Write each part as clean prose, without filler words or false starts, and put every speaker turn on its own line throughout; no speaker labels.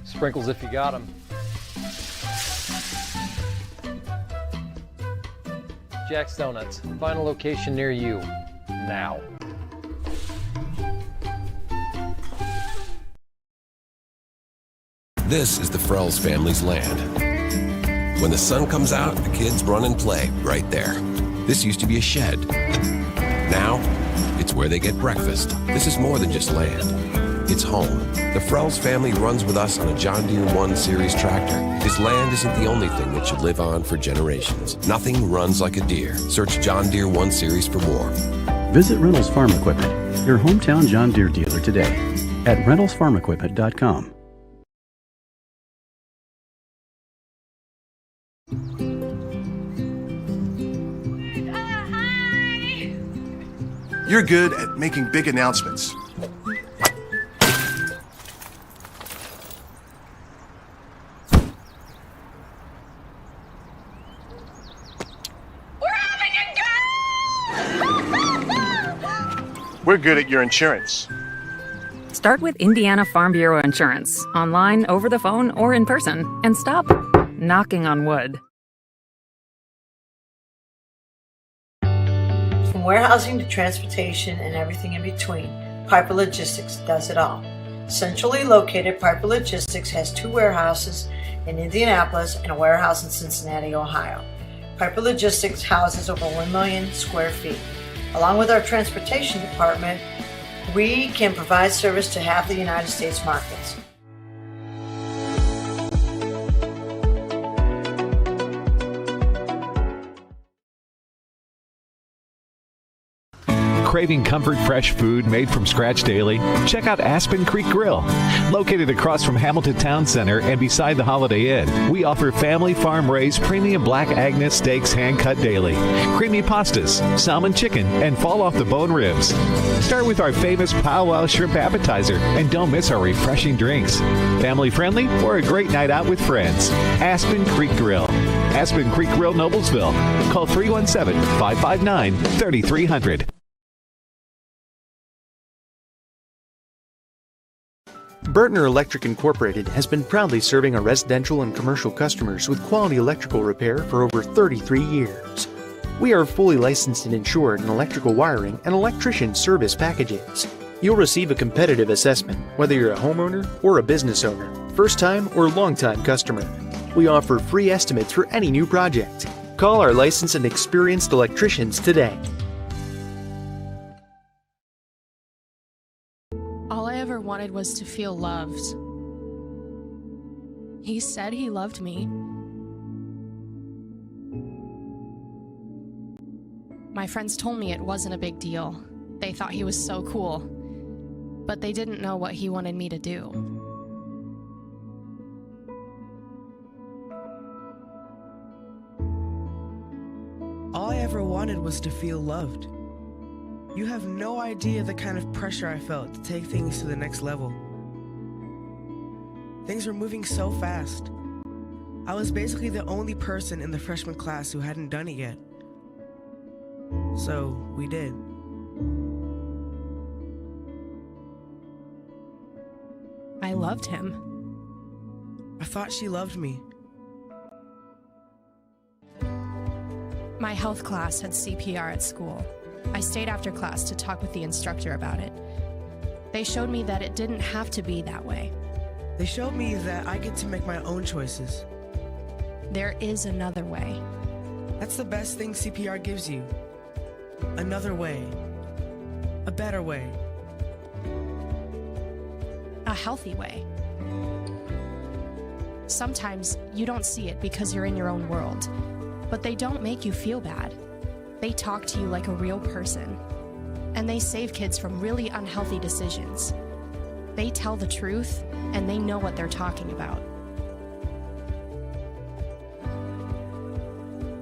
Sprinkles if you got them. Jack's Donuts, find a location near you, now.
This is the Frells family's land. When the sun comes out, the kids run and play right there. This used to be a shed. Now, it's where they get breakfast. This is more than just land. It's home. The Frells family runs with us on a John Deere 1 Series tractor. His land isn't the only thing that should live on for generations. Nothing runs like a Deere. Search John Deere 1 Series for more.
Visit Reynolds Farm Equipment, your hometown John Deere dealer today at reynoldsfarmequipment.com.
You're good at making big announcements. We're good at your insurance.
Start with Indiana Farm Bureau Insurance, online, over the phone, or in person, and stop knocking on wood.
From warehousing to transportation and everything in between, Piper Logistics does it all. Centrally located, Piper Logistics has 2 warehouses in Indianapolis and a warehouse in Cincinnati, Ohio. Piper Logistics houses over 1 million square feet. Along with our transportation department, we can provide service to half the United States markets.
Craving comfort fresh food made from scratch daily? Check out Aspen Creek Grill. Located across from Hamilton Town Center and beside the Holiday Inn, we offer family farm-raised premium Black Agnes steaks hand-cut daily, creamy pastas, salmon chicken, and fall-off-the-bone ribs. Start with our famous powwow shrimp appetizer, and don't miss our refreshing drinks. Family-friendly or a great night out with friends. Aspen Creek Grill. Aspen Creek Grill, Noblesville. Call 317-559-3300.
Burtner Electric Incorporated has been proudly serving our residential and commercial customers with quality electrical repair for over 33 years. We are fully licensed and insured in electrical wiring and electrician service packages. You'll receive a competitive assessment whether you're a homeowner or a business owner, first-time or long-time customer. We offer free estimates for any new project. Call our licensed and experienced electricians today.
All I ever wanted was to feel loved. He said he loved me. My friends told me it wasn't a big deal. They thought he was so cool, but they didn't know what he wanted me to do.
All I ever wanted was to feel loved. You have no idea the kind of pressure I felt to take things to the next level. Things were moving so fast. I was basically the only person in the freshman class who hadn't done it yet. So, we did.
I loved him.
I thought she loved me.
My health class had CPR at school. I stayed after class to talk with the instructor about it. They showed me that it didn't have to be that way.
They showed me that I get to make my own choices.
There is another way.
That's the best thing CPR gives you. Another way. A better way.
healthy way. Sometimes you don't see it because you're in your own world, but they don't make you feel bad. They talk to you like a real person, and they save kids from really unhealthy decisions. They tell the truth, and they know what they're talking about.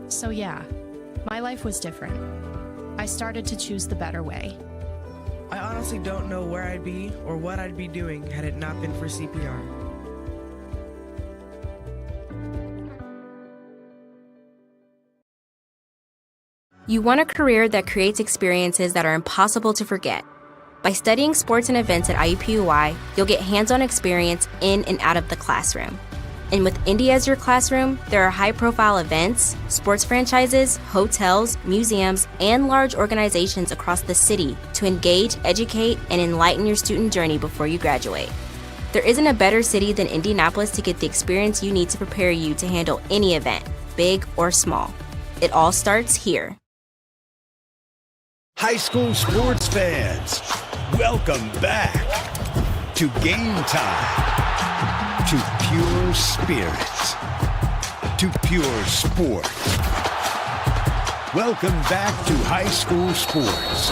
So yeah, my life was different. I started to choose the better way.
I honestly don't know where I'd be or what I'd be doing had it not been for CPR.
You want a career that creates experiences that are impossible to forget. By studying sports and events at IUPUI, you'll get hands-on experience in and out of the classroom. And with India as your classroom, there are high-profile events, sports franchises, hotels, museums, and large organizations across the city to engage, educate, and enlighten your student journey before you graduate. There isn't a better city than Indianapolis to get the experience you need to prepare you to handle any event, big or small. It all starts here.
High school sports fans, welcome back to Game Time, to pure spirits, to pure sport. Welcome back to high school sports.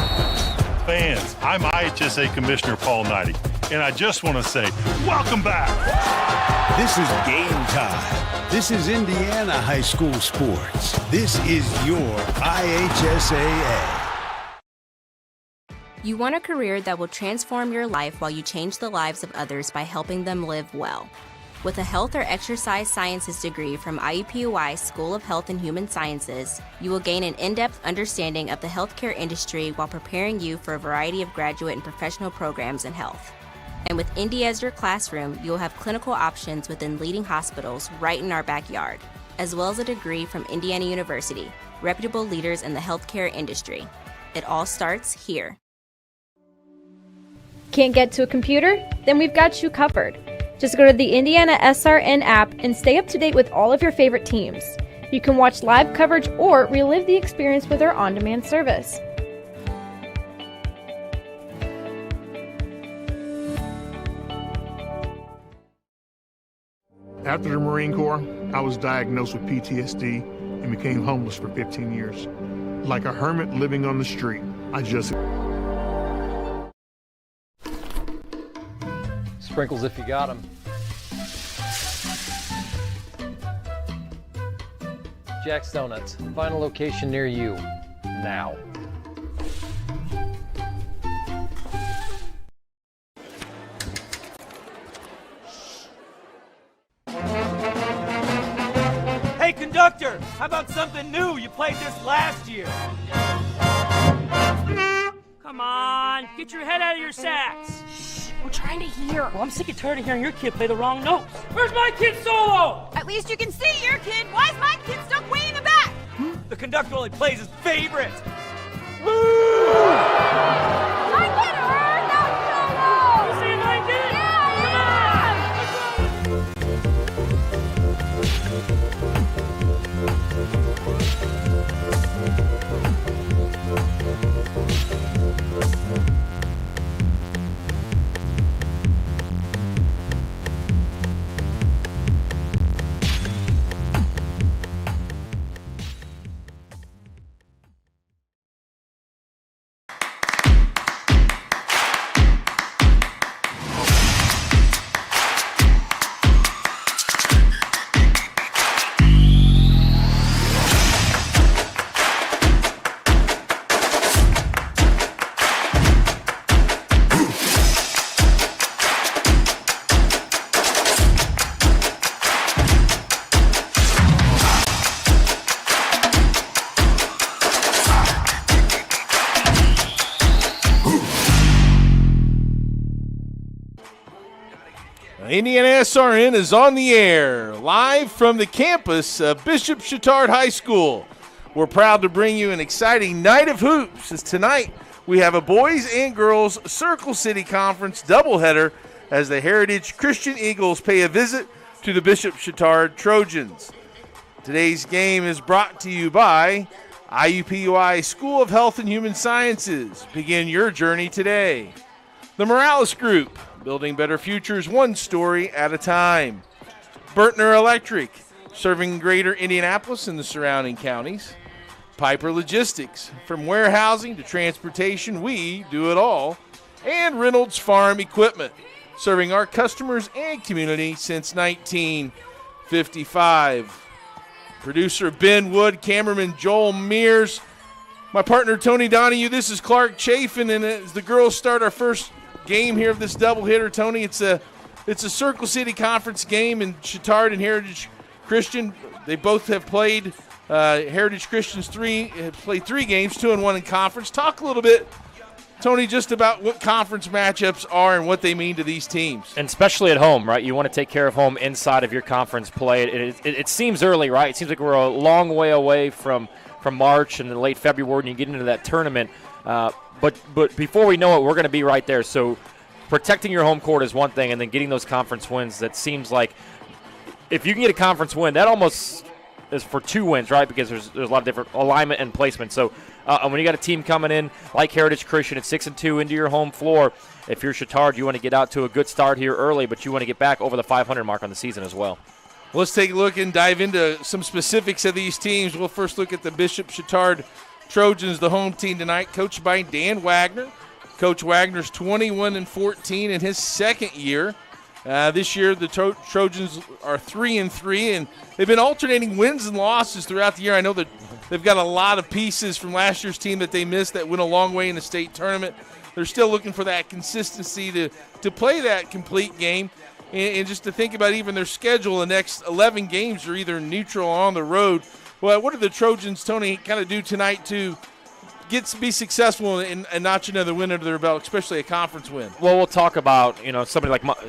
Fans, I'm IHSAA Commissioner Paul Knighty, and I just want to say, welcome back.
This is Game Time. This is Indiana high school sports. This is your IHSAA.
You want a career that will transform your life while you change the lives of others by helping them live well. With a health or exercise sciences degree from IUPUI School of Health and Human Sciences, you will gain an in-depth understanding of the healthcare industry while preparing you for a variety of graduate and professional programs in health. And with India as your classroom, you will have clinical options within leading hospitals right in our backyard, as well as a degree from Indiana University, reputable leaders in the healthcare industry. It all starts here.
Can't get to a computer? Then we've got you covered. Just go to the IndianaSRN app and stay up to date with all of your favorite teams. You can watch live coverage or relive the experience with our on-demand service.
After the Marine Corps, I was diagnosed with PTSD and became homeless for 15 years. Like a hermit living on the street, I just...
Sprinkles if you got them. Jack's Donuts, find a location near you, now.
Hey conductor, how about something new? You played this last year.
Come on, get your head out of your sacks. We're trying to hear.
Well, I'm sick and tired of hearing your kid play the wrong notes.
Where's my kid solo?
At least you can see your kid. Why is my kid stuck way in the back?
The conductor only plays his favorite.
My kid heard that solo!
You see my kid?
IndianaSRN is on the air, live from the campus of Bishop Chatard High School. We're proud to bring you an exciting night of hoops, as tonight we have a boys and girls Circle City Conference doubleheader as the Heritage Christian Eagles pay a visit to the Bishop Chatard Trojans. Today's game is brought to you by IUPUI School of Health and Human Sciences. Begin your journey today. The Morales Group, building better futures one story at a time. Bertner Electric, serving greater Indianapolis and the surrounding counties. Piper Logistics, from warehousing to transportation, we do it all. And Reynolds Farm Equipment, serving our customers and community since 1955. Producer Ben Wood, cameraman Joel Mears, my partner Tony Donahue. This is Clark Chafin, and as the girls start our first game here of this doubleheader, Tony, it's a Circle City Conference game, and Chatard and Heritage Christian, they both have played. Heritage Christian's have played 3 games, 2-1 in conference. Talk a little bit, Tony, just about what conference matchups are and what they mean to these teams.
And especially at home, right? You want to take care of home inside of your conference play. It seems early, right? It seems like we're a long way away from March and late February and you get into that tournament. But before we know it, we're going to be right there. So protecting your home court is one thing, and then getting those conference wins, that seems like if you can get a conference win, that almost is for 2 wins, right? Because there's a lot of different alignment and placement. So when you got a team coming in like Heritage Christian at 6-2 into your home floor, if you're Chatard, you want to get out to a good start here early, but you want to get back over the 500 mark on the season as well.
Let's take a look and dive into some specifics of these teams. We'll first look at the Bishop Chatard Trojans, the home team tonight, coached by Dan Wagner. Coach Wagner's 21-14 in his second year. This year, the Trojans are 3-3, and they've been alternating wins and losses throughout the year. I know that they've got a lot of pieces from last year's team that they missed that went a long way in the state tournament. They're still looking for that consistency to play that complete game, and just to think about even their schedule. The next 11 games are either neutral or on the road. Well, what do the Trojans, Tony, kind of do tonight to be successful and notch another win under their belt, especially a conference win?
Well, we'll talk about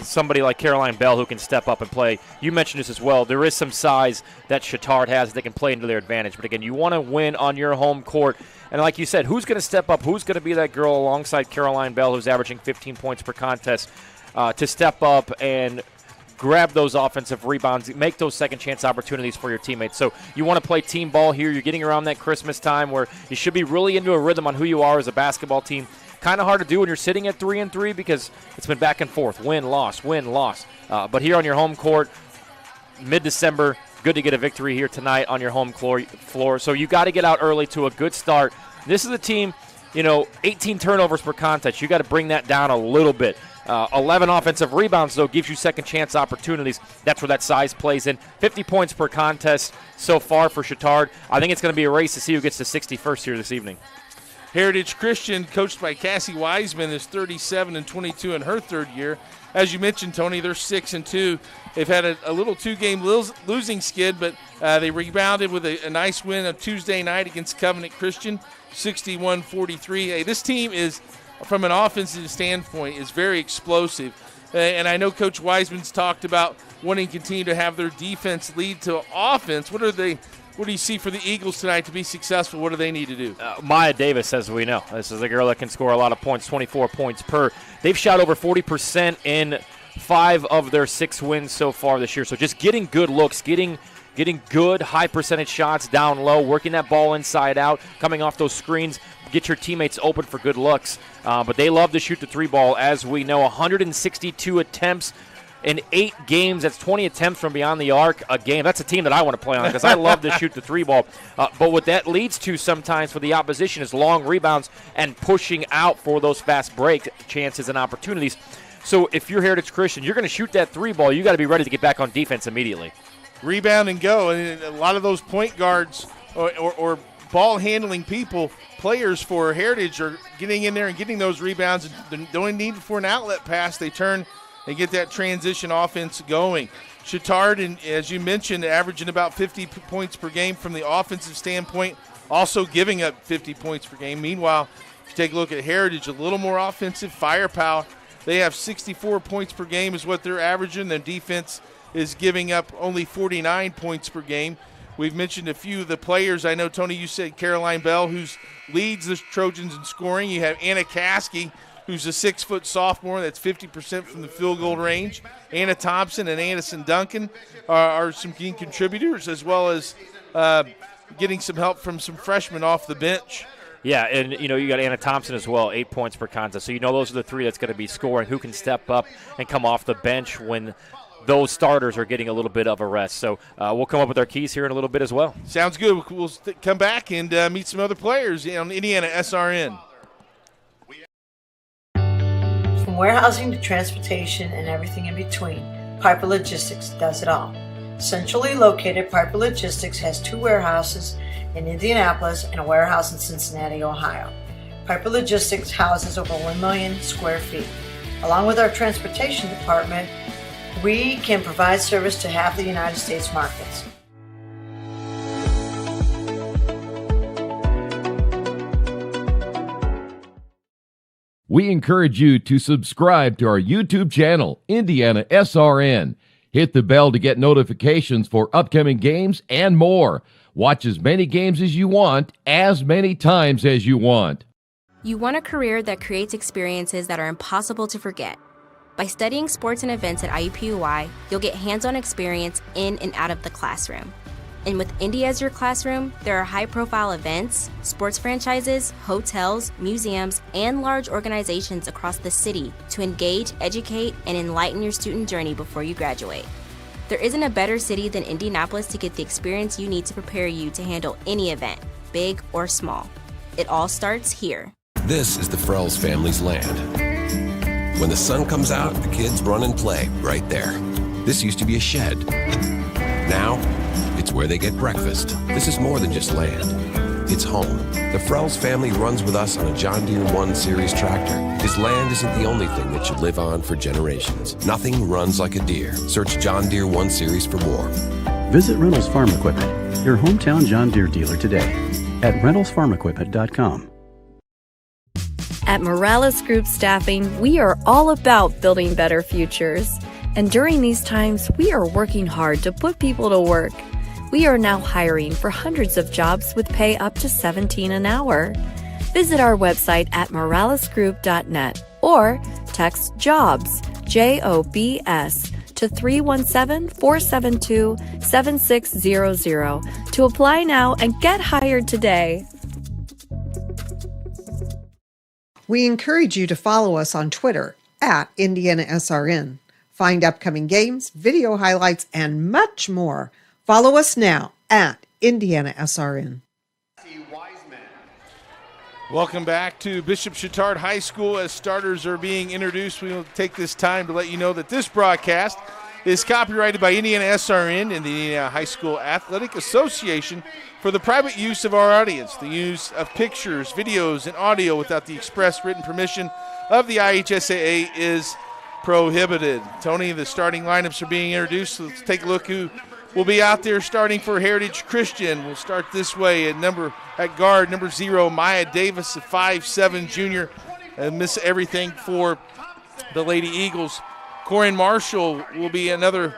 somebody like Caroline Bell who can step up and play. You mentioned this as well. There is some size that Chatard has that can play into their advantage. But again, you want to win on your home court. And like you said, who's going to step up? Who's going to be that girl alongside Caroline Bell, who's averaging 15 points per contest, to step up and grab those offensive rebounds, make those second chance opportunities for your teammates. So you want to play team ball here. You're getting around that Christmas time where you should be really into a rhythm on who you are as a basketball team. Kind of hard to do when you're sitting at 3-3 because it's been back and forth, win, loss. But here on your home court, mid-December, good to get a victory here tonight on your home floor. So you got to get out early to a good start. This is a team, 18 turnovers per contest. You got to bring that down a little bit. 11 offensive rebounds, though, gives you second chance opportunities. That's where that size plays in. 50 points per contest so far for Chatard. I think it's going to be a race to see who gets to 61st here this evening.
Heritage Christian, coached by Cassie Wiseman, is 37-22 in her third year. As you mentioned, Tony, they're 6-2. They've had a little 2-game losing skid, but they rebounded with a nice win on Tuesday night against Covenant Christian, 61-43. Hey, this team is, from an offensive standpoint, is very explosive. And I know Coach Wiseman's talked about wanting to continue to have their defense lead to offense. What do you see for the Eagles tonight to be successful? What do they need to do?
Maya Davis, as we know. This is a girl that can score a lot of points, 24 points per. They've shot over 40% in 5 of their 6 wins so far this year. So just getting good looks, getting good high percentage shots down low, working that ball inside out, coming off those screens, get your teammates open for good looks. But they love to shoot the 3 ball, as we know. 162 attempts in 8 games. That's 20 attempts from beyond the arc a game. That's a team that I want to play on because I love to shoot the 3 ball. But what that leads to sometimes for the opposition is long rebounds and pushing out for those fast break chances and opportunities. So if you're Heritage Christian, you're going to shoot that 3 ball. You got to be ready to get back on defense immediately.
Rebound and go. And a lot of those point guards or ball handling players for Heritage are getting in there and getting those rebounds. And don't need for an outlet pass. They turn and get that transition offense going. Chatard, and as you mentioned, averaging about 50 points per game from the offensive standpoint, also giving up 50 points per game. Meanwhile, if you take a look at Heritage, a little more offensive firepower. They have 64 points per game is what they're averaging. Their defense is giving up only 49 points per game. We've mentioned a few of the players. I know, Tony, you said Caroline Bell, who leads the Trojans in scoring. You have Anna Caskey, who's a 6-foot sophomore. That's 50% from the field goal range. Anna Thompson and Anderson Duncan are some key contributors, as well as getting some help from some freshmen off the bench.
Yeah, and you got Anna Thompson as well, 8 points per contest. So those are the three that's going to be scoring. Who can step up and come off the bench when those starters are getting a little bit of a rest. So we'll come up with our keys here in a little bit as well.
Sounds good. We'll come back and meet some other players on IndianaSRN.
From warehousing to transportation and everything in between, Piper Logistics does it all. Centrally located, Piper Logistics has 2 warehouses in Indianapolis and a warehouse in Cincinnati, Ohio. Piper Logistics houses over 1 million square feet. Along with our transportation department, we can provide service to half the United States markets.
We encourage you to subscribe to our YouTube channel, IndianaSRN. Hit the bell to get notifications for upcoming games and more. Watch as many games as you want, as many times as you want.
You want a career that creates experiences that are impossible to forget. By studying sports and events at IUPUI, you'll get hands-on experience in and out of the classroom. And with Indy as your classroom, there are high-profile events, sports franchises, hotels, museums, and large organizations across the city to engage, educate, and enlighten your student journey before you graduate. There isn't a better city than Indianapolis to get the experience you need to prepare you to handle any event, big or small. It all starts here.
This is the Frells family's land. When the sun comes out, the kids run and play right there. This used to be a shed. Now, it's where they get breakfast. This is more than just land. It's home. The Frells family runs with us on a John Deere 1 Series tractor. His land isn't the only thing that should live on for generations. Nothing runs like a Deere. Search John Deere 1 Series for more.
Visit Reynolds Farm Equipment, your hometown John Deere dealer today at reynoldsfarmequipment.com.
At Morales Group Staffing, we are all about building better futures. And during these times, we are working hard to put people to work. We are now hiring for hundreds of jobs with pay up to $17 an hour. Visit our website at moralesgroup.net or text JOBS, JOBS, to 317-472-7600 to apply now and get hired today.
We encourage you to follow us on Twitter at IndianaSRN. Find upcoming games, video highlights, and much more. Follow us now at IndianaSRN.
Welcome back to Bishop Chatard High School. As starters are being introduced, we will take this time to let you know that this broadcast is copyrighted by IndianaSRN and the Indiana High School Athletic Association for the private use of our audience. The use of pictures, videos, and audio without the express written permission of the IHSAA is prohibited. Tony, the starting lineups are being introduced. So let's take a look who will be out there starting for Heritage Christian. We'll start this way at guard, number 0, Maya Davis, a 5'7" junior. Miss everything for the Lady Eagles. Corinne Marshall will be another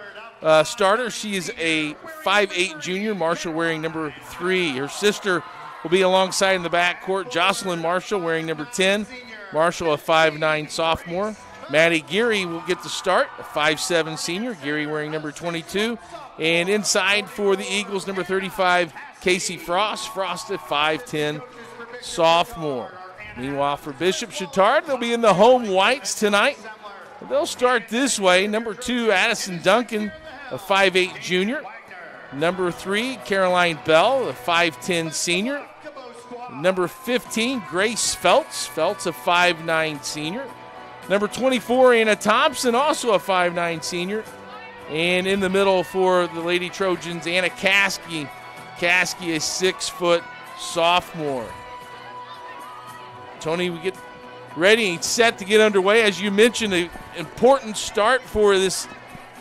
starter. She is a 5'8" junior. Marshall wearing number 3. Her sister will be alongside in the backcourt. Jocelyn Marshall wearing number 10. Marshall, a 5'9" sophomore. Maddie Geary will get the start, a 5'7" senior. Geary wearing number 22. And inside for the Eagles, number 35, Casey Frost. Frost, a 5'10" sophomore. Meanwhile, for Bishop Chatard, they'll be in the home whites tonight. They'll start this way. Number 2, Addison Duncan, a 5'8" junior. Number 3, Caroline Bell, a 5'10" senior. Number 15, Grace Feltz. Feltz, a 5'9" senior. Number 24, Anna Thompson, also a 5'9" senior. And in the middle for the Lady Trojans, Anna Caskey. Caskey, a 6-foot sophomore. Tony, we get ready and set to get underway. As you mentioned, an important start for this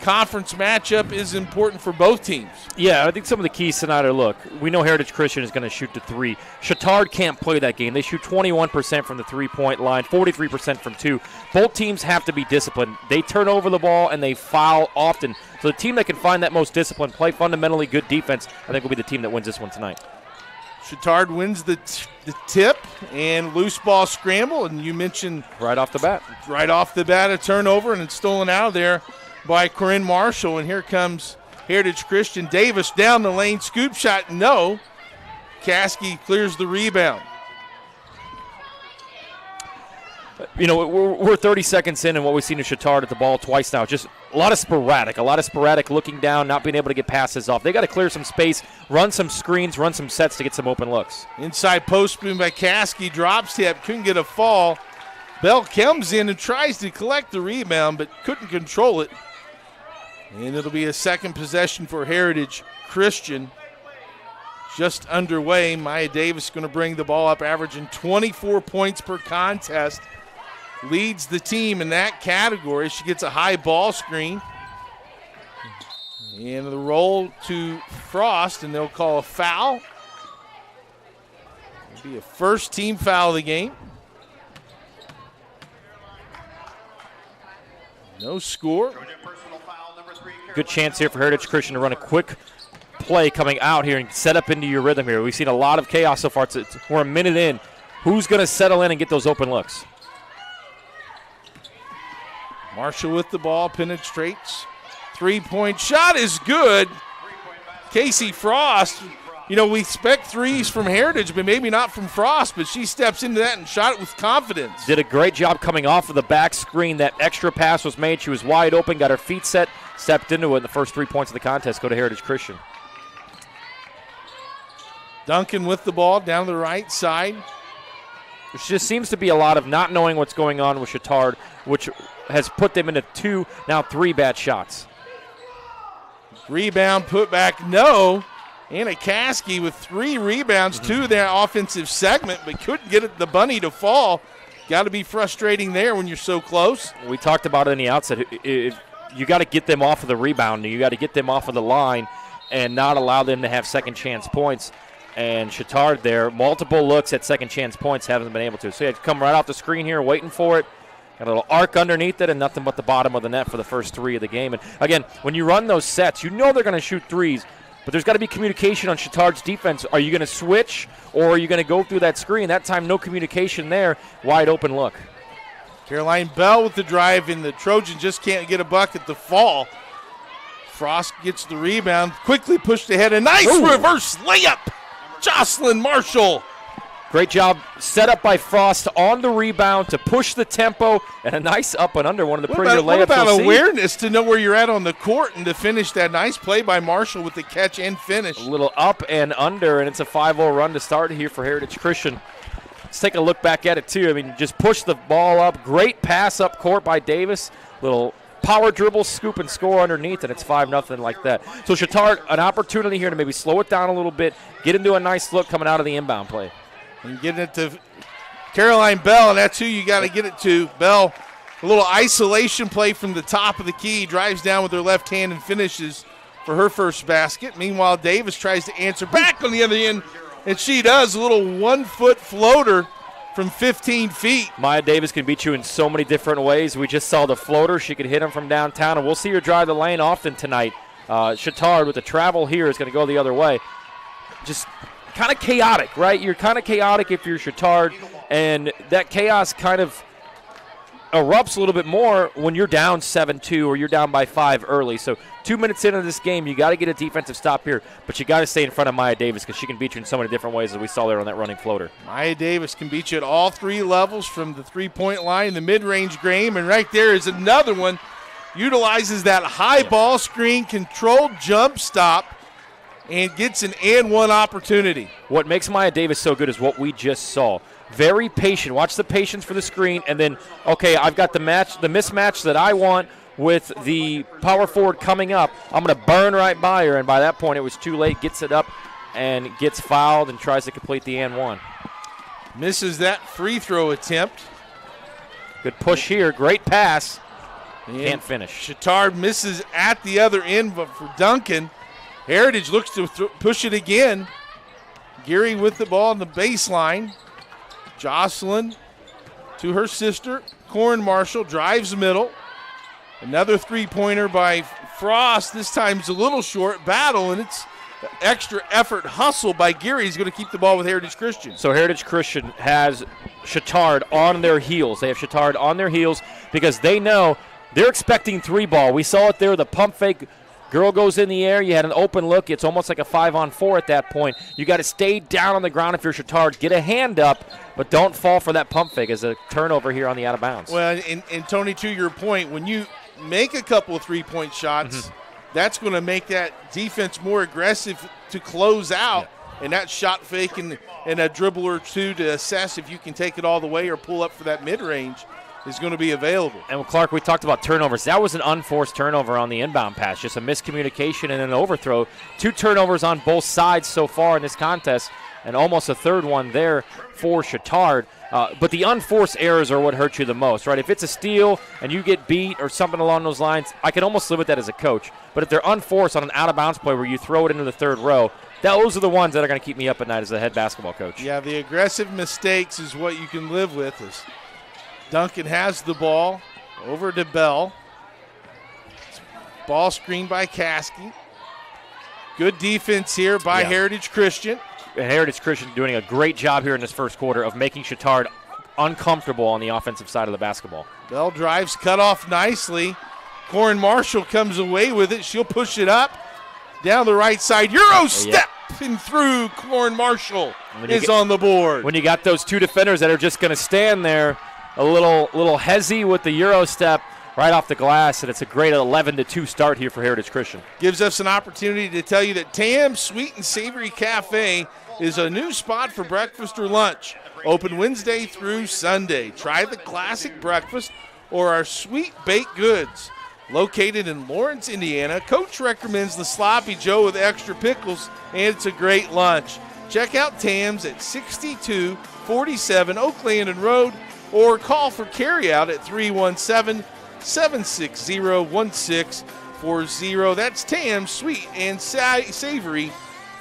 conference matchup is important for both teams.
Yeah, I think some of the keys tonight are, look, we know Heritage Christian is going to shoot the 3. Chatard can't play that game. They shoot 21% from the 3-point line, 43% from 2. Both teams have to be disciplined. They turn over the ball and they foul often. So the team that can find that most discipline, play fundamentally good defense, I think will be the team that wins this one tonight.
Chatard wins the tip and loose ball scramble, and you mentioned
right off the bat,
a turnover, and it's stolen out of there by Corinne Marshall. And here comes Heritage Christian. Davis down the lane, scoop shot, no. Caskey clears the rebound.
we're 30 seconds in, and what we've seen in Chatard at the ball twice now, just a lot of sporadic looking down, not being able to get passes off. They got to clear some space, run some screens, run some sets to get some open looks.
Inside post spoon by Caskey, drop step, couldn't get a fall. Bell comes in and tries to collect the rebound, but couldn't control it. And it'll be a second possession for Heritage Christian. Just underway. Maya Davis going to bring the ball up, averaging 24 points per contest. Leads the team in that category. She gets a high ball screen. And the roll to Frost, and they'll call a foul. It'll be a first team foul of the game. No score.
Good chance here for Heritage Christian to run a quick play coming out here and set up into your rhythm here. We've seen a lot of chaos so far. We're a minute in. Who's going to settle in and get those open looks?
Marshall with the ball, penetrates. Three-point shot is good. Casey Frost, we expect threes from Heritage, but maybe not from Frost, but she steps into that and shot it with confidence.
Did a great job coming off of the back screen. That extra pass was made. She was wide open, got her feet set, stepped into it, and the first 3 points of the contest go to Heritage Christian.
Duncan with the ball down the right side.
There just seems to be a lot of not knowing what's going on with Chatard, which has put them into 2, now 3 bad shots.
Rebound, put back, no. Anna Caskey with 3 rebounds, 2 of their offensive segment, but couldn't get the bunny to fall. Got to be frustrating there when you're so close.
We talked about it in the outset. You got to get them off of the rebound. You got to get them off of the line and not allow them to have second chance points. And Chatard there, multiple looks at second chance points, haven't been able to. So he had to come right off the screen here, waiting for it. Got a little arc underneath it and nothing but the bottom of the net for the first 3 of the game. And again, when you run those sets, they're going to shoot threes, but there's got to be communication on Chatard's defense. Are you going to switch or are you going to go through that screen? That time, no communication there. Wide open look.
Caroline Bell with the drive, and the Trojans just can't get a bucket to fall. Frost gets the rebound, quickly pushed ahead. A nice reverse layup. Jocelyn Marshall.
Great job set up by Frost on the rebound to push the tempo, and a nice up and under, one of the prettier layups.
What about awareness to know where you're at on the court and to finish that nice play by Marshall with the catch and finish?
A little up and under, and it's a 5-0 run to start here for Heritage Christian. Let's take a look back at it, too. I mean, just push the ball up. Great pass up court by Davis. Little power dribble, scoop, and score underneath, and it's 5-0 like that. So Chatard, an opportunity here to maybe slow it down a little bit, get into a nice look coming out of the inbound play.
And getting it to Caroline Bell, and that's who you got to get it to. Bell, a little isolation play from the top of the key, drives down with her left hand and finishes for her first basket. Meanwhile, Davis tries to answer back on the other end, and she does. A little 1-foot floater from 15 feet.
Maya Davis can beat you in so many different ways. We just saw the floater. She could hit him from downtown, and we'll see her drive the lane often tonight. Chatard with the travel here is going to go the other way. Just kind of chaotic, right? You're kind of chaotic if you're Chatard, and that chaos kind of erupts a little bit more when you're down 7-2 or you're down by 5 early. So 2 minutes into this game, you got to get a defensive stop here, but you got to stay in front of Maya Davis because she can beat you in so many different ways as we saw there on that running floater.
Maya Davis can beat you at all 3 levels, from the three-point line, the mid-range game, and right there is another one. Utilizes that high ball screen, controlled jump stop, and gets an and-one opportunity.
What makes Maya Davis so good is what we just saw. Very patient. Watch the patience for the screen, and then, okay, I've got the mismatch that I want with the power forward coming up. I'm going to burn right by her, and by that point it was too late. Gets it up and gets fouled and tries to complete the and-one.
Misses that free throw attempt.
Good push here. Great pass.
And
can't finish.
Chatard misses at the other end, but for Duncan, Heritage looks to push it again. Geary with the ball on the baseline. Jocelyn to her sister. Corin Marshall drives middle. Another three-pointer by Frost. This time's a little short. Battle, and it's extra effort hustle by Geary. He's going to keep the ball with Heritage Christian.
So Heritage Christian has Chatard on their heels. They have Chatard on their heels because they know they're expecting 3 ball. We saw it there, the pump fake Girl goes in the air. You had an open look. It's almost like a 5-on-4 at that point. You got to stay down on the ground if you're Chatard. Get a hand up, but don't fall for that pump fake as a turnover here on the out of bounds.
Well, and Tony, to your point, when you make a couple of three-point shots, that's going to make that defense more aggressive to close out. And that shot fake and a dribble or two to assess if you can take it all the way or pull up for that mid-range is going to be available.
And with Clark, we talked about turnovers. That was an unforced turnover on the inbound pass, just a miscommunication and an overthrow. 2 turnovers on both sides so far in this contest, and almost a third one there for Chatard. But the unforced errors are what hurt you the most, right? If it's a steal and you get beat or something along those lines, I can almost live with that as a coach. But if they're unforced on an out-of-bounds play where you throw it into the third row, those are the ones that are going to keep me up at night as a head basketball coach.
Yeah, the aggressive mistakes is what you can live with. As Duncan has the ball over to Bell. Ball screened by Caskey. Good defense here by Heritage Christian.
Heritage Christian doing a great job here in this first quarter of making Chatard uncomfortable on the offensive side of the basketball.
Bell drives, cut off nicely. Corin Marshall comes away with it. She'll push it up. Down the right side. Euro step and through. Corin Marshall is on the board.
When you got those 2 defenders that are just going to stand there, a little hezzy with the Euro step right off the glass, and it's a great 11-2 start here for Heritage Christian.
Gives us an opportunity to tell you that Tam's Sweet and Savory Cafe is a new spot for breakfast or lunch. Open Wednesday through Sunday. Try the classic breakfast or our sweet baked goods. Located in Lawrence, Indiana, Coach recommends the Sloppy Joe with extra pickles, and it's a great lunch. Check out Tam's at 6247 Oak Landing Road or call for carryout at 317-760-1640. That's Tam's Sweet and Savory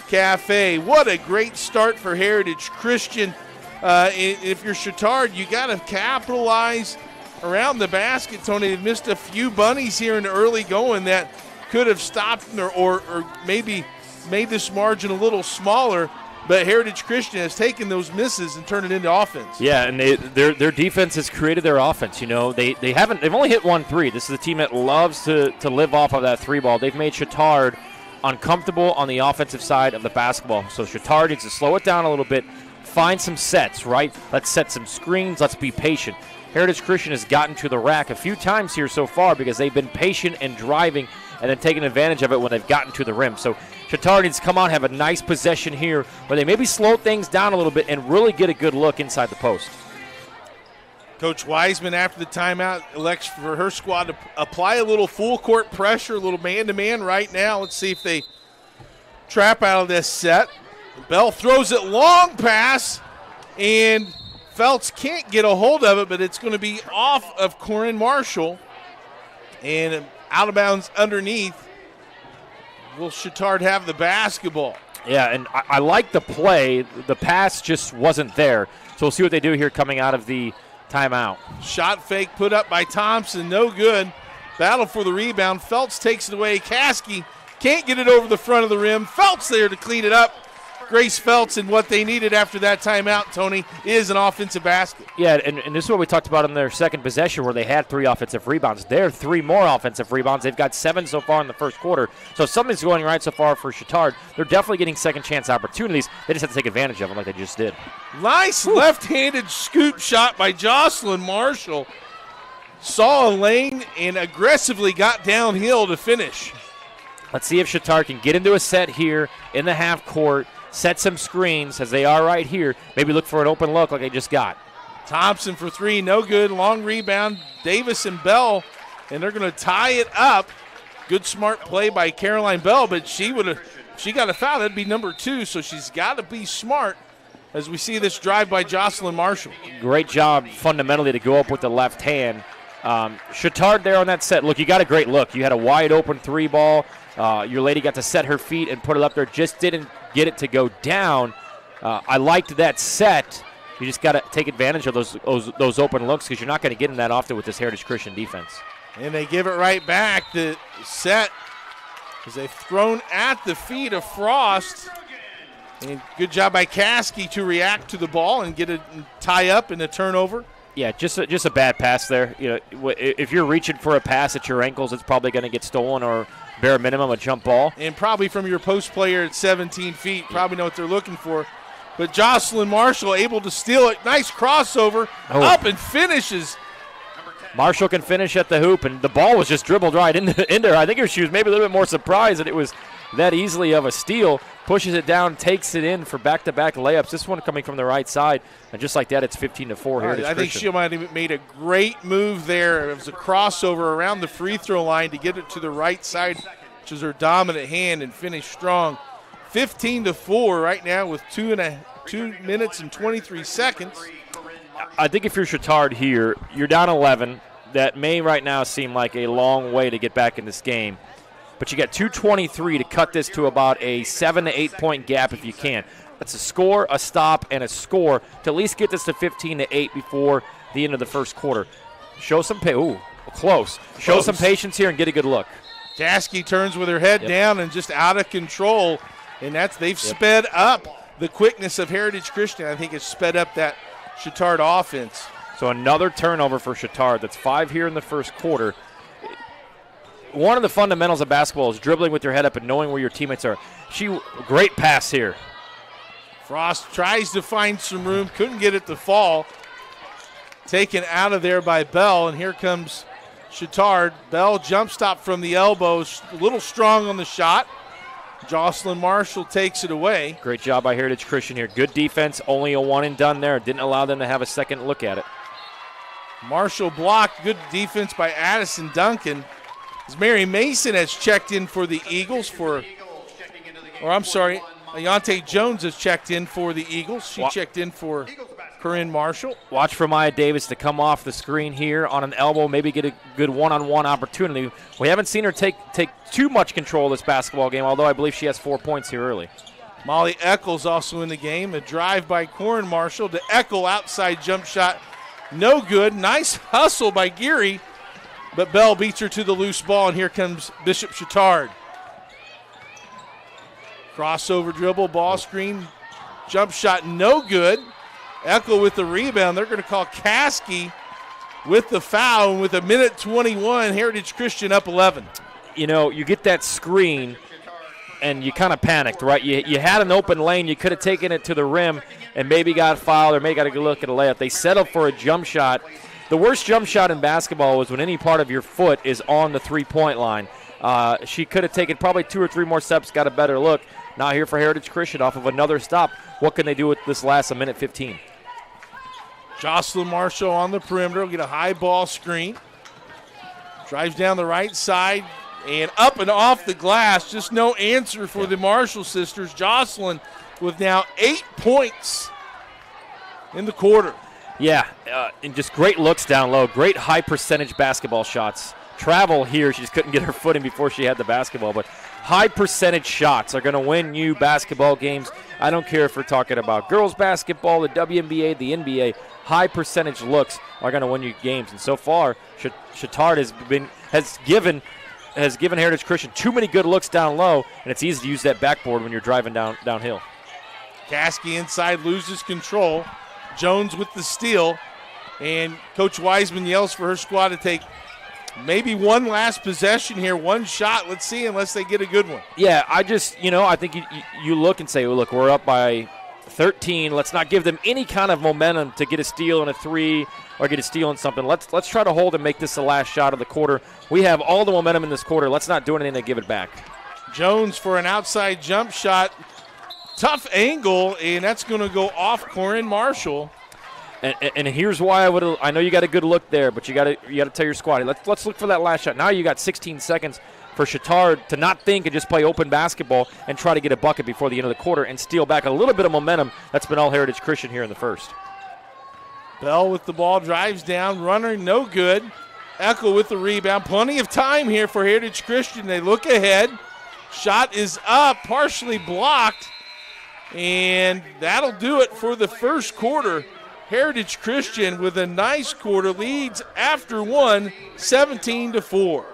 Cafe. What a great start for Heritage Christian. If you're Chatard, you got to capitalize around the basket, Tony. They've missed a few bunnies here in the early going that could have stopped or maybe made this margin a little smaller, but Heritage Christian has taken those misses and turned it into offense.
Yeah, and their defense has created their offense. You know, they've only hit 1 3. This is a team that loves to live off of that 3 ball. They've made Chatard uncomfortable on the offensive side of the basketball. So Chatard needs to slow it down a little bit, find some sets, right? Let's set some screens, let's be patient. Heritage Christian has gotten to the rack a few times here so far because they've been patient and driving and then taking advantage of it when they've gotten to the rim. So Chatard needs to come out, have a nice possession here where they maybe slow things down a little bit and really get a good look inside the post.
Coach Wiseman, after the timeout, elects for her squad to apply a little full court pressure, a little man-to-man right now. Let's see if they trap out of this set. Bell throws it long pass, and Feltz can't get a hold of it, but it's going to be off of Corin Marshall and out of bounds underneath. Will Chatard have the basketball?
Yeah, and I like the play. The pass just wasn't there. So we'll see what they do here coming out of the timeout.
Shot fake put up by Thompson, no good. Battle for the rebound. Feltz takes it away. Caskey can't get it over the front of the rim. Feltz there to clean it up. Grace Feltz, and what they needed after that timeout, Tony, is an offensive basket.
Yeah, and this is what we talked about in their second possession where they had 3 offensive rebounds. They're 3 more offensive rebounds. They've got 7 so far in the first quarter. So something's going right so far for Chatard. They're definitely getting second chance opportunities. They just have to take advantage of them like they just did.
Nice left-handed scoop shot by Jocelyn Marshall. Saw a lane and aggressively got downhill to finish.
Let's see if Chatard can get into a set here in the half court, set some screens as they are right here. Maybe look for an open look like they just got.
Thompson for 3, no good. Long rebound, Davis and Bell, and they're going to tie it up. Good smart play by Caroline Bell, but she got a foul. That'd be number 2, so she's got to be smart as we see this drive by Jocelyn Marshall.
Great job fundamentally to go up with the left hand. Chatard there on that set. Look, you got a great look. You had a wide open 3 ball. Your lady got to set her feet and put it up there. Just didn't get it to go down. I liked that set. You just got to take advantage of those open looks because you're not going to get them that often with this Heritage Christian defense.
And they give it right back. The set as they've thrown at the feet of Frost. And good job by Caskey to react to the ball and get it tie up in a turnover.
Yeah, just a bad pass there. You know, if you're reaching for a pass at your ankles, it's probably going to get stolen or bare minimum a jump ball.
And probably from your post player at 17 feet, probably know what they're looking for. But Jocelyn Marshall able to steal it. Nice crossover, up and finishes.
Marshall can finish at the hoop, and the ball was just dribbled right into her. I think she was maybe a little bit more surprised that it was that easily of a steal. Pushes it down, takes it in for back-to-back layups. This one coming from the right side, and just like that, it's 15-4 here.
I think she might have made a great move there. It was a crossover around the free throw line to get it to the right side, which is her dominant hand, and finish strong. 15-4 right now with 2 minutes and 23 seconds.
I think if you're Chatard here, you're down 11. That may right now seem like a long way to get back in this game. But you got 2:23 to cut this to about a 7 to 8 point gap if you can. That's a score, a stop, and a score to at least get this to 15-8 before the end of the first quarter. Show some close. Show some patience here and get a good look.
Caskey turns with her head down and just out of control, and they've sped up the quickness of Heritage Christian. I think it's sped up that Chatard offense.
So another turnover for Chatard. That's 5 here in the first quarter. One of the fundamentals of basketball is dribbling with your head up and knowing where your teammates are. Great pass here.
Frost tries to find some room, couldn't get it to fall. Taken out of there by Bell, and here comes Chatard. Bell jump stop from the elbows, a little strong on the shot. Jocelyn Marshall takes it away.
Great job by Heritage Christian here. Good defense, only a one and done there. Didn't allow them to have a second look at it.
Marshall blocked, good defense by Addison Duncan. As Mary Mason has checked in for the Eagles Ayante Jones has checked in for the Eagles. She checked in for Corinne Marshall.
Watch for Maya Davis to come off the screen here on an elbow, maybe get a good one-on-one opportunity. We haven't seen her take too much control of this basketball game, although I believe she has 4 points here early.
Molly Eccles also in the game. A drive by Corinne Marshall to Eckel, outside jump shot. No good. Nice hustle by Geary, but Bell beats her to the loose ball, and here comes Bishop Chatard. Crossover dribble, ball screen, jump shot, no good. Eckel with the rebound. They're going to call Caskey with the foul, and with 1:21, Heritage Christian up 11.
You know, you get that screen, and you kind of panicked, right? You had an open lane. You could have taken it to the rim and maybe got fouled or maybe got a good look at a layup. They settled for a jump shot. The worst jump shot in basketball is when any part of your foot is on the three-point line. She could have taken probably 2 or 3 more steps, got a better look. Now here for Heritage Christian off of another stop. What can they do with this last 1:15?
Jocelyn Marshall on the perimeter will get a high ball screen. Drives down the right side and up and off the glass. Just no answer for the Marshall sisters. Jocelyn with now 8 points in the quarter.
Yeah, and just great looks down low. Great high percentage basketball shots. Travel here, she just couldn't get her foot in before she had the basketball. But high percentage shots are going to win you basketball games. I don't care if we're talking about girls basketball, the WNBA, the NBA. High percentage looks are going to win you games. And so far, Chatard has given Heritage Christian too many good looks down low, and it's easy to use that backboard when you're driving downhill.
Caskey inside loses control. Jones with the steal, and Coach Wiseman yells for her squad to take maybe one last possession here, one shot. Let's see, unless they get a good one.
Yeah, I think you look and say, well, look, we're up by 13. Let's not give them any kind of momentum to get a steal and a three or get a steal and something. Let's try to hold and make this the last shot of the quarter. We have all the momentum in this quarter. Let's not do anything to give it back.
Jones for an outside jump shot. Tough angle, and that's going to go off Corinne Marshall.
And here's why I know you got a good look there, but you got to tell your squad, let's look for that last shot. Now you got 16 seconds for Chatard to not think and just play open basketball and try to get a bucket before the end of the quarter and steal back a little bit of momentum. That's been all Heritage Christian here in the first.
Bell with the ball, drives down, runner no good. Eckel with the rebound. Plenty of time here for Heritage Christian. They look ahead. Shot is up, partially blocked. And that'll do it for the first quarter. Heritage Christian with a nice quarter leads after one, 17-4.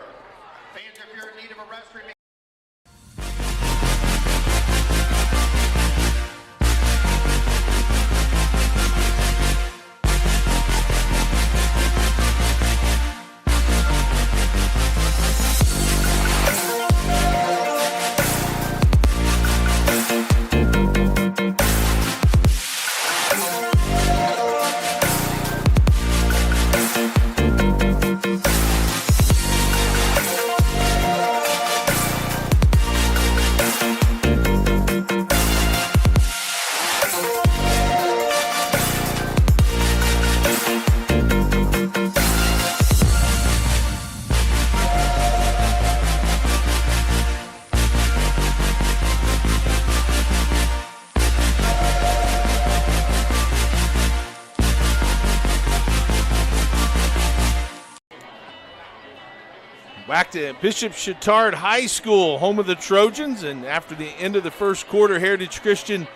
Back to Bishop Chatard High School, home of the Trojans, and after the end of the first quarter, Heritage Christian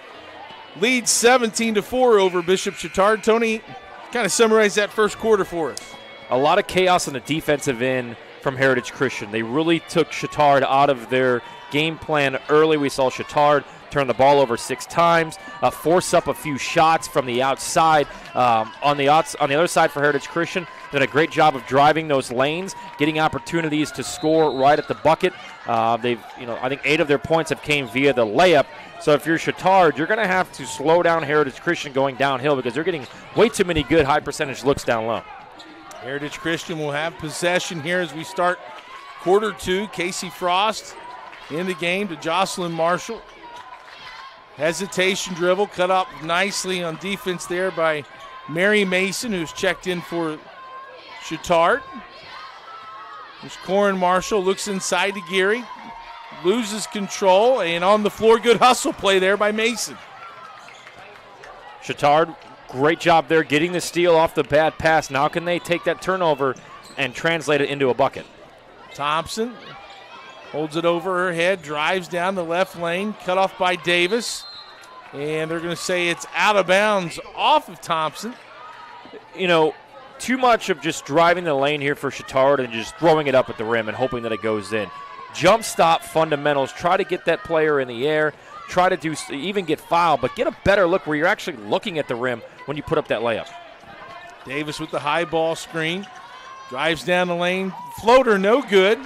leads 17-4 over Bishop Chatard. Tony, kind of summarize that first quarter for us.
A lot of chaos on the defensive end from Heritage Christian. They really took Chatard out of their game plan early. We saw Chatard turn the ball over 6 times, force up a few shots from the outside. On the other side for Heritage Christian, did a great job of driving those lanes, getting opportunities to score right at the bucket. I think 8 of their points have came via the layup. So if you're Chatard, you're going to have to slow down Heritage Christian going downhill because they're getting way too many good high percentage looks down low.
Heritage Christian will have possession here as we start quarter 2. Casey Frost in the game to Jocelyn Marshall. Hesitation dribble cut up nicely on defense there by Mary Mason, who's checked in for Chatard. There's Corin Marshall, looks inside to Geary, loses control, and on the floor, good hustle play there by Mason.
Chatard, great job there getting the steal off the bad pass. Now can they take that turnover and translate it into a bucket?
Thompson holds it over her head, drives down the left lane, cut off by Davis, and they're going to say it's out of bounds off of Thompson.
You know, too much of just driving the lane here for Chatard and just throwing it up at the rim and hoping that it goes in. Jump stop fundamentals, try to get that player in the air, try to even get fouled, but get a better look where you're actually looking at the rim when you put up that layup.
Davis with the high ball screen, drives down the lane, floater no good.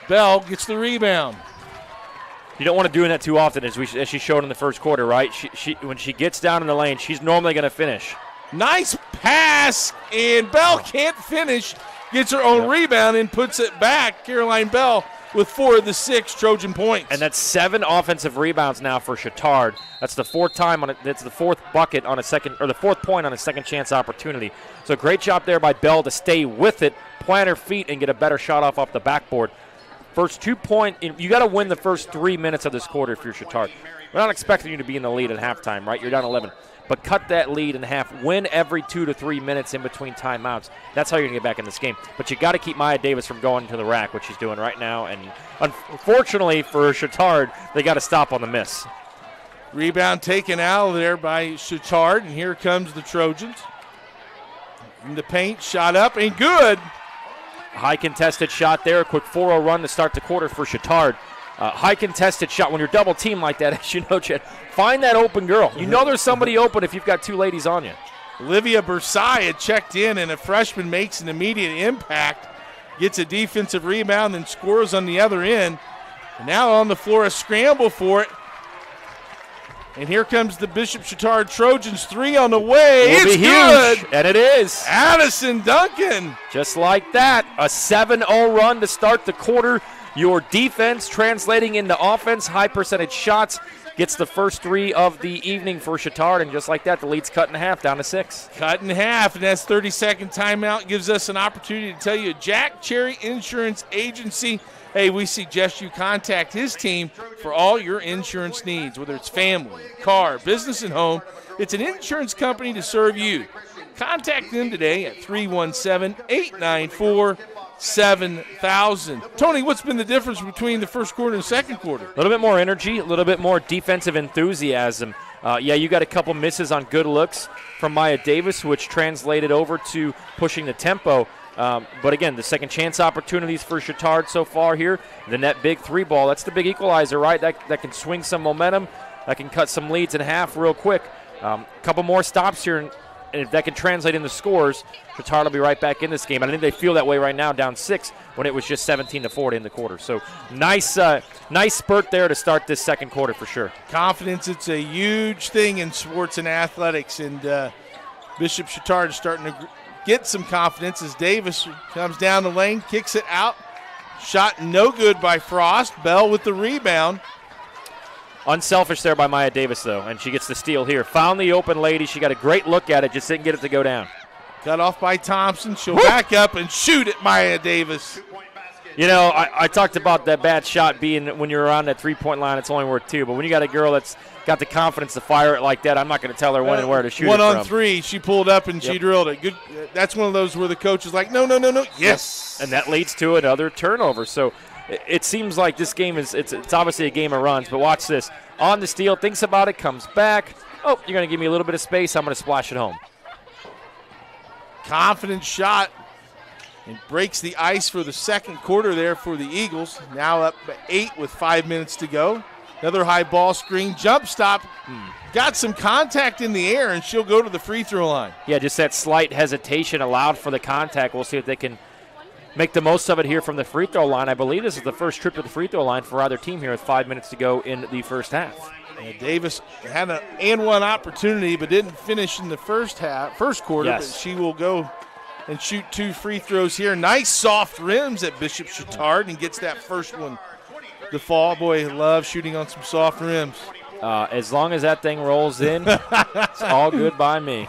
Bell gets the rebound.
You don't want to do that too often, as she showed in the first quarter, right? When she gets down in the lane, she's normally going to finish.
Nice pass, and Bell can't finish. Gets her own rebound and puts it back. Caroline Bell with 4 of the 6 Trojan points.
And that's 7 offensive rebounds now for Chatard. That's the 4th time on it. That's the 4th bucket on a second, or the 4th point on a second chance opportunity. So great job there by Bell to stay with it, plant her feet, and get a better shot off the backboard. First 2 point, you got to win the first 3 minutes of this quarter if you're Chatard. We're not expecting you to be in the lead at halftime, right? You're down 11. But cut that lead in half. Win every 2 to 3 minutes in between timeouts. That's how you're going to get back in this game. But you got to keep Maya Davis from going to the rack, which she's doing right now. And unfortunately for Chatard, they got to stop on the miss.
Rebound taken out of there by Chatard, and here comes the Trojans. In the paint, shot up, and good.
High contested shot there. A quick 4-0 run to start the quarter for Chatard. High contested shot. When you're double teamed like that, as you know, Chad, find that open girl. You know there's somebody open if you've got 2 ladies on you.
Olivia Bersai had checked in, and a freshman makes an immediate impact, gets a defensive rebound, and scores on the other end. And now on the floor, a scramble for it. And here comes the Bishop Chatard Trojans. 3 on the way.
It's
good.
And it is.
Addison Duncan.
Just like that. A 7-0 run to start the quarter. Your defense translating into offense, high percentage shots, gets the first 3 of the evening for Chatard, and just like that, the lead's cut in half, down to 6.
Cut in half, and that's 30-second timeout. Gives us an opportunity to tell you Jack Cherry Insurance Agency, hey, we suggest you contact his team for all your insurance needs, whether it's family, car, business, and home. It's an insurance company to serve you. Contact them today at 317-894-7000. Tony, what's been the difference between the first quarter and second quarter?
A little bit more energy, a little bit more defensive enthusiasm. You got a couple misses on good looks from Maya Davis, which translated over to pushing the tempo. But again, the second chance opportunities for Chatard so far here. The net big 3 ball, that's the big equalizer, right? That can swing some momentum, that can cut some leads in half real quick. A couple more stops here, and if that can translate into scores, Chatard will be right back in this game. And I think they feel that way right now, down 6, when it was just 17-4 in the quarter. So nice spurt there to start this second quarter for sure.
Confidence, it's a huge thing in sports and athletics, and Bishop Chatard is starting to get some confidence as Davis comes down the lane, kicks it out. Shot no good by Frost. Bell with the rebound.
Unselfish there by Maya Davis, though, and she gets the steal here. Found the open lady. She got a great look at it, just didn't get it to go down.
Cut off by Thompson. She'll back up and shoot at Maya Davis.
You know, I talked about that bad shot being when you're around that three-point line, it's only worth 2. But when you got a girl that's got the confidence to fire it like that, I'm not going to tell her when and where to shoot it from.
1 on 3, she pulled up and she drilled it. Good. That's one of those where the coach is like, no. Yes.
And that leads to another turnover. So it seems like this game it's obviously a game of runs. But watch this. On the steal, thinks about it, comes back. Oh, you're going to give me a little bit of space. I'm going to splash it home.
Confident shot. And breaks the ice for the second quarter there for the Eagles. Now up 8 with 5 minutes to go. Another high ball screen, jump stop. Got some contact in the air, and she'll go to the free throw line.
Yeah, just that slight hesitation allowed for the contact. We'll see if they can make the most of it here from the free throw line. I believe this is the first trip to the free throw line for either team here with 5 minutes to go in the first half.
Davis had an and one opportunity but didn't finish in the first quarter.
Yes.
But she will go and shoot 2 free throws here. Nice soft rims at Bishop Chatard and gets that first one to fall. Boy, love shooting on some soft rims.
As long as that thing rolls in, it's all good by me.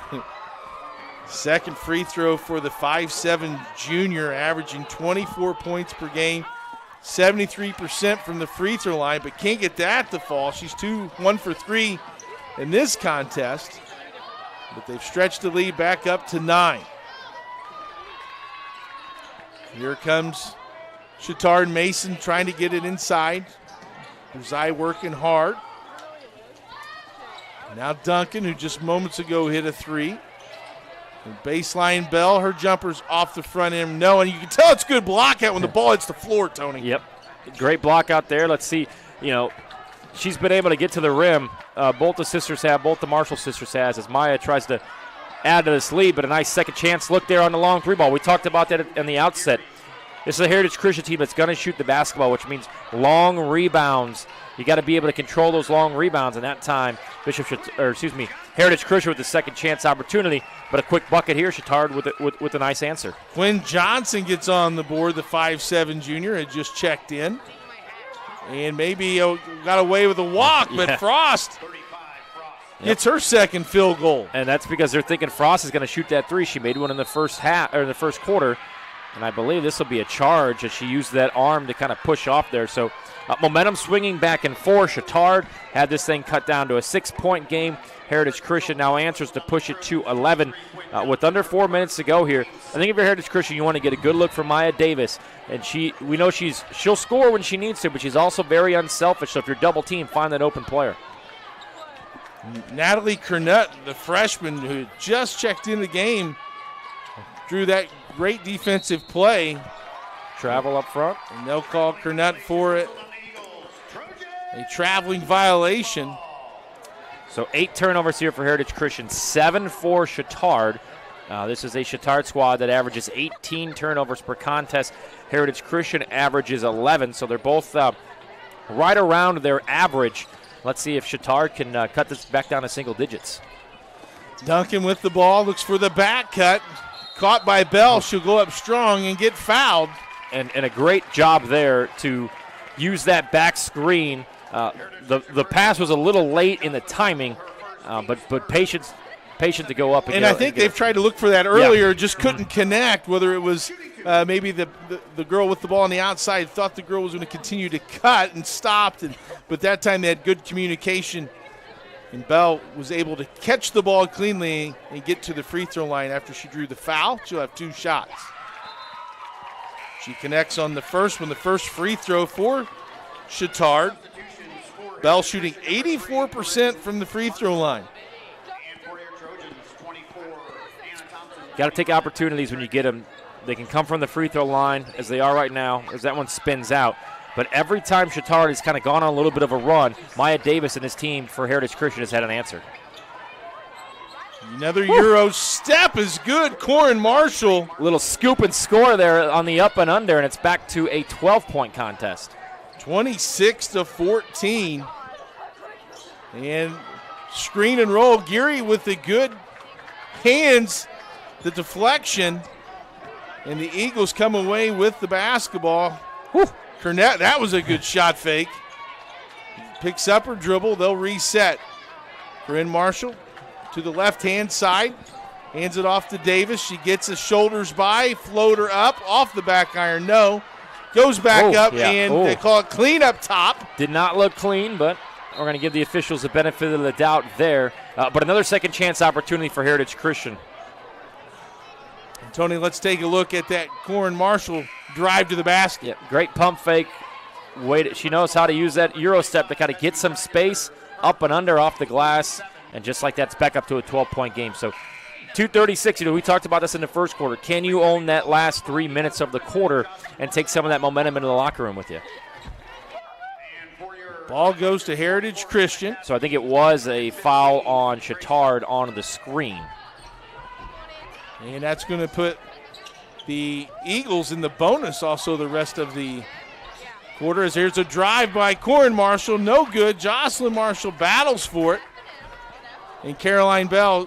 Second free throw for the 5'7" junior, averaging 24 points per game, 73% from the free throw line, but can't get that to fall. She's 1 for 3 in this contest, but they've stretched the lead back up to 9. Here comes Chatard Mason trying to get it inside. Brzai working hard. Now Duncan, who just moments ago hit a 3. And baseline Bell, her jumper's off the front end. No, and you can tell it's good block out when the ball hits the floor, Tony.
Yep. Great block out there. Let's see. You know, she's been able to get to the rim. Both the Marshall sisters has, as Maya tries to add to this lead, but a nice second chance look there on the long 3 ball. We talked about that in the outset. This is a Heritage Christian team that's going to shoot the basketball, which means long rebounds. You got to be able to control those long rebounds, and that time Heritage Christian with the second chance opportunity, but a quick bucket here. Chatard with a nice answer.
Quinn Johnson gets on the board. The 5'7" junior had just checked in, and maybe got away with a walk, but Frost gets her second field goal.
And that's because they're thinking Frost is going to shoot that 3. She made one in the first quarter, and I believe this will be a charge as she used that arm to kind of push off there. So momentum swinging back and forth. Chatard had this thing cut down to a 6-point game. Heritage Christian now answers to push it to 11 with under 4 minutes to go here. I think if you're Heritage Christian, you want to get a good look from Maya Davis. And we know she'll score when she needs to, but she's also very unselfish. So if you're double team, find that open player.
Natalie Cornett, the freshman who just checked in the game, drew that great defensive play.
Travel up front.
And they'll call Cornett for it. A traveling violation.
So 8 turnovers here for Heritage Christian, 7 for Chatard. This is a Chatard squad that averages 18 turnovers per contest. Heritage Christian averages 11, so they're both right around their average. Let's see if Chatard can cut this back down to single digits.
Duncan with the ball, looks for the back cut. Caught by Bell. She'll go up strong and get fouled.
And a great job there to use that back screen. The pass was a little late in the timing, but patient to go up.
And I think they've tried to look for that earlier, just couldn't connect, whether it was maybe the girl with the ball on the outside thought the girl was going to continue to cut and stopped, but that time they had good communication. And Bell was able to catch the ball cleanly and get to the free throw line after she drew the foul. She'll have 2 shots. She connects on the first one, the first free throw for Chatard. Bell shooting 84% from the free throw line.
Got to take opportunities when you get them. They can come from the free throw line as they are right now, as that one spins out. But every time Chatard has kind of gone on a little bit of a run, Maya Davis and his team for Heritage Christian has had an answer.
Another Euro step is good. Corin Marshall.
Little scoop and score there on the up and under, and it's back to a 12-point contest.
26-14. And screen and roll. Geary with the good hands, the deflection. And the Eagles come away with the basketball.
Whew.
Cornett, that was a good shot fake. Picks up her dribble. They'll reset. Corinne Marshall to the left-hand side. Hands it off to Davis. She gets his shoulders by. Floater up. Off the back iron. No. goes back up, and they call it clean up top.
Did not look clean, but we're going to give the officials the benefit of the doubt there. But another second chance opportunity for Heritage Christian.
Tony, let's take a look at that Corin Marshall drive to the basket.
Yeah, great pump fake. She knows how to use that Euro step to kind of get some space up and under off the glass. And just like that, it's back up to a 12-point game. So 2:36, we talked about this in the first quarter. Can you own that last 3 minutes of the quarter and take some of that momentum into the locker room with you?
Ball goes to Heritage Christian.
So I think it was a foul on Chatard on the screen.
And that's going to put the Eagles in the bonus also the rest of the quarter, as here's a drive by Corin Marshall. No good. Jocelyn Marshall battles for it. And Caroline Bell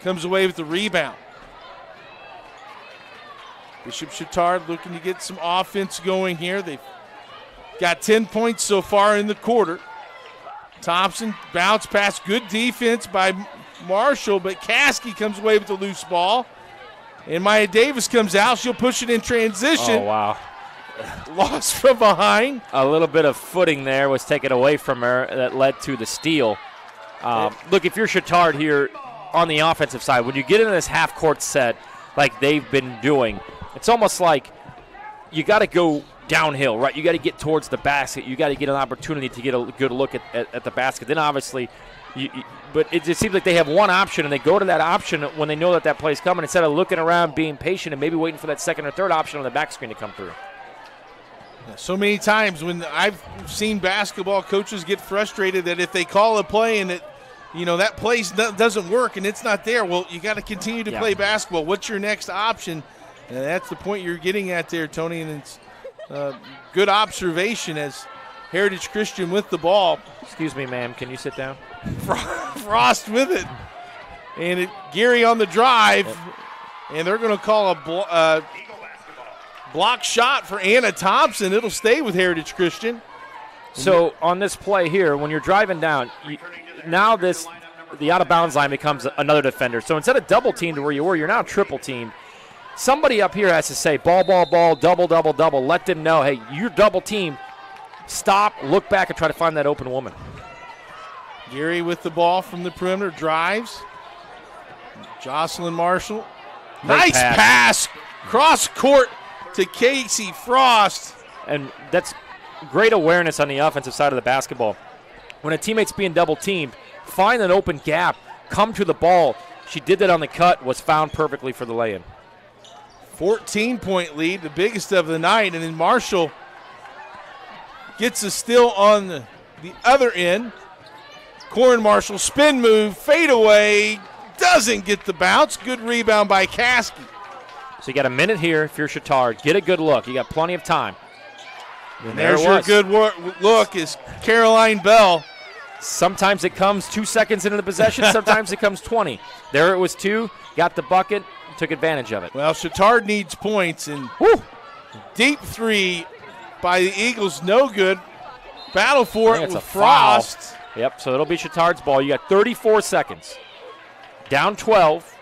comes away with the rebound. Bishop Chatard looking to get some offense going here. They've got 10 points so far in the quarter. Thompson bounce pass. Good defense by Marshall, but Caskey comes away with the loose ball. And Maya Davis comes out. She'll push it in transition.
Oh, wow.
Lost from behind.
A little bit of footing there was taken away from her that led to the steal. Look, if you're Chatard here on the offensive side, when you get into this half-court set like they've been doing, it's almost like you got to go downhill, right? You got to get towards the basket. You got to get an opportunity to get a good look at the basket. Then obviously, but it just seems like they have one option, and they go to that option when they know that play's coming instead of looking around, being patient, and maybe waiting for that second or third option on the back screen to come through.
So many times when I've seen basketball coaches get frustrated that if they call a play and that play doesn't work and it's not there, well, you got to continue to play basketball. What's your next option? And that's the point you're getting at there, Tony, and it's good observation as Heritage Christian with the ball.
Excuse me, ma'am. Can you sit down?
Frost with it. And Gary on the drive, and they're going to call a block shot for Anna Thompson. It'll stay with Heritage Christian.
So on this play here, when you're driving down, now the out-of-bounds line becomes another defender. So instead of double-teamed where you were, you're now triple-teamed. Somebody up here has to say, ball, double, double, double. Let them know, hey, you're double-teamed. Stop, look back, and try to find that open woman.
Gary with the ball from the perimeter, drives. Jocelyn Marshall. Nice pass. Cross-court to Casey Frost.
And that's great awareness on the offensive side of the basketball. When a teammate's being double-teamed, find an open gap, come to the ball. She did that on the cut, was found perfectly for the lay-in.
14-point lead, the biggest of the night, and then Marshall gets a steal on the other end. Corin Marshall, spin move, fade away, doesn't get the bounce. Good rebound by Caskey.
So you got a minute here if you're Chatard. Get a good look. You got plenty of time.
And there's your good look is Caroline Bell.
Sometimes it comes 2 seconds into the possession. Sometimes it comes 20. There it was 2. Got the bucket. Took advantage of it.
Well, Chatard needs points. And deep three by the Eagles. No good. Battle for it with Frost.
Foul. Yep, so it'll be Chatard's ball. You got 34 seconds. Down 12.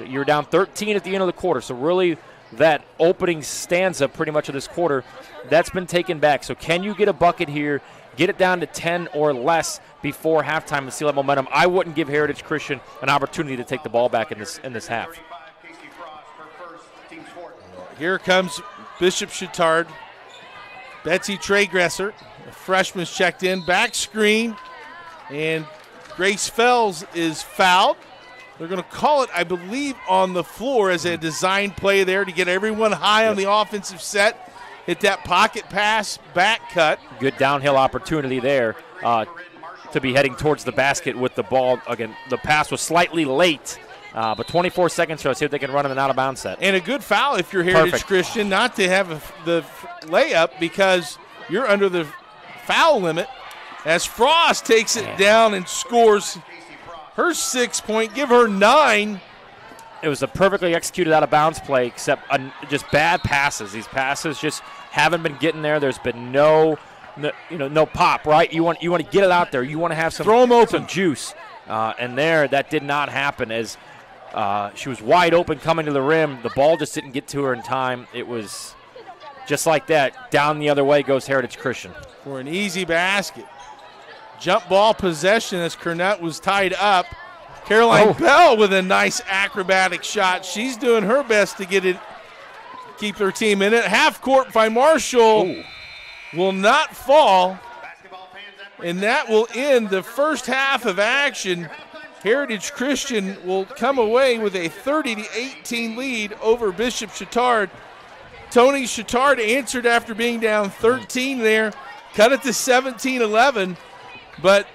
You're down 13 at the end of the quarter. So really that opening stanza pretty much of this quarter, that's been taken back. So can you get a bucket here, get it down to 10 or less before halftime and seal that momentum? I wouldn't give Heritage Christian an opportunity to take the ball back in this half.
Here comes Bishop Chatard. Betsy Tregresser, a freshman's checked in. Back screen, and Grace Fells is fouled. They're going to call it, I believe, on the floor as a design play there to get everyone high on the offensive set. Hit that pocket pass, back cut.
Good downhill opportunity there to be heading towards the basket with the ball. Again, the pass was slightly late, but 24 seconds to see if they can run in an out-of-bounds set.
And a good foul if you're Heritage Christian not to have the layup because you're under the foul limit as Frost takes it down and scores her 6 point, give her 9.
It was a perfectly executed out-of-bounds play, except just bad passes. These passes just haven't been getting there. There's been no pop, right? You want to get it out there. You want to have some
throw them open,
some juice, and that did not happen as she was wide open coming to the rim. The ball just didn't get to her in time. It was just like that, down the other way goes Heritage Christian.
For an easy basket. Jump ball possession as Kernett was tied up. Caroline Bell with a nice acrobatic shot. She's doing her best to keep her team in it. Half court by Marshall will not fall. And that will end the first half of action. Heritage Christian will come away with a 30-18 lead over Bishop Chatard. Tony Chatard answered after being down 13 there, cut it to 17-11, but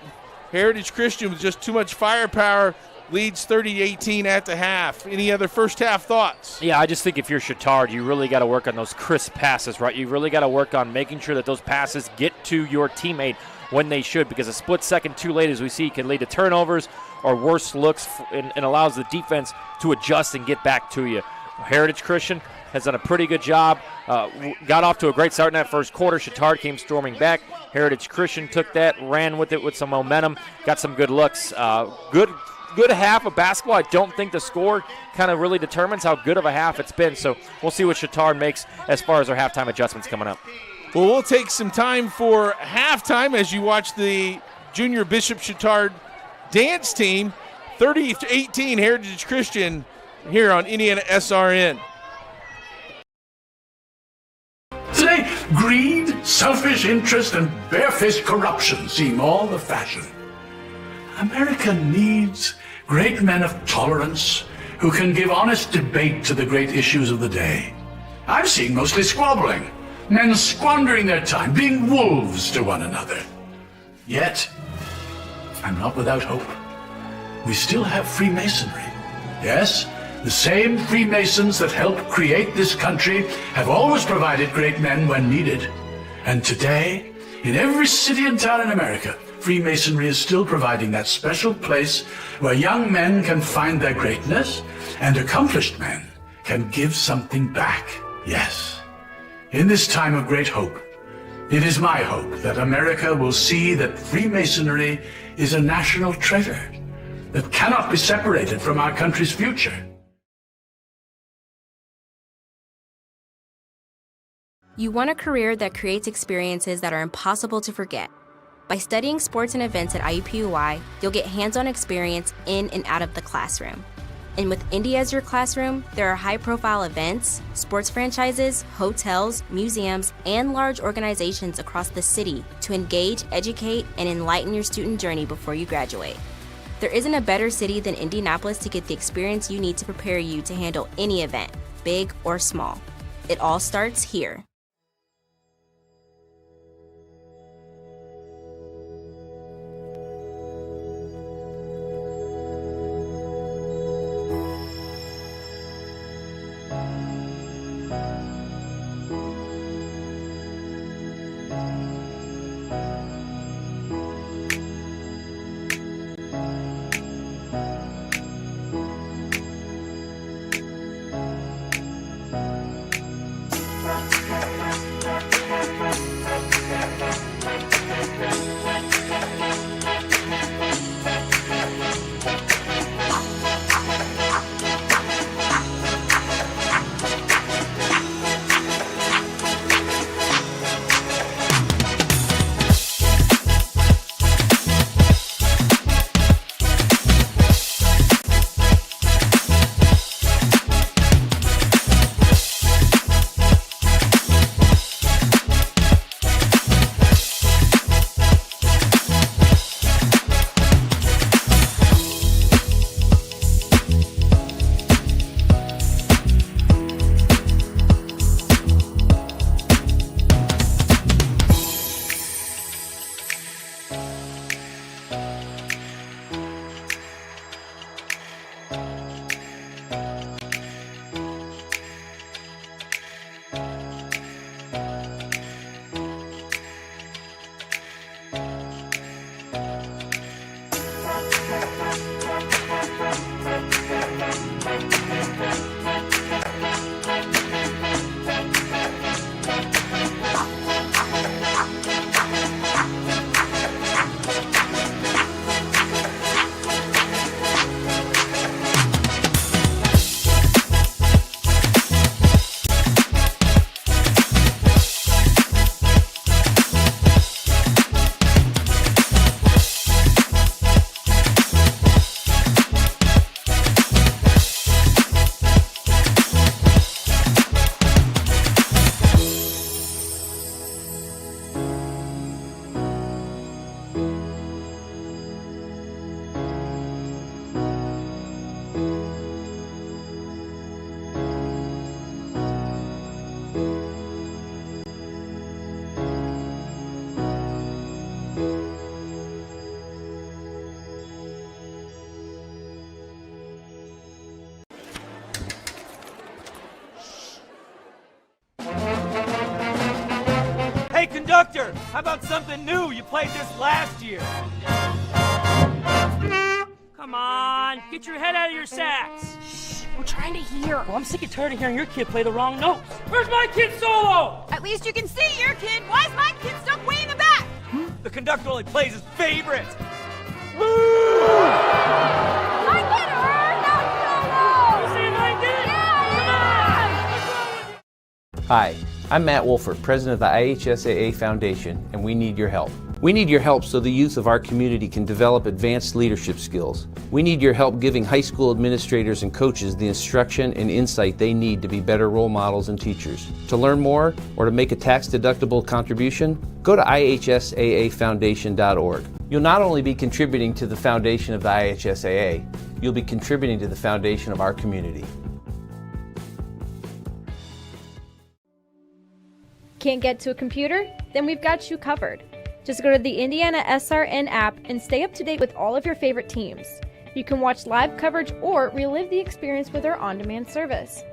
Heritage Christian with just too much firepower leads 30-18 at the half. Any other first half thoughts?
Yeah, I just think if you're Chatard, you really got to work on those crisp passes, right? You really got to work on making sure that those passes get to your teammate when they should, because a split second too late, as we see, can lead to turnovers or worse looks and allows the defense to adjust and get back to you. Heritage Christian has done a pretty good job. Got off to a great start in that first quarter. Chatard came storming back. Heritage Christian took that, ran with it with some momentum, got some good looks. Good half of basketball. I don't think the score kind of really determines how good of a half it's been, so we'll see what Chatard makes as far as their halftime adjustments coming up.
Well, we'll take some time for halftime as you watch the junior Bishop Chatard dance team. 30-18 Heritage Christian here on IndianaSRN.
Today, greed, selfish interest, and barefaced corruption seem all the fashion. America needs great men of tolerance who can give honest debate to the great issues of the day. I'm seeing mostly squabbling, men squandering their time, being wolves to one another. Yet, I'm not without hope. We still have Freemasonry. Yes, the same Freemasons that helped create this country have always provided great men when needed. And today, in every city and town in America, Freemasonry is still providing that special place where young men can find their greatness and accomplished men can give something back. Yes. In this time of great hope, it is my hope that America will see that Freemasonry is a national treasure that cannot be separated from our country's future.
You want a career that creates experiences that are impossible to forget. By studying sports and events at IUPUI, you'll get hands-on experience in and out of the classroom. And with Indy as your classroom, there are high-profile events, sports franchises, hotels, museums, and large organizations across the city to engage, educate, and enlighten your student journey before you graduate. There isn't a better city than Indianapolis to get the experience you need to prepare you to handle any event, big or small. It all starts here.
How about something new? You played this last year.
Come on, get your head out of your sacks.
Shh, we're trying to hear.
Well, I'm sick and tired of hearing your kid play the wrong notes. Where's my kid solo?
At least you can see your kid. Why is my kid stuck way in the back?
The conductor only plays his favorites.
My kid earned that solo!
You saying I did?
Yeah!
Hi, I'm Matt Wolford, president of the IHSAA Foundation, and we need your help. We need your help so the youth of our community can develop advanced leadership skills. We need your help giving high school administrators and coaches the instruction and insight they need to be better role models and teachers. To learn more or to make a tax-deductible contribution, go to IHSAAfoundation.org. You'll not only be contributing to the foundation of the IHSAA, you'll be contributing to the foundation of our community.
Can't get to a computer? Then we've got you covered. Just go to the IndianaSRN app and stay up to date with all of your favorite teams. You can watch live coverage or relive the experience with our on-demand service.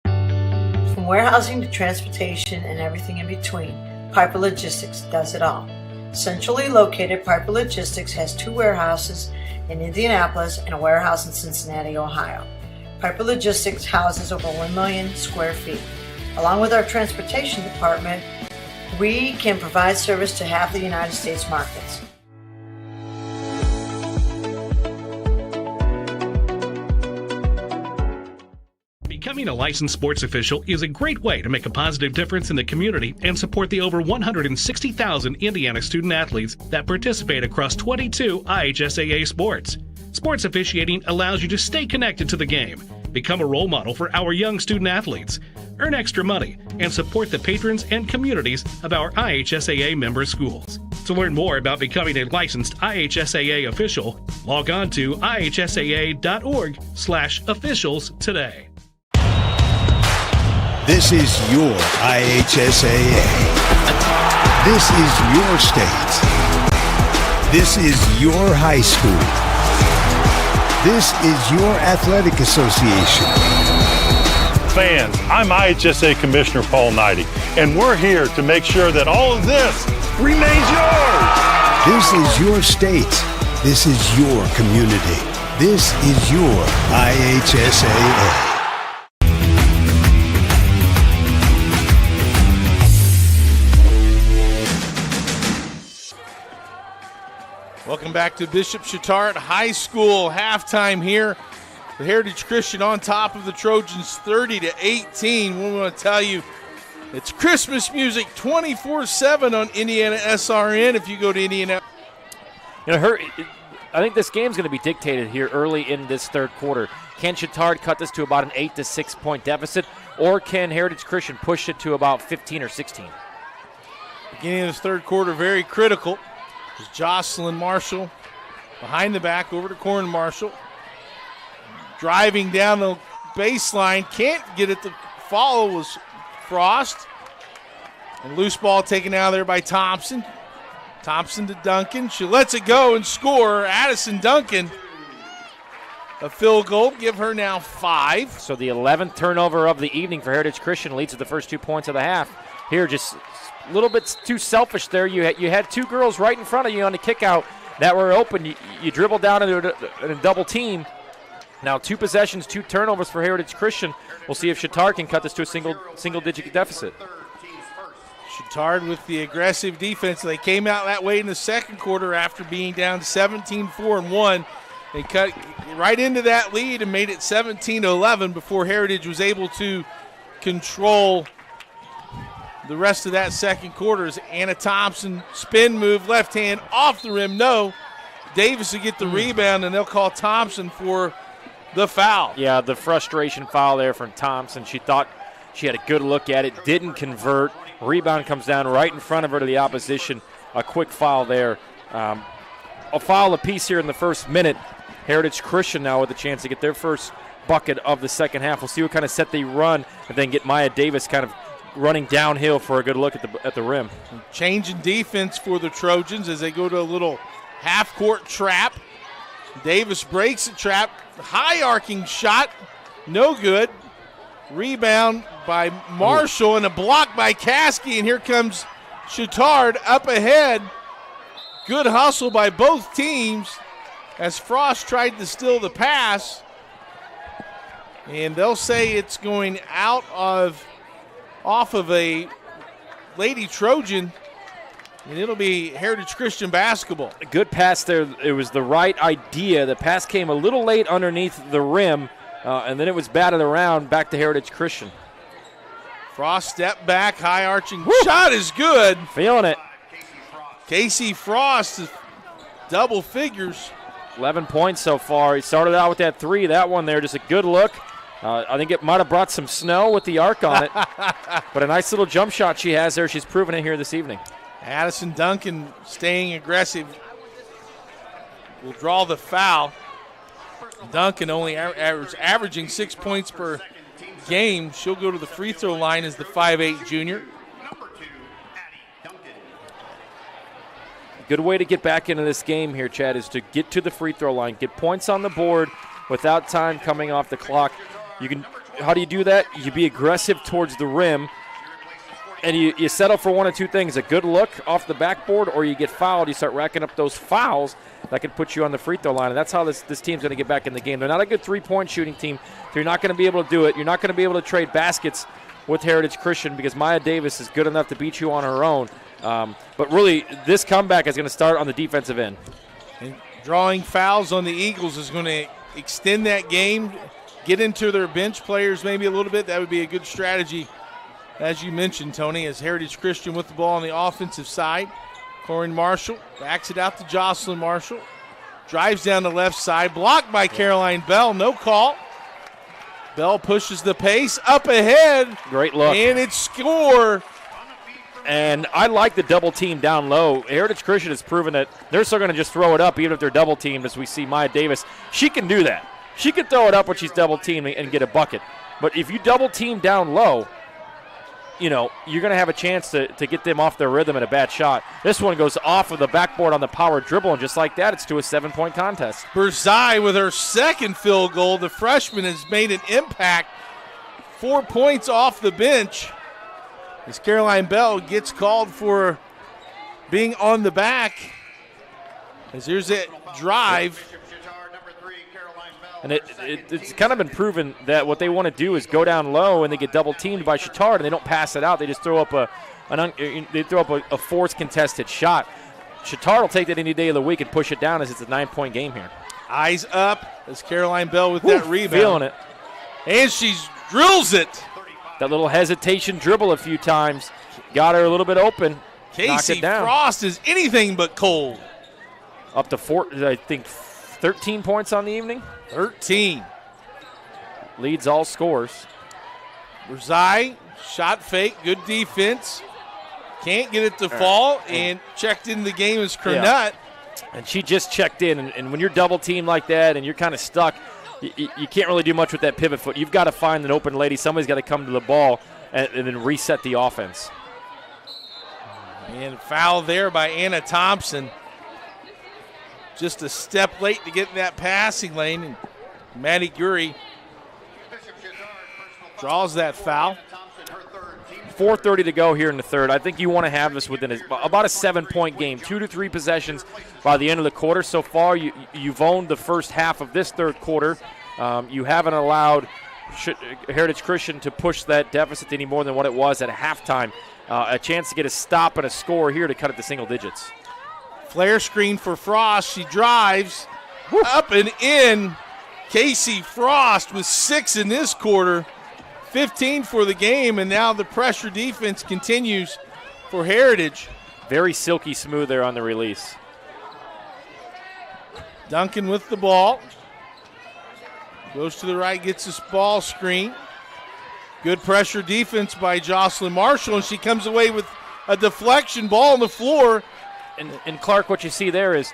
From warehousing to transportation and everything in between, Piper Logistics does it all. Centrally located, Piper Logistics has 2 warehouses in Indianapolis and a warehouse in Cincinnati, Ohio. Piper Logistics houses over 1 million square feet. Along with our transportation department, we can provide service to half the United States markets.
Becoming a licensed sports official is a great way to make a positive difference in the community and support the over 160,000 Indiana student athletes that participate across 22 IHSAA sports. Sports officiating allows you to stay connected to the game, become a role model for our young student athletes, earn extra money, and support the patrons and communities of our IHSAA member schools. To learn more about becoming a licensed IHSAA official, log on to ihsaa.org/officials today.
This is your IHSAA. This is your state. This is your high school. This is your athletic association.
Fans, I'm IHSAA Commissioner Paul Knighty, and we're here to make sure that all of this remains yours.
This is your state. This is your community. This is your IHSAA.
Welcome back to Bishop Chatard High School. Halftime here. The Heritage Christian on top of the Trojans 30-18. We want to tell you it's Christmas music 24/7 on IndianaSRN. If you go to Indiana.
I think this game's going to be dictated here early in this third quarter. Can Chatard cut this to about an 8 to 6 point deficit, or can Heritage Christian push it to about 15 or 16?
Beginning of this third quarter, very critical. Jocelyn Marshall behind the back over to Corin Marshall. Driving down the baseline, can't get it. The follow was Frost. And loose ball taken out of there by Thompson. Thompson to Duncan. She lets it go and score. Addison Duncan, a field goal. Give her now 5.
So the 11th turnover of the evening for Heritage Christian leads to the first 2 points of the half. Here, just a little bit too selfish there. You had 2 girls right in front of you on the kick out that were open. You dribbled down into a double team. Now 2 possessions, 2 turnovers for Heritage Christian. We'll see if Chatard can cut this to a single-digit deficit.
Chatard with the aggressive defense. They came out that way in the second quarter after being down 17-4-1. They cut right into that lead and made it 17-11 before Heritage was able to control the rest of that second quarter. Is Anna Thompson, spin move, left hand, off the rim, no. Davis will get the rebound, and they'll call Thompson for the foul.
Yeah, the frustration foul there from Thompson. She thought she had a good look at it, didn't convert. Rebound comes down right in front of her to the opposition. A quick foul there. A foul apiece here in the first minute. Heritage Christian now with a chance to get their first bucket of the second half. We'll see what kind of set they run and then get Maya Davis kind of running downhill for a good look at the rim.
Change in defense for the Trojans as they go to a little half-court trap. Davis breaks the trap. High arcing shot. No good. Rebound by Marshall and a block by Caskey, and here comes Chatard up ahead. Good hustle by both teams as Frost tried to steal the pass. And they'll say it's going off of a Lady Trojan, and it'll be Heritage Christian basketball.
A good pass there. It was the right idea. The pass came a little late underneath the rim, and then it was batted around back to Heritage Christian.
Frost step back, high arching shot is good.
Feeling it.
Casey Frost is double figures.
11 points so far. He started out with that 3. That one there, just a good look. I think it might have brought some snow with the arc on it. But a nice little jump shot she has there. She's proven it here this evening.
Addison Duncan staying aggressive. Will draw the foul. Duncan only averaging 6 points per game. She'll go to the free throw line as the 5'8 junior.
Good way to get back into this game here, Chad, is to get to the free throw line, get points on the board without time coming off the clock. How do you do that? You be aggressive towards the rim, and you settle for one of two things: a good look off the backboard, or you get fouled. You start racking up those fouls that can put you on the free throw line, and that's how this team's going to get back in the game. They're not a good three-point shooting team, so you're not going to be able to do it. You're not going to be able to trade baskets with Heritage Christian because Maya Davis is good enough to beat you on her own. But really, this comeback is going to start on the defensive end.
And drawing fouls on the Eagles is going to extend that game, get into their bench players maybe a little bit. That would be a good strategy, as you mentioned, Tony, as Heritage Christian with the ball on the offensive side. Corinne Marshall backs it out to Jocelyn Marshall. Drives down the left side, blocked by Caroline Bell. No call. Bell pushes the pace up ahead.
Great look.
And it's score.
And I like the double team down low. Heritage Christian has proven that they're still going to just throw it up even if they're double teamed, as we see Maya Davis. She can do that. She can throw it up when she's double teamed and get a bucket. But if you double team down low, you're going to have a chance to get them off their rhythm at a bad shot. This one goes off of the backboard on the power dribble, and just like that, it's to a 7-point contest.
Berzai with her second field goal. The freshman has made an impact. 4 points off the bench as Caroline Bell gets called for being on the back. As here's that drive.
And it's kind of been proven that what they want to do is go down low and they get double teamed by Chatard and they don't pass it out. They just throw up a forced contested shot. Chatard will take that any day of the week and push it down as it's a 9-point game here.
Eyes up as Caroline Bell with that rebound.
Feeling it.
And she drills it.
That little hesitation dribble a few times. Got her a little bit open.
Casey Frost is anything but cold.
Up to 13 points on the evening.
13.
Leads all scores.
Berzai, shot fake, good defense. Can't get it to fall, and checked in the game as Kernut.
Yeah. And she just checked in, and when you're double teamed like that and you're kind of stuck, you can't really do much with that pivot foot. You've got to find an open lady. Somebody's got to come to the ball and then reset the offense.
And foul there by Anna Thompson. Just a step late to get in that passing lane, and Maddie Gurry draws that foul.
4:30 to go here in the third. I think you want to have this within about a 7-point game, 2 to 3 possessions by the end of the quarter. So far, you've owned the first half of this third quarter. You haven't allowed Heritage Christian to push that deficit any more than what it was at halftime. A chance to get a stop and a score here to cut it to single digits.
Flare screen for Frost. She drives up and in. Casey Frost with 6 in this quarter. 15 for the game, and now the pressure defense continues for Heritage.
Very silky smooth there on the release.
Duncan with the ball. Goes to the right, gets this ball screen. Good pressure defense by Jocelyn Marshall, and she comes away with a deflection ball on the floor.
And Clark, what you see there is,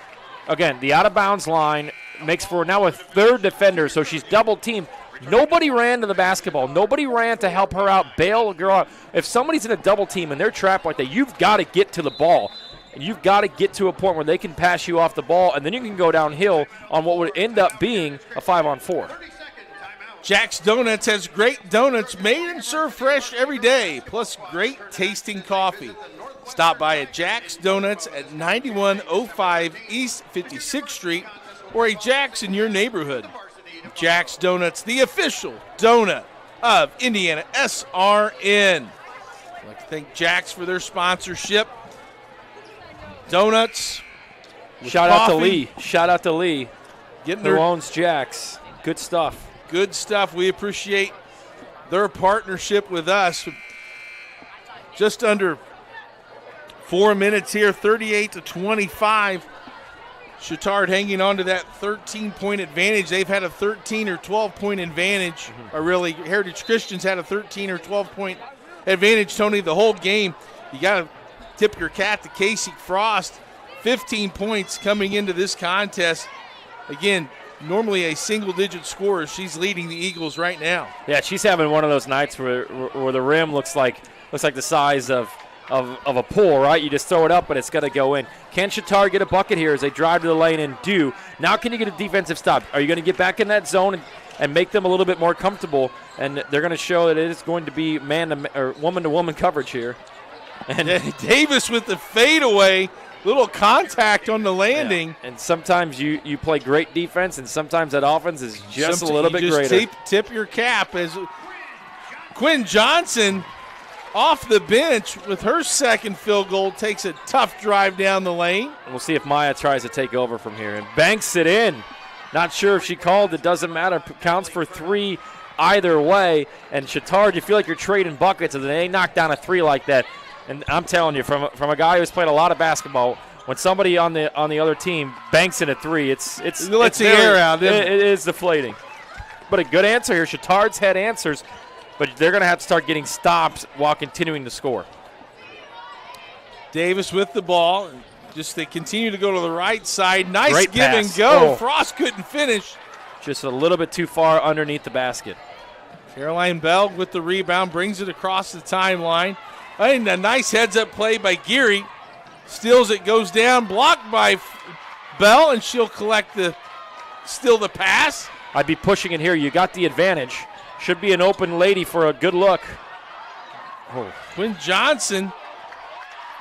again, the out-of-bounds line makes for now a third defender, so she's double-teamed. Nobody ran to the basketball. Nobody ran to help her out, bail a girl out. If somebody's in a double team and they're trapped like that, you've got to get to the ball. And you've got to get to a point where they can pass you off the ball, and then you can go downhill on what would end up being a 5-on-4.
Jack's Donuts has great donuts made and served fresh every day, plus great tasting coffee. Stop by at Jack's Donuts at 9105 East 56th Street or a Jack's in your neighborhood. Jack's Donuts, the official donut of Indiana SRN. I'd like to thank Jack's for their sponsorship. Donuts.
Shout out to Lee. Shout out to Lee.
Who
owns Jack's. Good stuff.
Good stuff. We appreciate their partnership with us. Just under 4 minutes here, 38-25. Chatard hanging on to that 13-point advantage. They've had a 13 or 12-point advantage. Or really, Heritage Christian's had a 13 or 12-point advantage, Tony, the whole game. You got to tip your cap to Casey Frost. 15 points coming into this contest. Again, normally a single-digit scorer. She's leading the Eagles right now.
Yeah, she's having one of those nights where the rim looks like the size of a pool, right? You just throw it up, but it's got to go in. Can Chatard get a bucket here as they drive to the lane and do? Now can you get a defensive stop? Are you going to get back in that zone and make them a little bit more comfortable? And they're going to show that it is going to be woman-to-woman coverage here.
And Davis with the fadeaway. Little contact on the landing.
Yeah. And sometimes you play great defense, and sometimes that offense is just a little bit greater.
Tip your cap as Quinn Johnson off the bench with her second field goal takes a tough drive down the lane.
And we'll see if Maya tries to take over from here and banks it in. Not sure if she called. It doesn't matter. Counts for three either way. And Chatard, you feel like you're trading buckets, and they knock down a three like that. And I'm telling you, from a guy who's played a lot of basketball, when somebody on the other team banks in a three, it lets
the air out.
It is deflating. But a good answer here. Chatard's had answers, but they're going to have to start getting stops while continuing to score.
Davis with the ball. They continue to go to the right side. Nice
Great
give
pass.
and go.
Oh.
Frost couldn't finish.
Just a little bit too far underneath the basket.
Caroline Bell with the rebound, brings it across the timeline. And a nice heads-up play by Geary. Steals it, goes down, blocked by Bell, and she'll steal the pass.
I'd be pushing it here. You got the advantage. Should be an open lady for a good look.
Oh. Quinn Johnson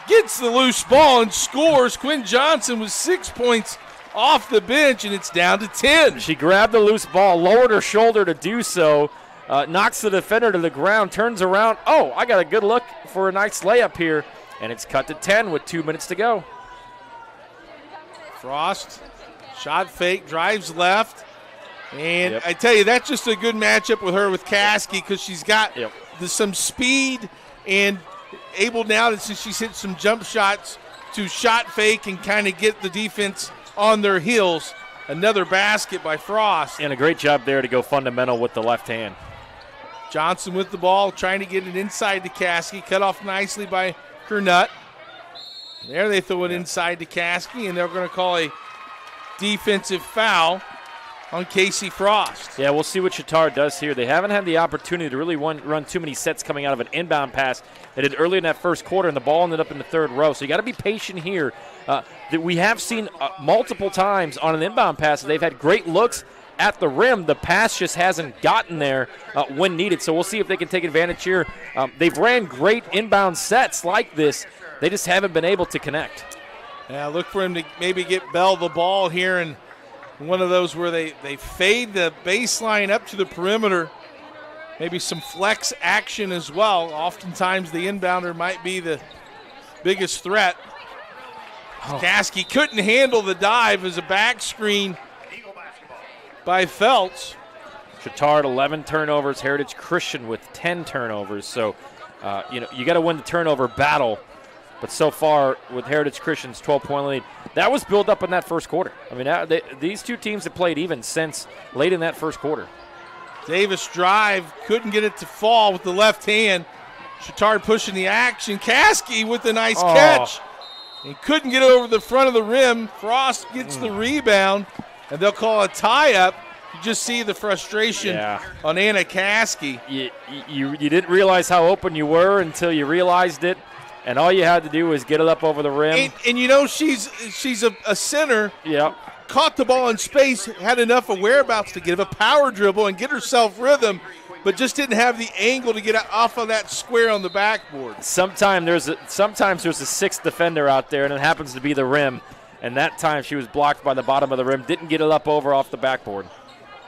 gets the loose ball and scores. Quinn Johnson with 6 points off the bench, and it's down to 10.
She grabbed the loose ball, lowered her shoulder to do so. Knocks the defender to the ground, turns around. Oh, I got a good look for a nice layup here, and it's cut to 10 with 2 minutes to go.
Frost, shot fake, drives left. And I tell you, that's just a good matchup with her with Caskey because she's got some speed and able now, since she's hit some jump shots, to shot fake and kind of get the defense on their heels. Another basket by Frost.
And a great job there to go fundamental with the left hand.
Johnson with the ball, trying to get it inside to Caskey. Cut off nicely by Kernut. There they throw it inside to Caskey, and they're going to call a defensive foul on Casey Frost.
Yeah, we'll see what Chatard does here. They haven't had the opportunity to really run too many sets coming out of an inbound pass. They did early in that first quarter, and the ball ended up in the third row. So you got to be patient here. That we have seen multiple times on an inbound pass. They've had great looks at the rim. The pass just hasn't gotten there when needed. So we'll see if they can take advantage here. They've ran great inbound sets like this. They just haven't been able to connect.
Yeah, look for him to maybe get Bell the ball here, and one of those where they fade the baseline up to the perimeter. Maybe some flex action as well. Oftentimes the inbounder might be the biggest threat. Caskey couldn't handle the dive as a back screen by Feltz.
Chatard 11 turnovers, Heritage Christian with 10 turnovers. So, you got to win the turnover battle. But so far, with Heritage Christian's 12-point lead, that was built up in that first quarter. I mean, these two teams have played even since late in that first quarter.
Davis drive, couldn't get it to fall with the left hand. Chatard pushing the action. Caskey with a nice catch. He couldn't get over the front of the rim. Frost gets the rebound, and they'll call a tie-up. You just see the frustration on Anna Caskey.
You didn't realize how open you were until you realized it, and all you had to do was get it up over the rim.
And she's a center.
Yeah.
caught the ball in space, had enough of whereabouts to give a power dribble and get herself rhythm, but just didn't have the angle to get off of that square on the backboard.
Sometimes there's a sixth defender out there, and it happens to be the rim. And that time she was blocked by the bottom of the rim, didn't get it up over off the backboard.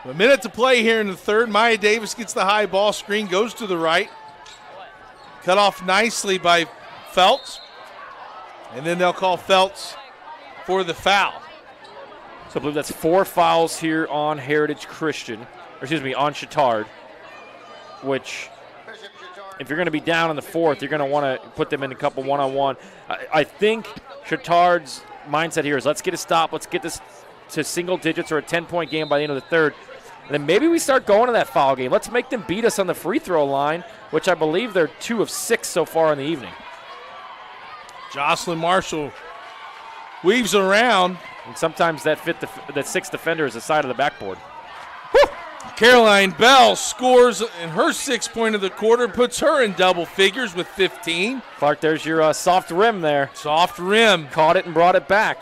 A minute to play here in the third. Maya Davis gets the high ball screen, goes to the right. Cut off nicely by Feltz. And then they'll call Feltz for the foul.
So I believe that's 4 fouls here on Heritage Christian, on Chatard, which if you're going to be down in the fourth, you're going to want to put them in a couple one-on-one. I think Chatard's mindset here is let's get a stop, let's get this to single digits or a 10-point game by the end of the third. And then maybe we start going to that foul game. Let's make them beat us on the free throw line, which I believe they're 2 of 6 so far in the evening.
Jocelyn Marshall weaves around.
And sometimes that sixth defender is the side of the backboard.
Woo! Caroline Bell scores in her 6th point of the quarter, puts her in double figures with 15.
Clark, there's your soft rim there.
Soft rim.
Caught it and brought it back.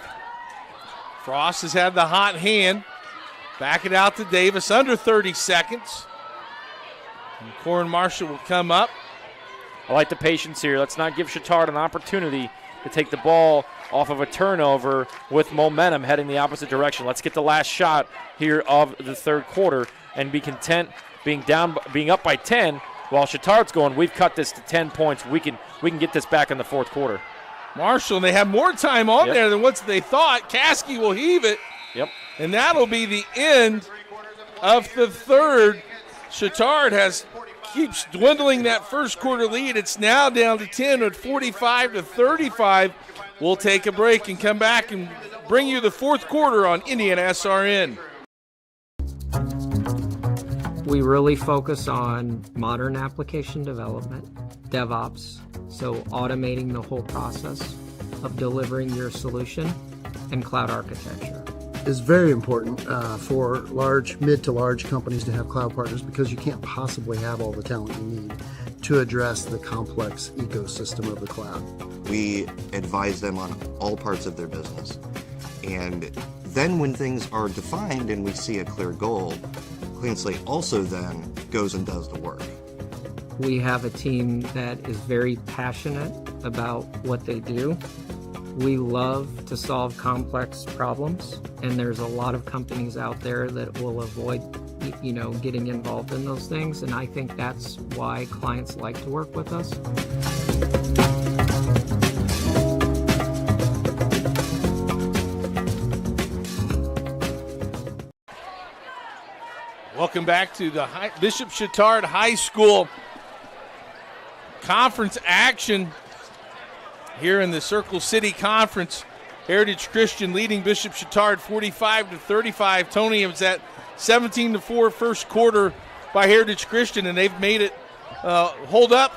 Frost has had the hot hand. Back it out to Davis, under 30 seconds. And Corin Marshall will come up.
I like the patience here. Let's not give Chatard an opportunity to take the ball off of a turnover with momentum heading the opposite direction. Let's get the last shot here of the third quarter and be content being up by 10 while Chatard's going, we've cut this to 10 points. We can get this back in the fourth quarter.
Marshall, they have more time on there than what they thought. Caskey will heave it.
Yep.
And that'll be the end of the third. Chatard keeps dwindling that first quarter lead. It's now down to 10 at 45-35. We'll take a break and come back and bring you the fourth quarter on IndianaSRN.
We really focus on modern application development, DevOps, so automating the whole process of delivering your solution, and cloud architecture.
It's very important for mid to large companies to have cloud partners because you can't possibly have all the talent you need to address the complex ecosystem of the cloud.
We advise them on all parts of their business. And then when things are defined and we see a clear goal, Clean Slate also then goes and does the work.
We have a team that is very passionate about what they do. We love to solve complex problems, and there's a lot of companies out there that will avoid, getting involved in those things, and I think that's why clients like to work with us.
Welcome back to the Bishop Chatard High School conference action here in the Circle City Conference. Heritage Christian leading Bishop Chatard 45-35. Tony, was at 17-4 first quarter by Heritage Christian, and they've made it hold up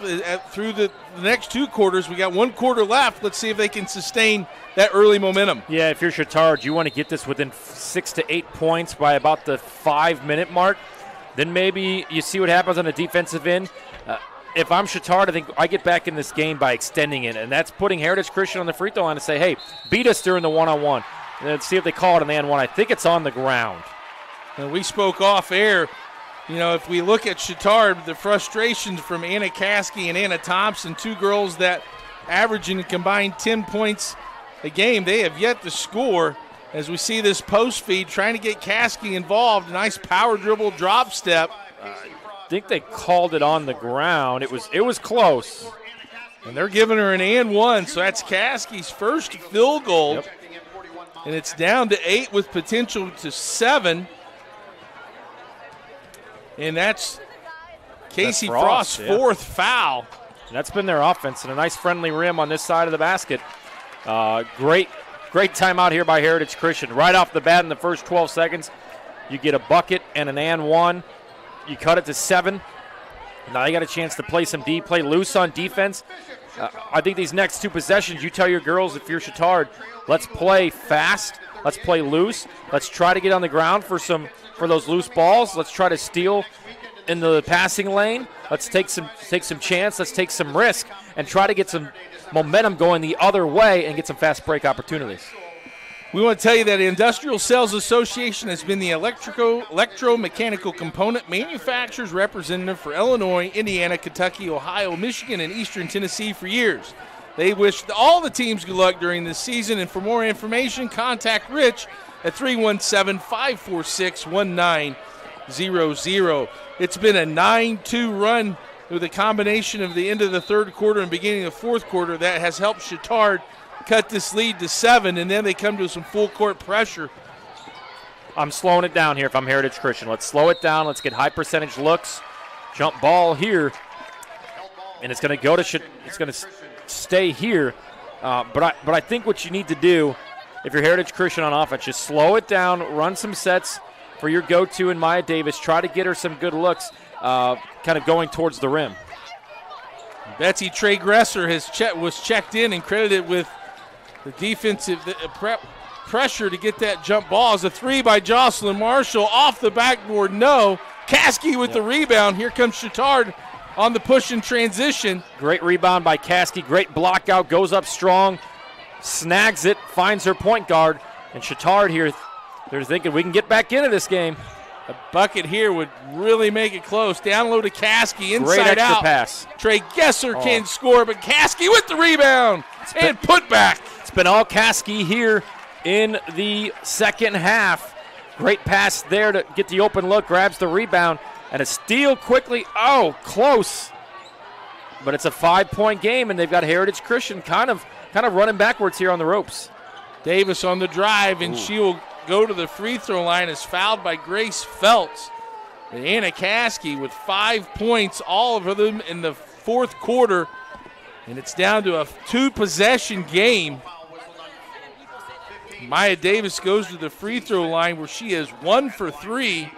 through the next 2 quarters. We got 1 quarter left. Let's see if they can sustain that early momentum.
Yeah, if you're Chatard, you want to get this within 6 to 8 points by about the 5-minute mark. Then maybe you see what happens on the defensive end. If I'm Chatard, I think I get back in this game by extending it, and that's putting Heritage Christian on the free throw line to say, hey, beat us during the one-on-one. And then see if they call it an and one. I think it's on the ground.
And we spoke off air. If we look at Chatard, the frustrations from Anna Caskey and Anna Thompson, 2 girls that averaging a combined 10 points a game, they have yet to score. As we see this post feed, trying to get Caskey involved. Nice power dribble drop step.
I think they called it on the ground. It was close.
And they're giving her an and one, so that's Caskey's first field goal.
Yep.
And it's down to 8 with potential to 7. And that's Casey Frost's 4th foul.
And that's been their offense, and a nice friendly rim on this side of the basket. Great timeout here by Heritage Christian. Right off the bat in the first 12 seconds, you get a bucket and an and one. You cut it to 7. Now you got a chance to play some D, play loose on defense. I think these next 2 possessions, you tell your girls, if you're Chatard, let's play fast, let's play loose, let's try to get on the ground for those loose balls. Let's try to steal in the passing lane. Let's take some chance. Let's take some risk and try to get some momentum going the other way and get some fast break opportunities.
We want to tell you that the Industrial Sales Association has been the electromechanical component manufacturer's representative for Illinois, Indiana, Kentucky, Ohio, Michigan, and Eastern Tennessee for years. They wish all the teams good luck during this season, and for more information, contact Rich at 317-546-1900. It's been a 9-2 run with a combination of the end of the third quarter and beginning of the fourth quarter that has helped Chatard cut this lead to 7, and then they come to some full court pressure.
I'm slowing it down here if I'm Heritage Christian. Let's slow it down. Let's get high percentage looks. Jump ball here, and it's going to go to it's going to stay here. But I think what you need to do, if you're Heritage Christian on offense, just slow it down, run some sets for your go-to in Maya Davis. Try to get her some good looks, kind of going towards the rim.
Betsy Trey Gresser was checked in and credited with the defensive pressure to get that jump ball. As a 3 by Jocelyn Marshall off the backboard. No. Caskey with the rebound. Here comes Chatard on the push and transition.
Great rebound by Caskey. Great block out. Goes up strong. Snags it. Finds her point guard. And Chatard here, they're thinking we can get back into this game.
A bucket here would really make it close. Down low to Caskey, inside
Great extra
out.
pass.
Trey Gesser can score, but Caskey with the rebound and put back.
It's been all Caskey here in the second half. Great pass there to get the open look, grabs the rebound, and a steal quickly. Oh, close. But it's a 5-point game, and they've got Heritage Christian kind of running backwards here on the ropes.
Davis on the drive, and she will go to the free throw line, is fouled by Grace Feltz. And Anna Caskey with 5 points, all of them in the fourth quarter. And it's down to a 2-possession game. Maya Davis goes to the free throw line where she is 1 for 3.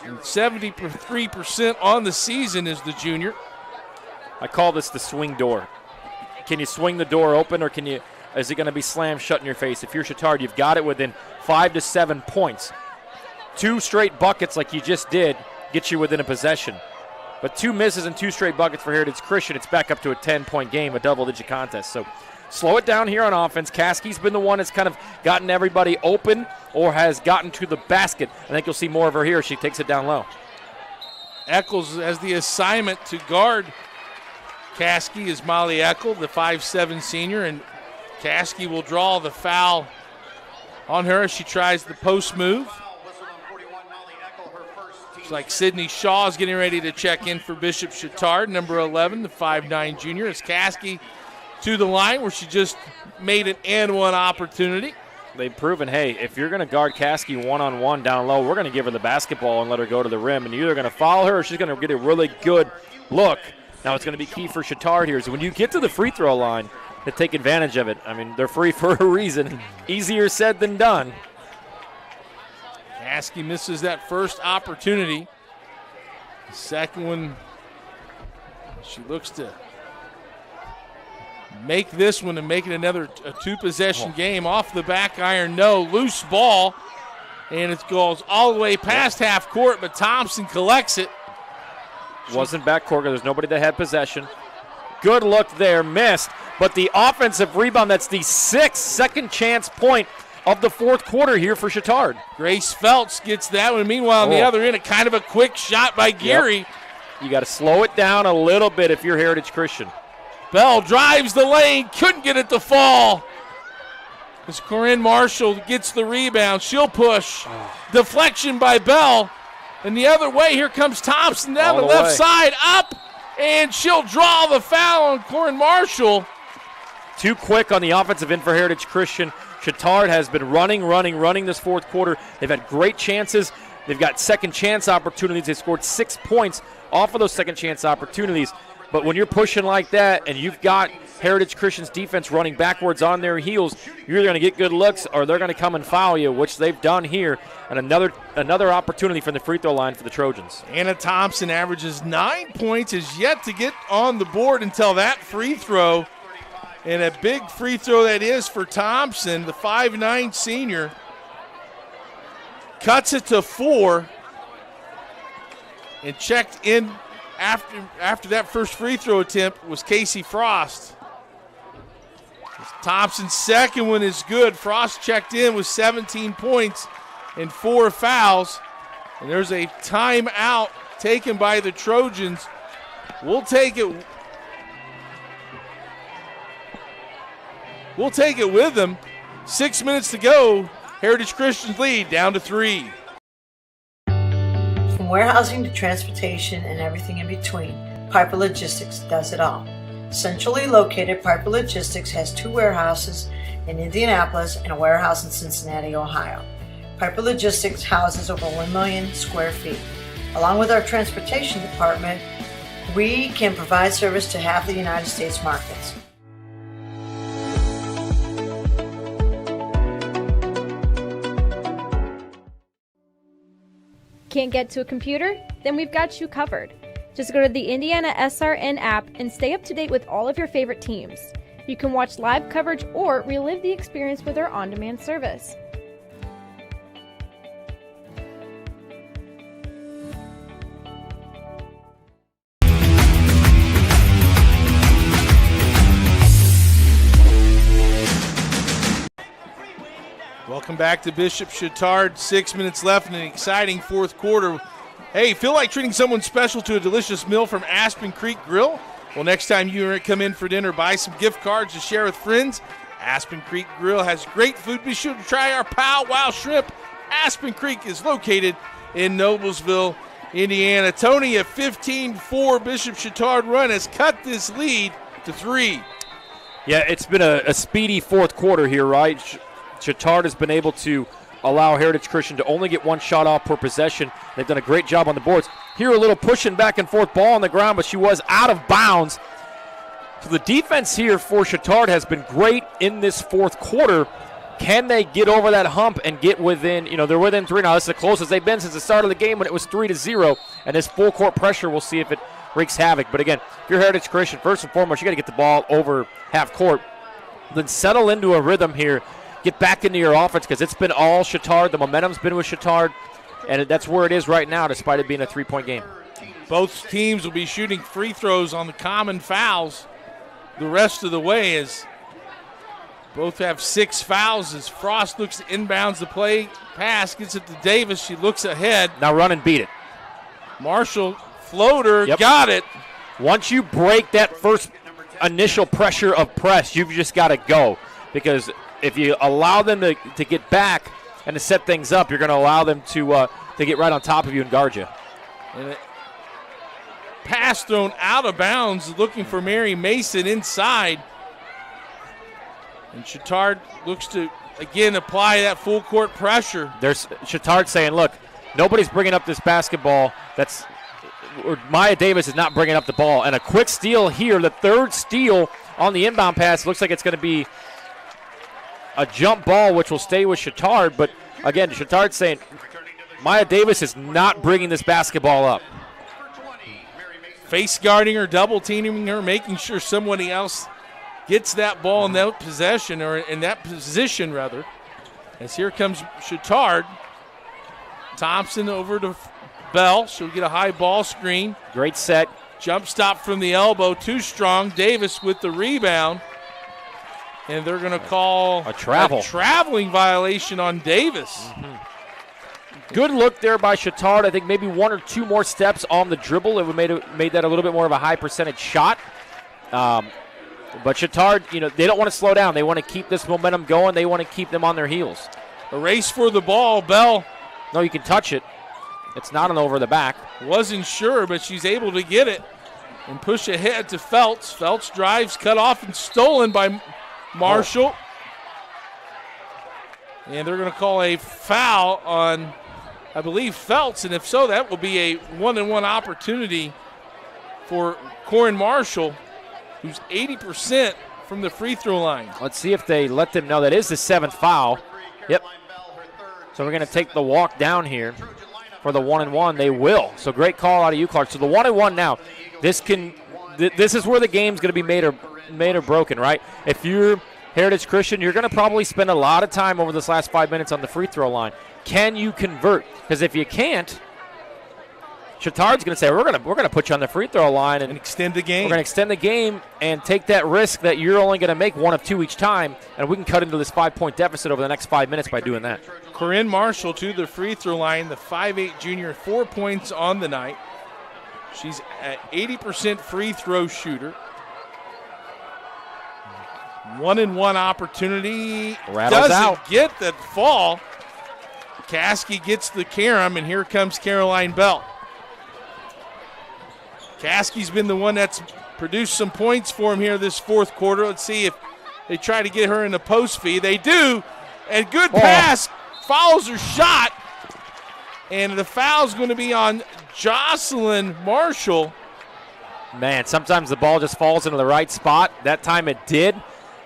And 73% on the season is the junior.
I call this the swing door. Can you swing the door open, or is it going to be slammed shut in your face? If you're Chatard, you've got it within 5 to 7 points. 2 straight buckets like you just did get you within a possession. But 2 misses and 2 straight buckets for Heritage Christian. It's back up to a 10-point game, a double-digit contest. So slow it down here on offense. Caskey's been the one that's kind of gotten everybody open or has gotten to the basket. I think you'll see more of her here. She takes it down low.
Eccles has the assignment to guard Caskey is Molly Eckel, the 5'7 senior, and Caskey will draw the foul on her as she tries the post move. It's like Sydney Shaw is getting ready to check in for Bishop Chatard, number 11, the 5'9 junior. It's Caskey to the line where she just made an and-one opportunity.
They've proven, hey, if you're going to guard Caskey one-on-one down low, we're going to give her the basketball and let her go to the rim. And you're either going to foul her or she's going to get a really good look. Now, it's going to be key for Chatard here. So when you get to the free throw line, to take advantage of it. I mean, they're free for a reason. Easier said than done.
Caskey misses that first opportunity. The second one, she looks to make this one and make it another 2-possession game. Off the back iron, no. Loose ball, and it goes all the way past half court, but Thompson collects it.
Wasn't backcourt. There's nobody that had possession. Good look there, missed. But the offensive rebound, that's the 6th second chance point of the fourth quarter here for Chatard.
Grace Feltz gets that one. Meanwhile, on the other end, a kind of a quick shot by Geary.
Yep. You got to slow it down a little bit if you're Heritage Christian.
Bell drives the lane, couldn't get it to fall. As Corinne Marshall gets the rebound, she'll push. Deflection by Bell. And the other way, here comes Thompson down the left side, up, and she'll draw the foul on Corinne Marshall.
Too quick on the offensive end for Heritage Christian. Chatard has been running this fourth quarter. They've had great chances. They've got second chance opportunities. They scored 6 points off of those second chance opportunities. But when you're pushing like that and you've got Heritage Christian's defense running backwards on their heels, you're either going to get good looks or they're going to come and foul you, which they've done here. And another opportunity from the free throw line for the Trojans.
Anna Thompson averages 9 points, is yet to get on the board until that free throw. And a big free throw that is for Thompson, the 5'9 senior. Cuts it to 4. And checked in after that first free throw attempt was Casey Frost. Thompson's second one is good. Frost checked in with 17 points and 4 fouls. And there's a timeout taken by the Trojans. We'll take it with them. 6 minutes to go. Heritage Christian's lead down to 3.
From warehousing to transportation and everything in between, Piper Logistics does it all. Centrally located, Piper Logistics has 2 warehouses in Indianapolis and a warehouse in Cincinnati, Ohio. Piper Logistics houses over 1 million square feet. Along with our transportation department, we can provide service to half the United States markets.
Can't get to a computer? Then we've got you covered. Just go to the IndianaSRN app and stay up to date with all of your favorite teams. You can watch live coverage or relive the experience with our on-demand service.
Welcome back to Bishop Chatard. 6 minutes left in an exciting fourth quarter. Hey, feel like treating someone special to a delicious meal from Aspen Creek Grill? Well, next time you come in for dinner, buy some gift cards to share with friends. Aspen Creek Grill has great food. Be sure to try our Pow Wow Shrimp. Aspen Creek is located in Noblesville, Indiana. Tony, a 15-4 Bishop Chatard run has cut this lead to 3.
Yeah, it's been a speedy fourth quarter here, right? Chatard has been able to allow Heritage Christian to only get 1 shot off per possession. They've done a great job on the boards. Here a little pushing back and forth ball on the ground, but she was out of bounds. So the defense here for Chatard has been great in this fourth quarter. Can they get over that hump and get within, they're within 3 now. This is the closest they've been since the start of the game when it was 3-0. And this full court pressure, we'll see if it wreaks havoc. But again, if you're Heritage Christian, first and foremost, you got to get the ball over half court. Then settle into a rhythm here. Get back into your offense because it's been all Chatard. The momentum's been with Chatard, and that's where it is right now despite it being a 3-point game.
Both teams will be shooting free throws on the common fouls the rest of the way as both have 6 fouls as Frost looks to inbounds the play. Pass gets it to Davis. She looks ahead.
Now run and beat it.
Marshall floater, got it.
Once you break that first initial pressure of press, you've just got to go because if you allow them to get back and to set things up, you're going to allow them to get right on top of you and guard you.
And pass thrown out of bounds, looking for Mary Mason inside. And Chatard looks to, again, apply that full court pressure.
There's Chatard saying, look, nobody's bringing up this basketball. Maya Davis is not bringing up the ball. And a quick steal here, the third steal on the inbound pass. Looks like it's going to be a jump ball, which will stay with Chatard. But, again, Chatard's saying Maya Davis is not bringing this basketball up.
Face guarding her, double teaming her, making sure somebody else gets that ball in that possession, or in that position, rather. As here comes Chatard. Thompson over to Bell. She'll get a high ball screen.
Great set.
Jump stop from the elbow, too strong. Davis with the rebound. And they're going to call
a
traveling violation on Davis.
Mm-hmm. Good look there by Chatard. I think maybe 1 or 2 more steps on the dribble. It would made that a little bit more of a high percentage shot. But Chatard, they don't want to slow down. They want to keep this momentum going. They want to keep them on their heels.
A race for the ball. Bell.
No, you can touch it. It's not an over the back.
Wasn't sure, but she's able to get it and push ahead to Feltz. Feltz drives, cut off, and stolen by Marshall. And they're going to call a foul on, I believe, Feltz. And if so, that will be a 1-and-1 opportunity for Corin Marshall, who's 80% from the free throw line.
Let's see if they let them know. That is the 7th foul. Yep. So we're going to take the walk down here for the 1-and-1. They will. So great call out of you, Clark. So the 1-and-1 now. This is where the game's going to be made or broken, right? If you're Heritage Christian, you're going to probably spend a lot of time over this last 5 minutes on the free throw line. Can you convert? Because if you can't, Chatard's going to say, we're going to put you on the free throw line and
extend the game.
We're going to extend the game and take that risk that you're only going to make one of two each time, and we can cut into this 5-point deficit over the next 5 minutes by doing that.
Corinne Marshall to the free throw line, the 5'8" junior, 4 points on the night. She's at 80% free throw shooter. 1-and-1 opportunity.
Rattles out.
Get that fall. Caskey gets the carom, and here comes Caroline Bell. Caskey's been the one that's produced some points for him here this fourth quarter. Let's see if they try to get her in the post feed. They do, and good pass. Follows her shot, and the foul's going to be on Jocelyn Marshall.
Man, sometimes the ball just falls into the right spot. That time it did,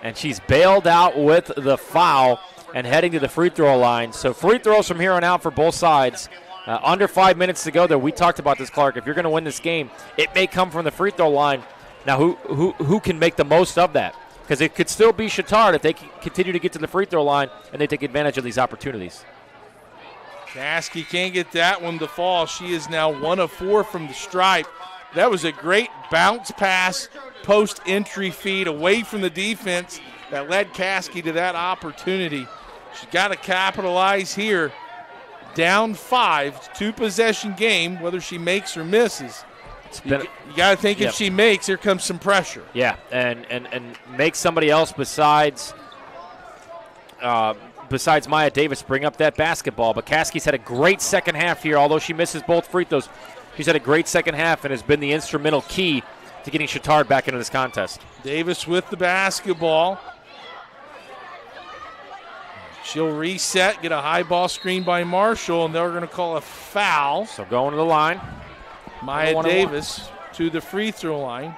and she's bailed out with the foul and heading to the free throw line. So free throws from here on out for both sides. Under 5 minutes to go, though. We talked about this, Clark. If you're going to win this game, it may come from the free throw line. Now, who can make the most of that? Because it could still be Chatard if they continue to get to the free throw line and they take advantage of these opportunities.
Caskey can't get that one to fall. She is now 1 of 4 from the stripe. That was a great bounce pass, post-entry feed away from the defense that led Caskey to that opportunity. She's got to capitalize here. Down 5, 2-possession game, whether she makes or misses. You got to think if she makes, here comes some pressure.
Yeah, and make somebody else besides Maya Davis bring up that basketball. But Caskey's had a great second half here, although she misses both free throws. She's had a great second half and has been the instrumental key to getting Chatard back into this contest.
Davis with the basketball. She'll reset, get a high ball screen by Marshall, and they're going to call a foul.
So going to the line.
Maya Davis to the free throw line.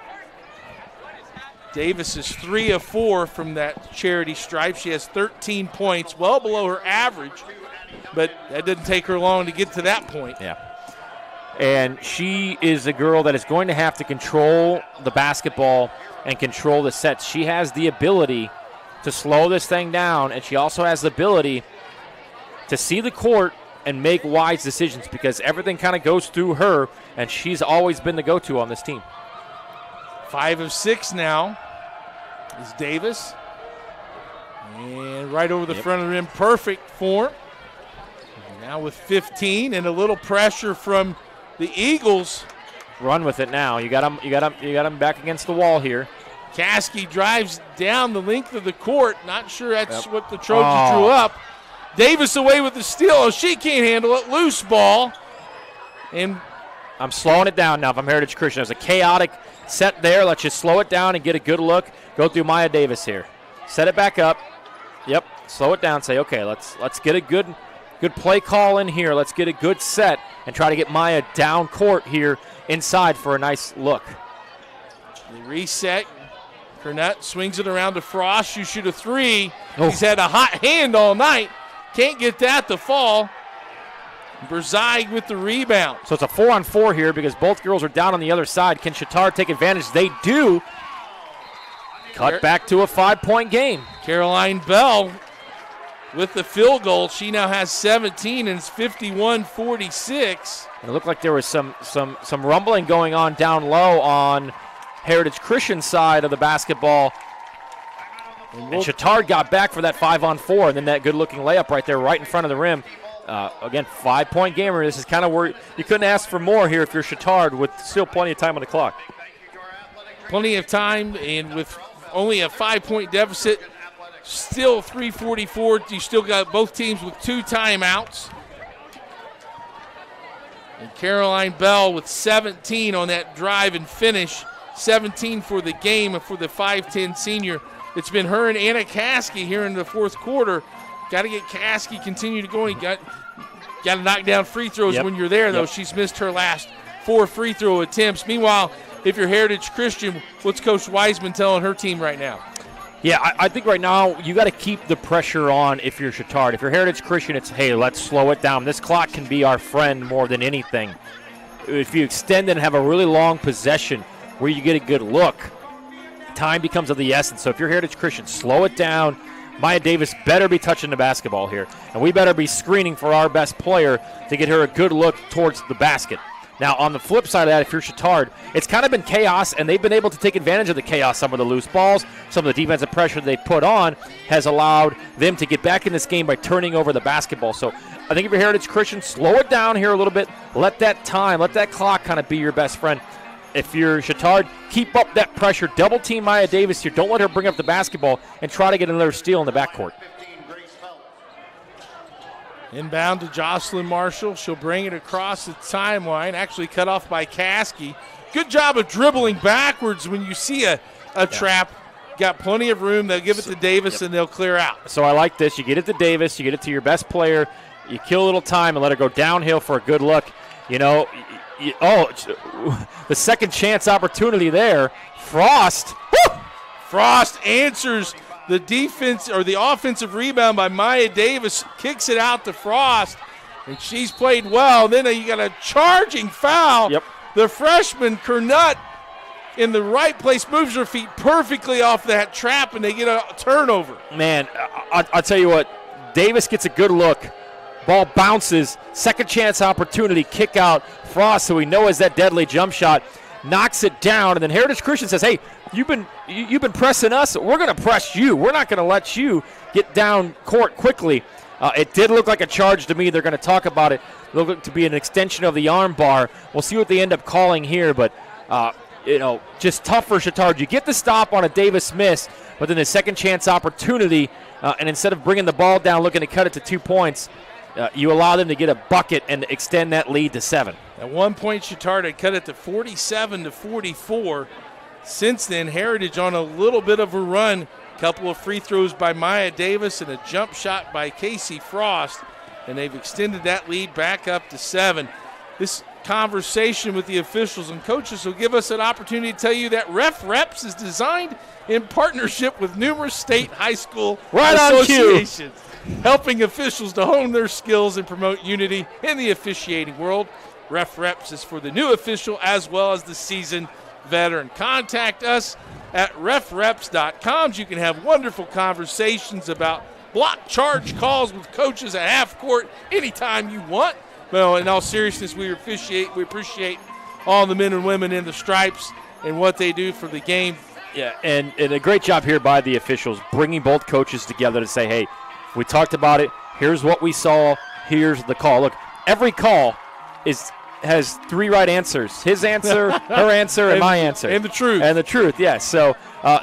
Davis is 3 of 4 from that charity stripe. She has 13 points, well below her average, but that didn't take her long to get to that point.
Yeah. And she is a girl that is going to have to control the basketball and control the sets. She has the ability to slow this thing down, and she also has the ability to see the court and make wise decisions because everything kind of goes through her, and she's always been the go-to on this team.
5 of 6 now is Davis. And right over the front of the rim, perfect form. Now with 15 and a little pressure from the Eagles.
Run with it now. You got them back against the wall here.
Caskey drives down the length of the court. Not sure that's what the Trojans drew up. Davis away with the steal. Oh, she can't handle it. Loose ball. And
I'm slowing it down now if I'm Heritage Christian. There's a chaotic set there. Let's just slow it down and get a good look. Go through Maya Davis here. Set it back up. Yep. Slow it down. Say, okay, let's get a good play call in here. Let's get a good set and try to get Maya down court here inside for a nice look.
They reset. Kernett swings it around to Frost. You shoot a 3. Oh. He's had a hot hand all night. Can't get that to fall. Berzai with the rebound.
So it's a 4-on-4 here because both girls are down on the other side. Can Chatard take advantage? They do. Cut back to a 5-point game.
Caroline Bell with the field goal. She now has 17 and it's 51-46.
And it looked like there was some rumbling going on down low on Heritage Christian's side of the basketball. And Chatard got back for that 5-on-4 and then that good-looking layup right there right in front of the rim. Again, 5-point gamer. This is kind of where you couldn't ask for more here if you're Chatard with still plenty of time on the clock.
Plenty of time, and with only a 5-point deficit, still 3:44. You still got both teams with 2 timeouts. And Caroline Bell with 17 on that drive and finish. 17 for the game and for the 5'10 senior. It's been her and Anna Caskey here in the fourth quarter. Got to get Caskey continue to go. Got to knock down free throws when you're there, though. She's missed her last 4 free throw attempts. Meanwhile, if you're Heritage Christian, what's Coach Wiseman telling her team right now?
Yeah, I think right now you got to keep the pressure on if you're Chatard. If you're Heritage Christian, it's, hey, let's slow it down. This clock can be our friend more than anything. If you extend and have a really long possession where you get a good look, time becomes of the essence. So if you're Heritage Christian, slow it down. Maya Davis better be touching the basketball here, and we better be screening for our best player to get her a good look towards the basket. Now, on the flip side of that, if you're Chatard, it's kind of been chaos, and they've been able to take advantage of the chaos. Some of the loose balls, some of the defensive pressure they put on has allowed them to get back in this game by turning over the basketball. So I think if you're Heritage Christian, slow it down here a little bit. Let that time, let that clock kind of be your best friend. If you're Chatard, keep up that pressure. Double team Maya Davis here. Don't let her bring up the basketball and try to get another steal in the backcourt.
Inbound to Jocelyn Marshall. She'll bring it across the timeline. Actually cut off by Caskey. Good job of dribbling backwards when you see a trap. Got plenty of room. They'll give it to Davis, and they'll clear out.
So I like this. You get it to Davis. You get it to your best player. You kill a little time and let her go downhill for a good look. You know, the second chance opportunity there. Frost. Woo!
Frost answers the defense or the offensive rebound by Maya Davis, kicks it out to Frost, and she's played well. Then you got a charging foul.
Yep.
The freshman, Kernut, in the right place, moves her feet perfectly off that trap, and they get a turnover.
Man, I'll tell you what, Davis gets a good look. Ball bounces, second chance opportunity, kick out. Frost, who we know is that deadly jump shot, knocks it down, and then Heritage Christian says, hey, you've been pressing us. We're going to press you. We're not going to let you get down court quickly. It did look like a charge to me. They're going to talk about it. It looked to be an extension of the arm bar. We'll see what they end up calling here, but just tough for Chatard. You get the stop on a Davis miss, but then the second chance opportunity, and instead of bringing the ball down, looking to cut it to 2 points, you allow them to get a bucket and extend that lead to 7.
At one point, Chatard had cut it to 47-44. Since then, Heritage on a little bit of a run. Couple of free throws by Maya Davis and a jump shot by Casey Frost, and they've extended that lead back up to 7. This conversation with the officials and coaches will give us an opportunity to tell you that Ref Reps is designed in partnership with numerous state high school associations, helping officials to hone their skills and promote unity in the officiating world. Ref Reps is for the new official as well as the seasoned veteran. Contact us at refreps.com. You can have wonderful conversations about block charge calls with coaches at half court anytime you want. Well, in all seriousness, we appreciate all the men and women in the stripes and what they do for the game.
Yeah, and a great job here by the officials, bringing both coaches together to say, hey, we talked about it. Here's what we saw. Here's the call. Look, every call has 3 right answers. His answer, her answer, and my answer.
And the truth.
And the truth, yes. So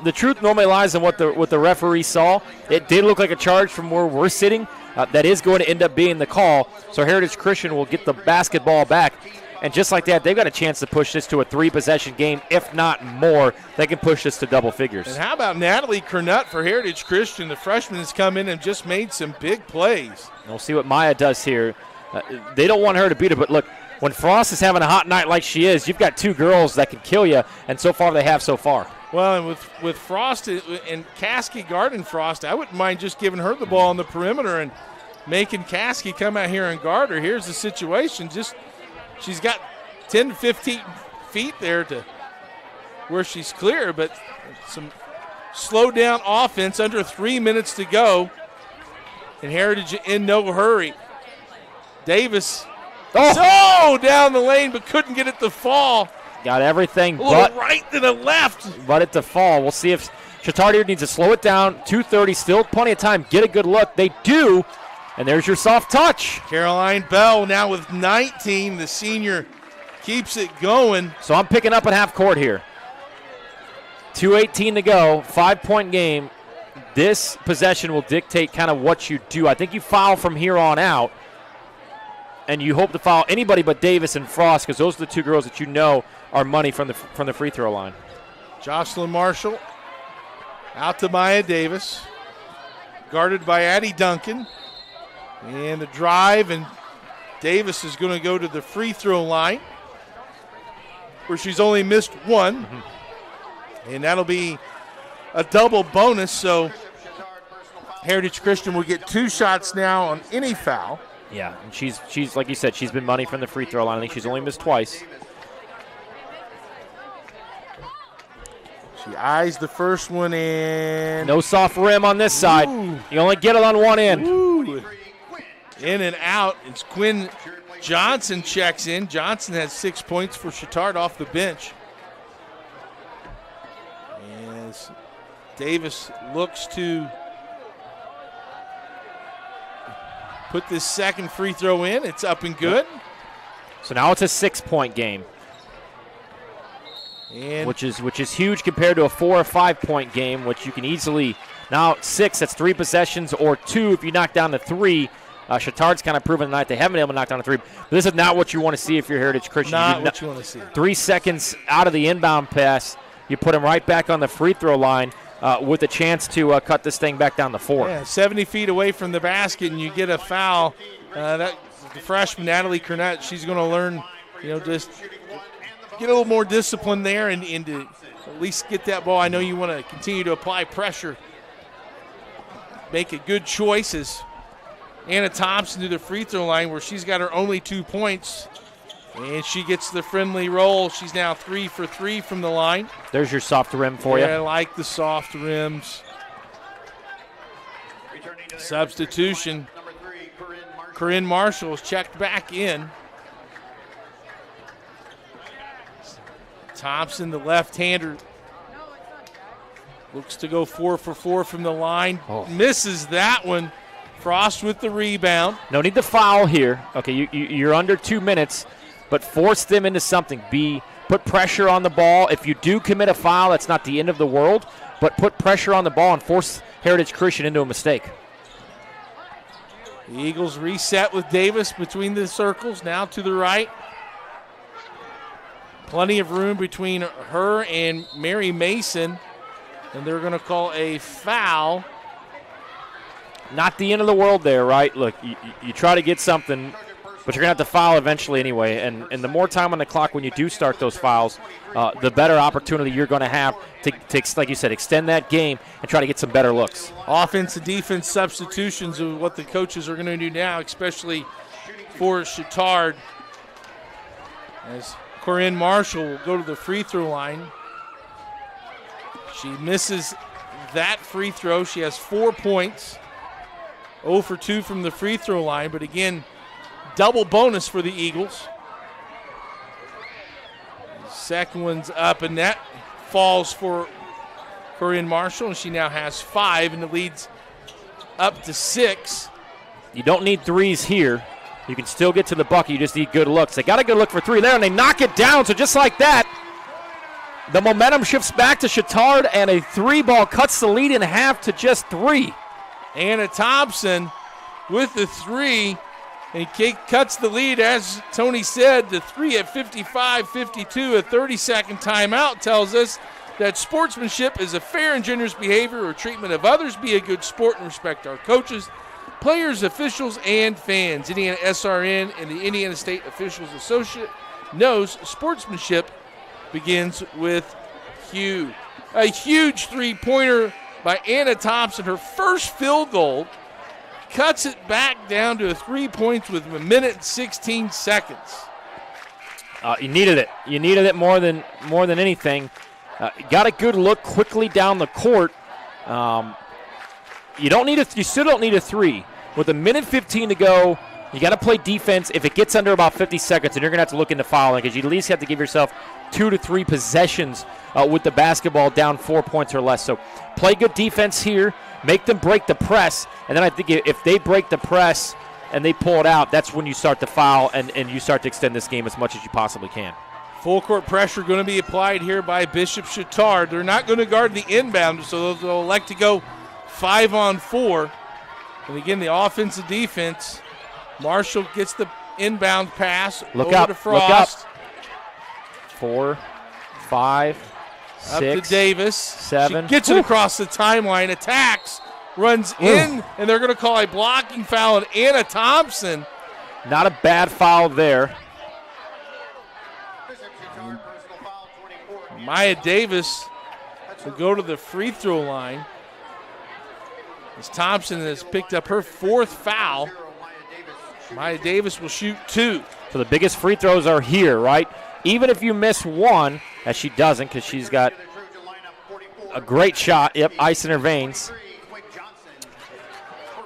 the truth normally lies in what the referee saw. It did look like a charge from where we're sitting. That is going to end up being the call. So Heritage Christian will get the basketball back. And just like that, they've got a chance to push this to a 3-possession game, if not more. They can push this to double figures.
And how about Natalie Kernut for Heritage Christian? The freshman has come in and just made some big plays.
We'll see what Maya does here. They don't want her to beat her, but look, when Frost is having a hot night like she is, you've got 2 girls that can kill you, and so far they have so far.
Well, and with Frost and Caskey guarding Frost, I wouldn't mind just giving her the ball on the perimeter and making Caskey come out here and guard her. Here's the situation. She's got 10 to 15 feet there to where she's clear, but some slow down offense under 3 minutes to go. And Heritage in no hurry. Davis down the lane, but couldn't get it to fall.
Got everything
a little right to the left.
But it to fall. We'll see if Chatard here needs to slow it down. 2:30, still plenty of time. Get a good look. They do. And there's your soft touch.
Caroline Bell now with 19. The senior keeps it going.
So I'm picking up at half court here. 2:18 to go. 5-point game. This possession will dictate kind of what you do. I think you foul from here on out. And you hope to foul anybody but Davis and Frost, because those are the 2 girls that you know are money from the free throw line.
Jocelyn Marshall out to Maya Davis, guarded by Addie Duncan. And the drive, and Davis is going to go to the free throw line, where she's only missed 1. And that'll be a double bonus, so Heritage Christian will get 2 shots now on any foul.
Yeah, and she's like you said, she's been money from the free throw line. I think she's only missed twice.
She eyes the first one, and
no soft rim on this side. You only get it on one end.
Ooh. In and out. It's Quinn Johnson checks in. Johnson has 6 points for Chatard off the bench. As Davis looks to put this second free throw in, it's up and good.
So now it's a 6-point game,
and
which is huge compared to a 4 or 5 point game, which you can easily now 6. That's 3 possessions, or 2 if you knock down the 3. Chatard's kind of proven tonight they haven't been able to knock down a 3. But this is not what you want to see if you're Heritage Christian.
Not what you want to see.
3 seconds out of the inbound pass, you put him right back on the free throw line with a chance to cut this thing back down to 4.
Yeah, 70 feet away from the basket, and you get a foul. The freshman Natalie Cornett, she's going to learn, just get a little more discipline there and to at least get that ball. I know you want to continue to apply pressure, make a good choices. Anna Thompson to the free throw line where she's got her only 2 points, and she gets the friendly roll. She's now 3 for 3 from the line.
There's your soft rim for you.
I like the soft rims. Substitution. Corinne Marshall is checked back in. Thompson, the left-hander, looks to go 4 for 4 from the line. Misses that one. Frost with the rebound.
No need to foul here. Okay, you're under 2 minutes, but force them into something. Put pressure on the ball. If you do commit a foul, that's not the end of the world, but put pressure on the ball and force Heritage Christian into a mistake.
The Eagles reset with Davis between the circles, now to the right. Plenty of room between her and Mary Mason, and they're going to call a foul.
Not the end of the world there, right? Look, you try to get something, but you're going to have to foul eventually anyway. And the more time on the clock when you do start those fouls, the better opportunity you're going to have to, like you said, extend that game and try to get some better looks.
Offense and defense substitutions are what the coaches are going to do now, especially for Chatard. As Corinne Marshall will go to the free throw line. She misses that free throw. She has 4 points. 0 for 2 from the free throw line, but again, double bonus for the Eagles. Second one's up, and that falls for Corinne Marshall, and she now has 5, and the lead's up to 6.
You don't need threes here. You can still get to the bucket. You just need good looks. They got a good look for 3 there, and they knock it down. So just like that, the momentum shifts back to Chatard, and a 3 ball cuts the lead in half to just 3.
Anna Thompson with the 3, and cuts the lead, as Tony said, the 3 at 55-52. A 30-second timeout tells us that sportsmanship is a fair and generous behavior or treatment of others. Be a good sport and respect our coaches, players, officials, and fans. IndianaSRN and the Indiana State Officials Association knows sportsmanship begins with Hugh. A huge three-pointer by Anna Thompson, her first field goal, cuts it back down to 3 points with 1 minute and 16 seconds.
You needed it. You needed it more than anything. Got a good look quickly down the court. You still don't need a 3. With 1 minute 15 to go, you got to play defense. If it gets under about 50 seconds, then you're going to have to look into fouling, because you at least have to give yourself 2 to 3 possessions with the basketball down 4 points or less. So play good defense here, make them break the press, and then I think if they break the press and they pull it out, that's when you start to foul and you start to extend this game as much as you possibly can.
Full court pressure going to be applied here by Bishop Chatard. They're not going to guard the inbound, so they'll elect to go 5-on-4. And again, the offense and defense. Marshall gets the inbound pass over to Frost.
Look up. 4, 5, 6.
Up to Davis.
7.
She gets it across the timeline, attacks, runs in, and they're going to call a blocking foul on Anna Thompson.
Not a bad foul there.
Maya Davis will go to the free throw line as Thompson has picked up her 4th foul. Maya Davis will shoot 2.
So the biggest free throws are here, right? Even if you miss 1, as she doesn't, because she's got a great shot. Yep, ice in her veins.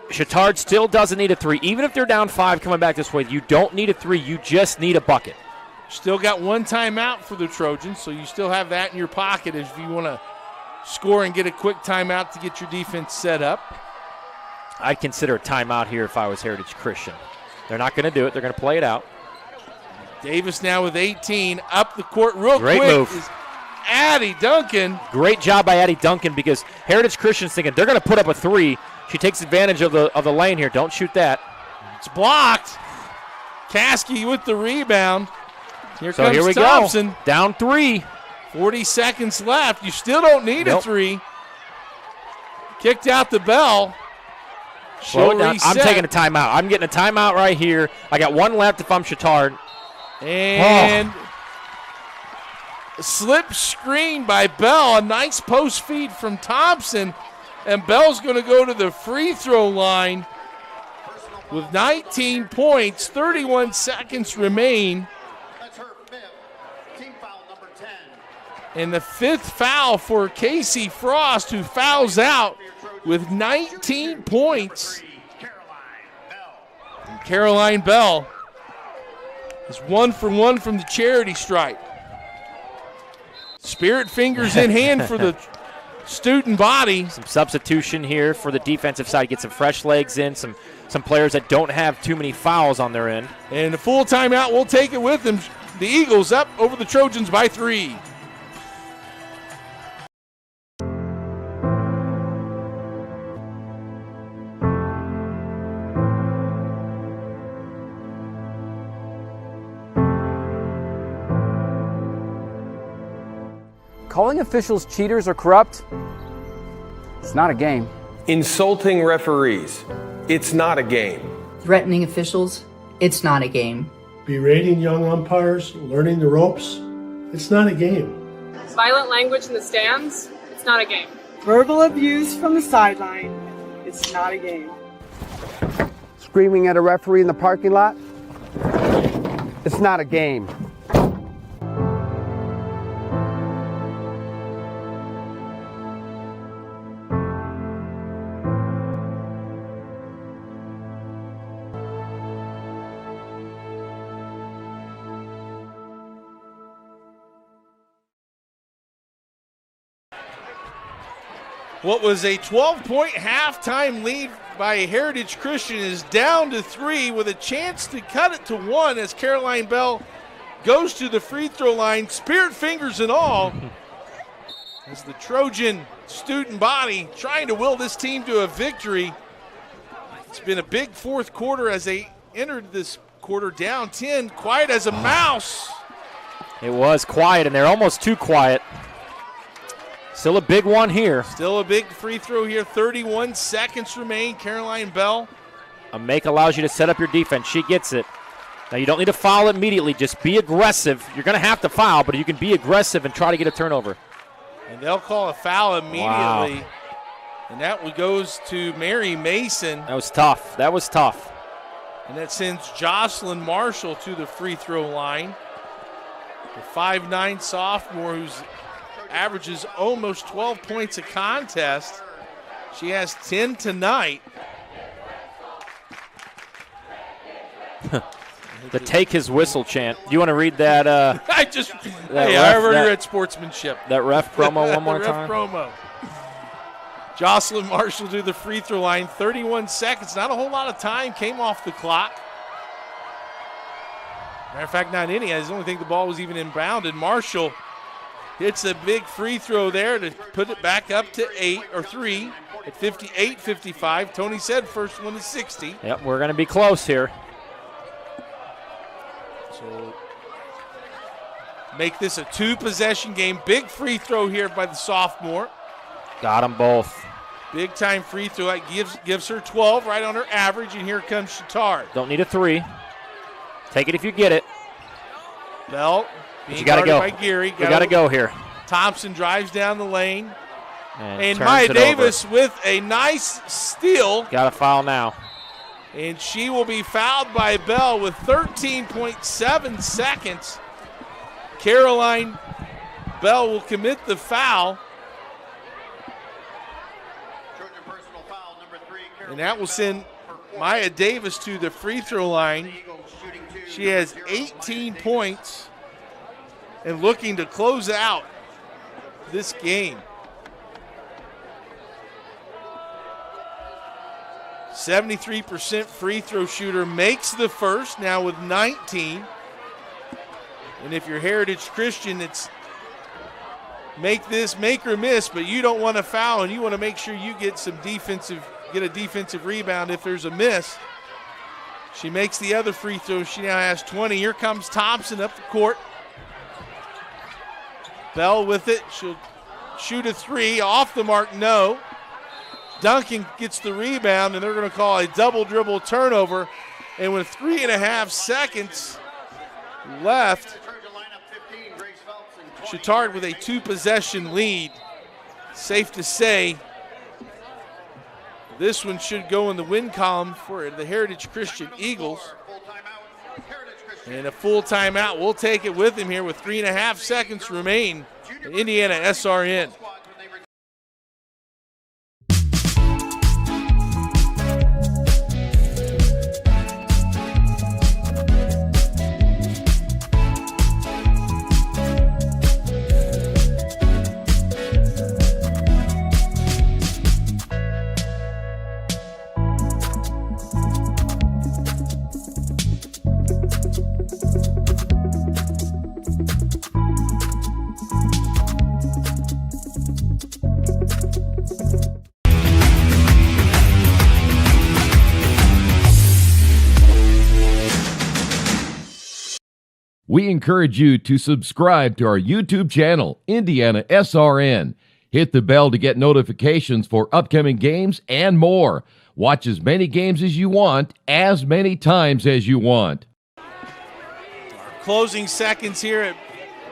Chatard still doesn't need a 3. Even if they're down 5 coming back this way, you don't need a 3. You just need a bucket.
Still got one timeout for the Trojans, so you still have that in your pocket if you want to score and get a quick timeout to get your defense set up.
I'd consider a timeout here if I was Heritage Christian. They're not going to do it. They're going to play it out.
Davis now with 18. Up the court real
Great
quick
move.
is Addie Duncan.
Great job by Addie Duncan because Heritage Christian's thinking they're going to put up a 3. She takes advantage of the lane here. Don't shoot that.
It's blocked. Caskey with the rebound. Here
we
Thompson.
go. Down 3.
40 seconds left. You still don't need a 3. Kicked out the bell.
Slow it down. I'm taking a timeout. I'm getting a timeout right here. I got 1 left if I'm Chatard.
And slip screen by Bell. A nice post feed from Thompson. And Bell's going to go to the free throw line with 19 points. 31 seconds remain. And the 5th foul for Casey Frost, who fouls out with 19 points. And Caroline Bell is 1 for 1 from the charity stripe. Spirit fingers in hand for the student body.
Some substitution here for the defensive side. Get some fresh legs in, some players that don't have too many fouls on their end.
And the full timeout, we'll take it with them. The Eagles up over the Trojans by 3.
Calling officials cheaters or corrupt, it's not a game.
Insulting referees, it's not a game.
Threatening officials, it's not a game.
Berating young umpires, learning the ropes, it's not a game.
Violent language in the stands, it's not a game.
Verbal abuse from the sideline, it's not a game.
Screaming at a referee in the parking lot, it's not a game.
What was a 12-point halftime lead by Heritage Christian is down to 3 with a chance to cut it to 1 as Caroline Bell goes to the free throw line, spirit fingers and all, as the Trojan student body trying to will this team to a victory. It's been a big fourth quarter as they entered this quarter down 10, quiet as a mouse.
It was quiet, and they're almost too quiet. Still a big one here.
Still a big free throw here. 31 seconds remain. Caroline Bell.
A make allows you to set up your defense. She gets it. Now, you don't need to foul immediately. Just be aggressive. You're going to have to foul, but you can be aggressive and try to get a turnover.
And they'll call a foul immediately. Wow. And that goes to Mary Mason.
That was tough. That was tough.
And that sends Jocelyn Marshall to the free throw line. The 5'9" sophomore who's averages almost 12 points a contest. She has 10 tonight.
The take his whistle chant. Do you want to read that?
I already read sportsmanship.
That ref promo one more time.
Ref promo. Jocelyn Marshall to the free throw line. 31 seconds. Not a whole lot of time came off the clock. Matter of fact, not any. I don't think the ball was even inbounded. Marshall hits a big free throw there to put it back up to 3 at 58-55. Tony said first one is 60.
Yep, we're going to be close here.
So make this a 2-possession game. Big free throw here by the sophomore.
Got them both.
Big time free throw. That gives her 12, right on her average, and here comes Chatard.
Don't need a 3. Take it if you get it.
Bell.
But you got to go.
By Geary.
We got to go here.
Thompson drives down the lane. And
turns
Maya
it
Davis
over.
with a nice steal.
Got a foul now.
And she will be fouled by Bell with 13.7 seconds. Caroline Bell will commit the foul. And that will send Maya Davis to the free throw line. She has 18 points and looking to close out this game. 73% free throw shooter, makes the first, now with 19. And if you're Heritage Christian, it's make this, make or miss, but you don't want to foul, and you want to make sure you get a defensive rebound if there's a miss. She makes the other free throw. She now has 20. Here comes Thompson up the court. Bell with it. She'll shoot a three. Off the mark, no. Duncan gets the rebound, and they're going to call a double dribble turnover. And with 3.5 seconds left, Chatard with a 2-possession lead. Safe to say this one should go in the win column for the Heritage Christian Eagles. And a full timeout. We'll take it with him here with 3.5 seconds remain in IndianaSRN.
We encourage you to subscribe to our YouTube channel, IndianaSRN. Hit the bell to get notifications for upcoming games and more. Watch as many games as you want, as many times as you want.
Closing seconds here at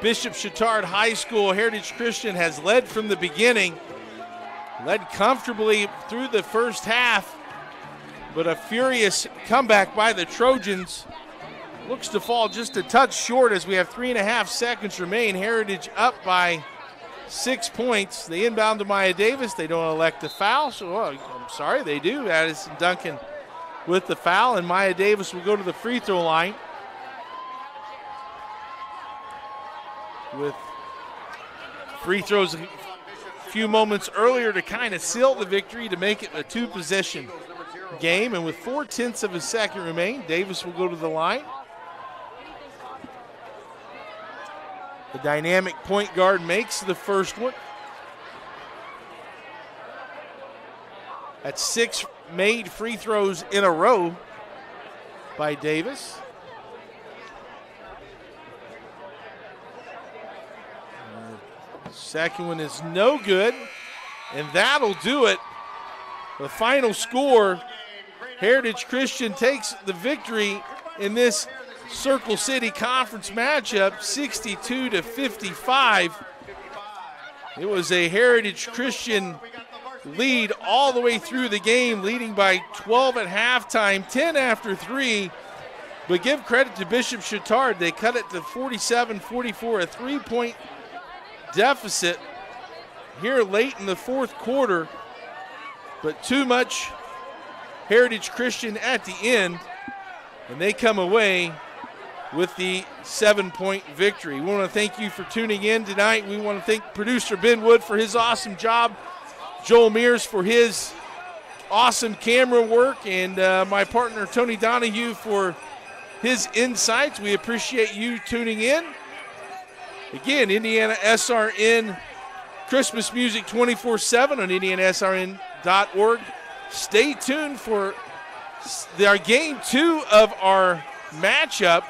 Bishop Chatard High School. Heritage Christian has led from the beginning, led comfortably through the first half, but a furious comeback by the Trojans looks to fall just a touch short as we have 3.5 seconds remain. Heritage up by 6 points. They inbound to Maya Davis. They don't elect the foul, so I'm sorry, they do. Addison Duncan with the foul, and Maya Davis will go to the free throw line with free throws a few moments earlier to kind of seal the victory to make it a 2-possession game. And with 0.4 of a second remain, Davis will go to the line. The dynamic point guard makes the first one. That's 6 made free throws in a row by Davis. Second one is no good, and that'll do it. The final score, Heritage Christian takes the victory in this Circle City Conference matchup, 62-55. It was a Heritage Christian lead all the way through the game, leading by 12 at halftime, 10 after 3. But give credit to Bishop Chatard. They cut it to 47-44, a 3-point deficit here late in the fourth quarter. But too much Heritage Christian at the end, and they come away with the 7-point victory. We want to thank you for tuning in tonight. We want to thank producer Ben Wood for his awesome job, Joel Mears for his awesome camera work, and my partner Tony Donahue for his insights. We appreciate you tuning in. Again, IndianaSRN Christmas music 24/7 on IndianaSRN.org. Stay tuned for our game 2 of our matchup,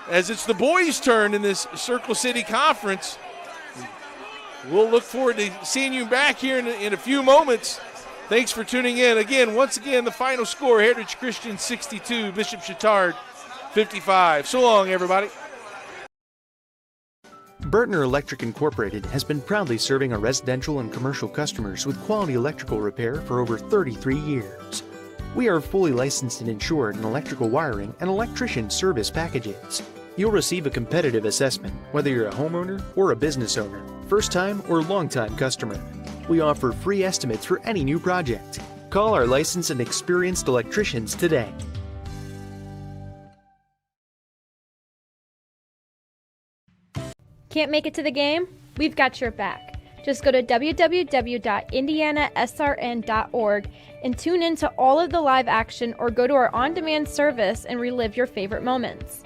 as it's the boys' turn in this Circle City Conference. We'll look forward to seeing you back here in a few moments. Thanks for tuning in. Again, once again, the final score, Heritage Christian 62, Bishop Chatard 55. So long, everybody.
Burtner Electric Incorporated has been proudly serving our residential and commercial customers with quality electrical repair for over 33 years. We are fully licensed and insured in electrical wiring and electrician service packages. You'll receive a competitive assessment, whether you're a homeowner or a business owner, first-time or long-time customer. We offer free estimates for any new project. Call our licensed and experienced electricians today.
Can't make it to the game? We've got your back. Just go to www.IndianaSRN.org and tune in to all of the live action, or go to our on-demand service and relive your favorite moments.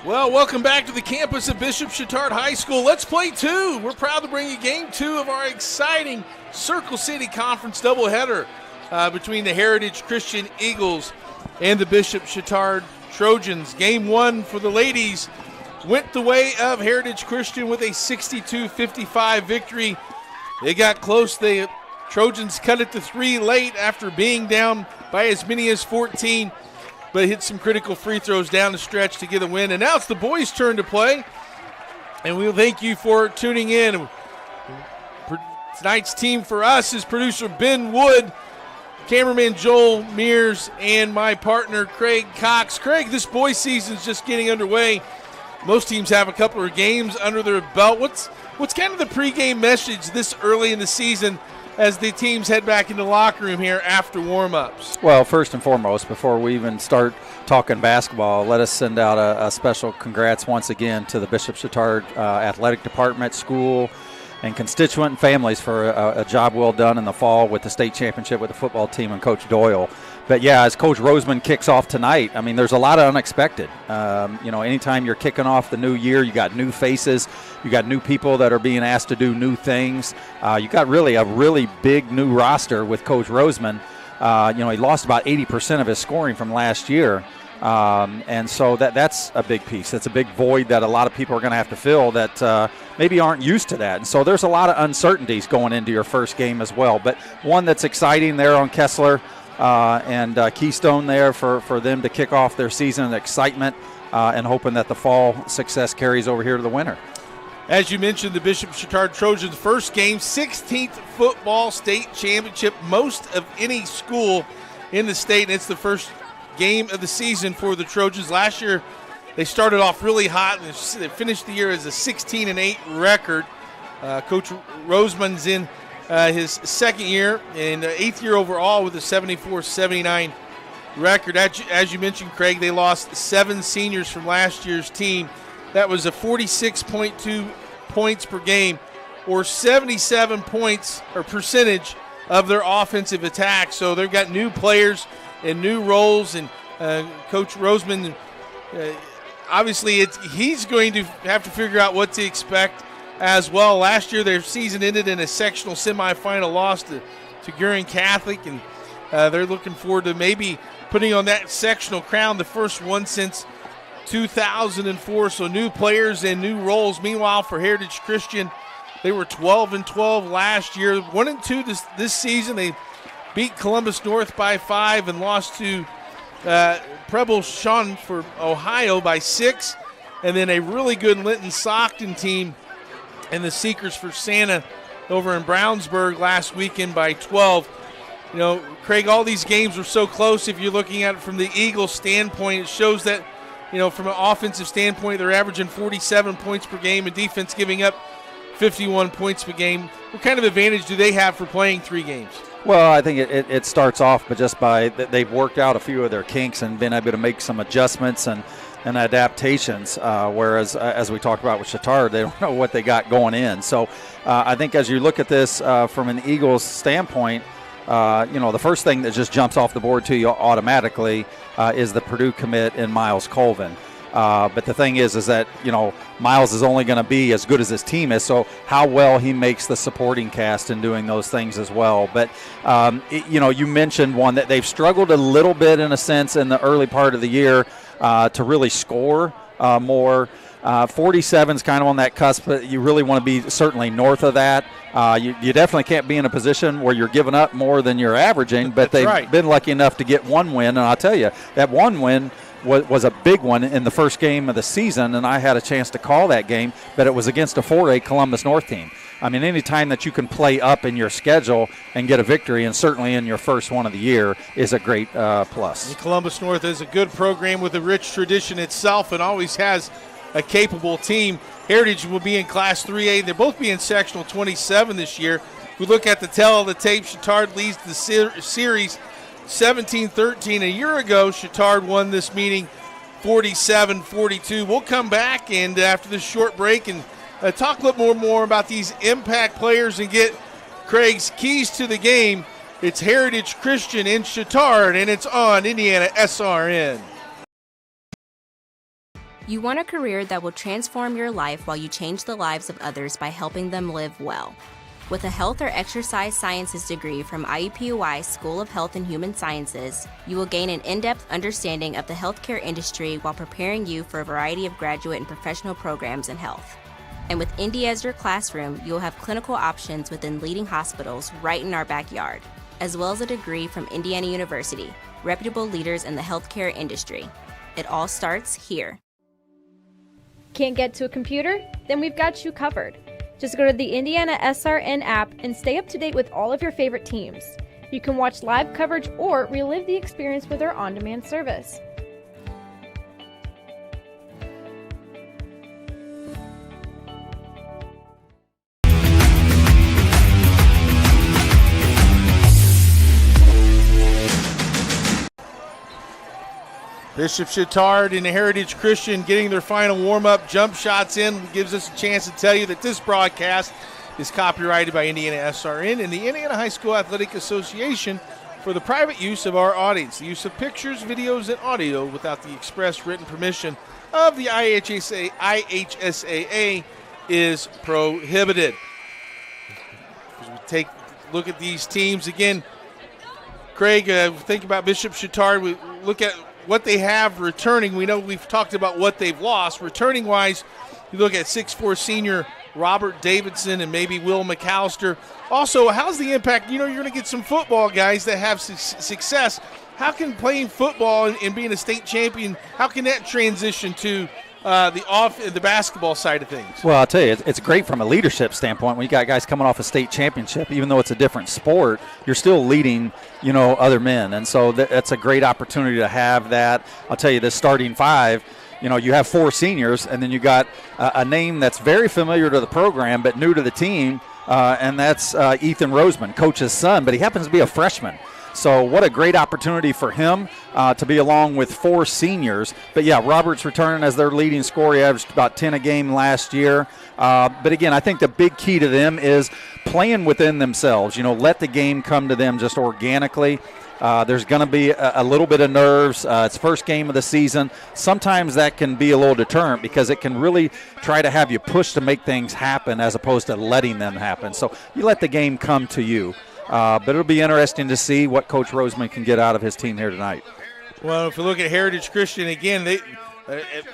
Well, welcome back to the campus of Bishop Chatard High School. Let's play two. We're proud to bring you game two of our exciting Circle City Conference doubleheader between the Heritage Christian Eagles and the Bishop Chatard Trojans. Game one for the ladies went the way of Heritage Christian with a 62-55 victory. They got close. The Trojans cut it to 3 late after being down by as many as 14. But hit some critical free throws down the stretch to get a win. And now it's the boys' turn to play. And we'll thank you for tuning in. Tonight's team for us is producer Ben Wood, cameraman Joel Mears, and my partner Craig Cox. Craig, this boys' season's just getting underway. Most teams have a couple of games under their belt. What's kind of the pregame message this early in the season as the teams head back into the locker room here after warm-ups?
Well, first and foremost, before we even start talking basketball, let us send out a special congrats once again to the Bishop Chatard Athletic Department, school, and constituent and families for a job well done in the fall with the state championship with the football team and Coach Doyle. But, yeah, as Coach Roseman kicks off tonight, I mean, there's a lot of unexpected. Anytime you're kicking off the new year, you got new faces, you got new people that are being asked to do new things. You got really a really big new roster with Coach Roseman. He lost about 80% of his scoring from last year. And so that's a big piece. That's a big void that a lot of people are going to have to fill that maybe aren't used to that. And so there's a lot of uncertainties going into your first game as well. But one that's exciting there on Kessler and Keystone there for them to kick off their season and excitement and hoping that the fall success carries over here to the winter.
As you mentioned, the Bishop Chatard Trojans' first game, 16th football state championship, most of any school in the state, and it's the first game of the season for the Trojans. Last year, they started off really hot, and they finished the year as a 16-8 record. Coach Roseman's in his second year and 8th year overall with a 74-79 record. As you mentioned, Craig, they lost 7 seniors from last year's team. That was a 46.2 points per game, or 77 points or percentage of their offensive attack. So they've got new players and new roles, and Coach Roseman, obviously he's going to have to figure out what to expect as well. Last year their season ended in a sectional semifinal loss to Guerin Catholic, and they're looking forward to maybe putting on that sectional crown, the first one since 2004. So new players and new roles. Meanwhile, for Heritage Christian, they were 12-12 last year, 1-2 this season. They beat Columbus North by 5 and lost to Preble Sean for Ohio by 6, and then a really good Linton Stockton team and the Seekers for Santa over in Brownsburg last weekend by 12. Craig, all these games were so close. If you're looking at it from the Eagles' standpoint, it shows that, from an offensive standpoint, they're averaging 47 points per game, and defense giving up 51 points per game. What kind of advantage do they have for playing 3 games?
Well, I think it starts off just by they've worked out a few of their kinks and been able to make some adjustments and adaptations, whereas as we talked about with Chatard, they don't know what they got going in. So I think as you look at this from an Eagles standpoint, the first thing that just jumps off the board to you automatically is the Purdue commit in Miles Colvin. But the thing is that, Miles is only going to be as good as his team is, so how well he makes the supporting cast in doing those things as well. But, you mentioned one that they've struggled a little bit in a sense in the early part of the year to really score more. 47 is kind of on that cusp, but you really want to be certainly north of that. You definitely can't be in a position where you're giving up more than you're averaging, but they've been lucky enough to get one win, and I'll tell you, that one win was a big one in the first game of the season, and I had a chance to call that game, but it was against a 4A Columbus North team. I mean, any time that you can play up in your schedule and get a victory, and certainly in your first one of the year, is a great plus.
And Columbus North is a good program with a rich tradition itself and always has a capable team. Heritage will be in Class 3A. They'll both be in Sectional 27 this year. If we look at the tail of the tape, Chatard leads the series 17-13. A year ago, Chatard won this meeting 47-42. We'll come back and after this short break and talk a little more about these impact players and get Craig's keys to the game. It's Heritage Christian in Chatard, and it's on IndianaSRN.
You want a career that will transform your life while you change the lives of others by helping them live well. With a health or exercise sciences degree from IUPUI School of Health and Human Sciences, you will gain an in-depth understanding of the healthcare industry while preparing you for a variety of graduate and professional programs in health. And with Indy as your classroom, you'll have clinical options within leading hospitals right in our backyard, as well as a degree from Indiana University, reputable leaders in the healthcare industry. It all starts here.
Can't get to a computer? Then we've got you covered. Just go to the IndianaSRN app and stay up to date with all of your favorite teams. You can watch live coverage or relive the experience with our on-demand service.
Bishop Chatard and Heritage Christian getting their final warm-up jump shots in gives us a chance to tell you that this broadcast is copyrighted by IndianaSRN and the Indiana High School Athletic Association for the private use of our audience. The use of pictures, videos, and audio without the express written permission of the IHSAA is prohibited. As we take a look at these teams again, Craig, think about Bishop Chatard. We look at what they have returning. We know we've talked about what they've lost. Returning-wise, you look at 6'4" senior Robert Davidson and maybe Will McAllister. Also, how's the impact? You know, you're going to get some football guys that have success. How can playing football and being a state champion, how can that transition to the basketball side of things?
Well, I'll tell you, it's great from a leadership standpoint. When you got guys coming off a state championship, even though it's a different sport, you're still leading, other men. And so that's a great opportunity to have that. I'll tell you, the starting five, you have 4 seniors, and then you got a name that's very familiar to the program but new to the team, and that's Ethan Roseman, coach's son, but he happens to be a freshman. So what a great opportunity for him to be along with 4 seniors. But, yeah, Robert's returning as their leading scorer. He averaged about 10 a game last year. But, again, I think the big key to them is playing within themselves. Let the game come to them just organically. There's going to be a little bit of nerves. It's first game of the season. Sometimes that can be a little deterrent because it can really try to have you push to make things happen as opposed to letting them happen. So you let the game come to you. But it'll be interesting to see what Coach Roseman can get out of his team here tonight.
Well, if you look at Heritage Christian, again, in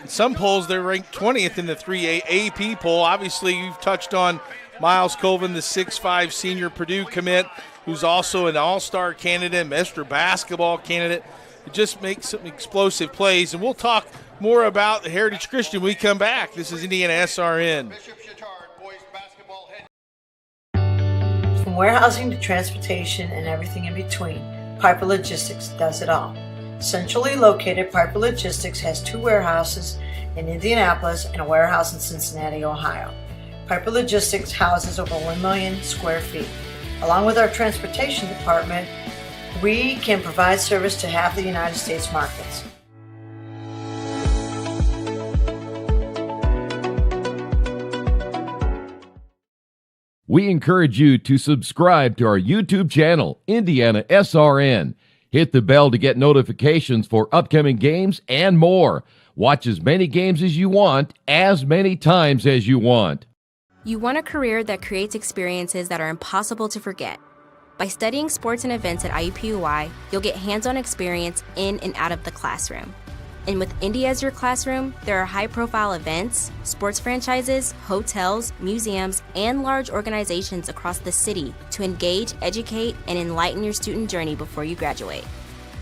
some polls they're ranked 20th in the 3A AP poll. Obviously, you've touched on Miles Colvin, the 6'5" senior Purdue commit, who's also an all-star candidate, Mr. Basketball candidate. It just makes some explosive plays. And we'll talk more about Heritage Christian when we come back. This is IndianaSRN.
From warehousing to transportation and everything in between, Piper Logistics does it all. Centrally located, Piper Logistics has 2 warehouses in Indianapolis and a warehouse in Cincinnati, Ohio. Piper Logistics houses over 1 million square feet. Along with our transportation department, we can provide service to half the United States markets.
We encourage you to subscribe to our YouTube channel, IndianaSRN. Hit the bell to get notifications for upcoming games and more. Watch as many games as you want, as many times as you want.
You want a career that creates experiences that are impossible to forget. By studying sports and events at IUPUI, you'll get hands-on experience in and out of the classroom. And with Indy as your classroom, there are high-profile events, sports franchises, hotels, museums, and large organizations across the city to engage, educate, and enlighten your student journey before you graduate.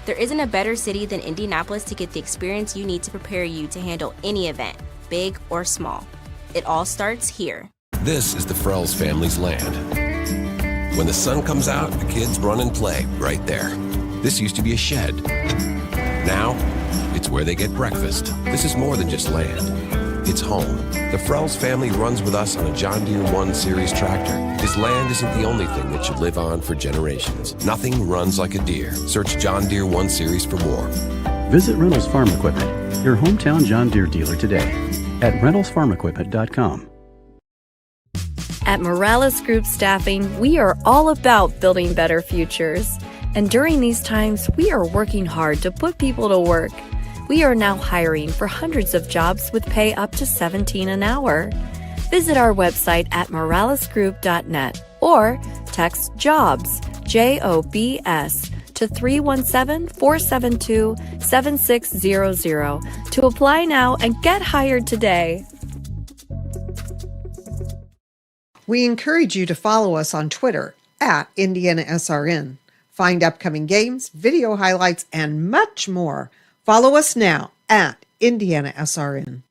There isn't a better city than Indianapolis to get the experience you need to prepare you to handle any event, big or small. It all starts here.
This is the Frells family's land. When the sun comes out, the kids run and play right there. This used to be a shed. Now, it's where they get breakfast. This is more than just land. It's home. The Frells family runs with us on a John Deere 1 Series tractor. His land isn't the only thing that should live on for generations. Nothing runs like a Deere. Search John Deere 1 Series for more.
Visit Reynolds Farm Equipment, your hometown John Deere dealer today at reynoldsfarmequipment.com.
At Morales Group Staffing, we are all about building better futures. And during these times, we are working hard to put people to work. We are now hiring for hundreds of jobs with pay up to $17 an hour. Visit our website at moralesgroup.net or text JOBS, JOBS, to 317-472-7600 to apply now and get hired today.
We encourage you to follow us on Twitter at IndianaSRN. Find upcoming games, video highlights, and much more. Follow us now at IndianaSRN.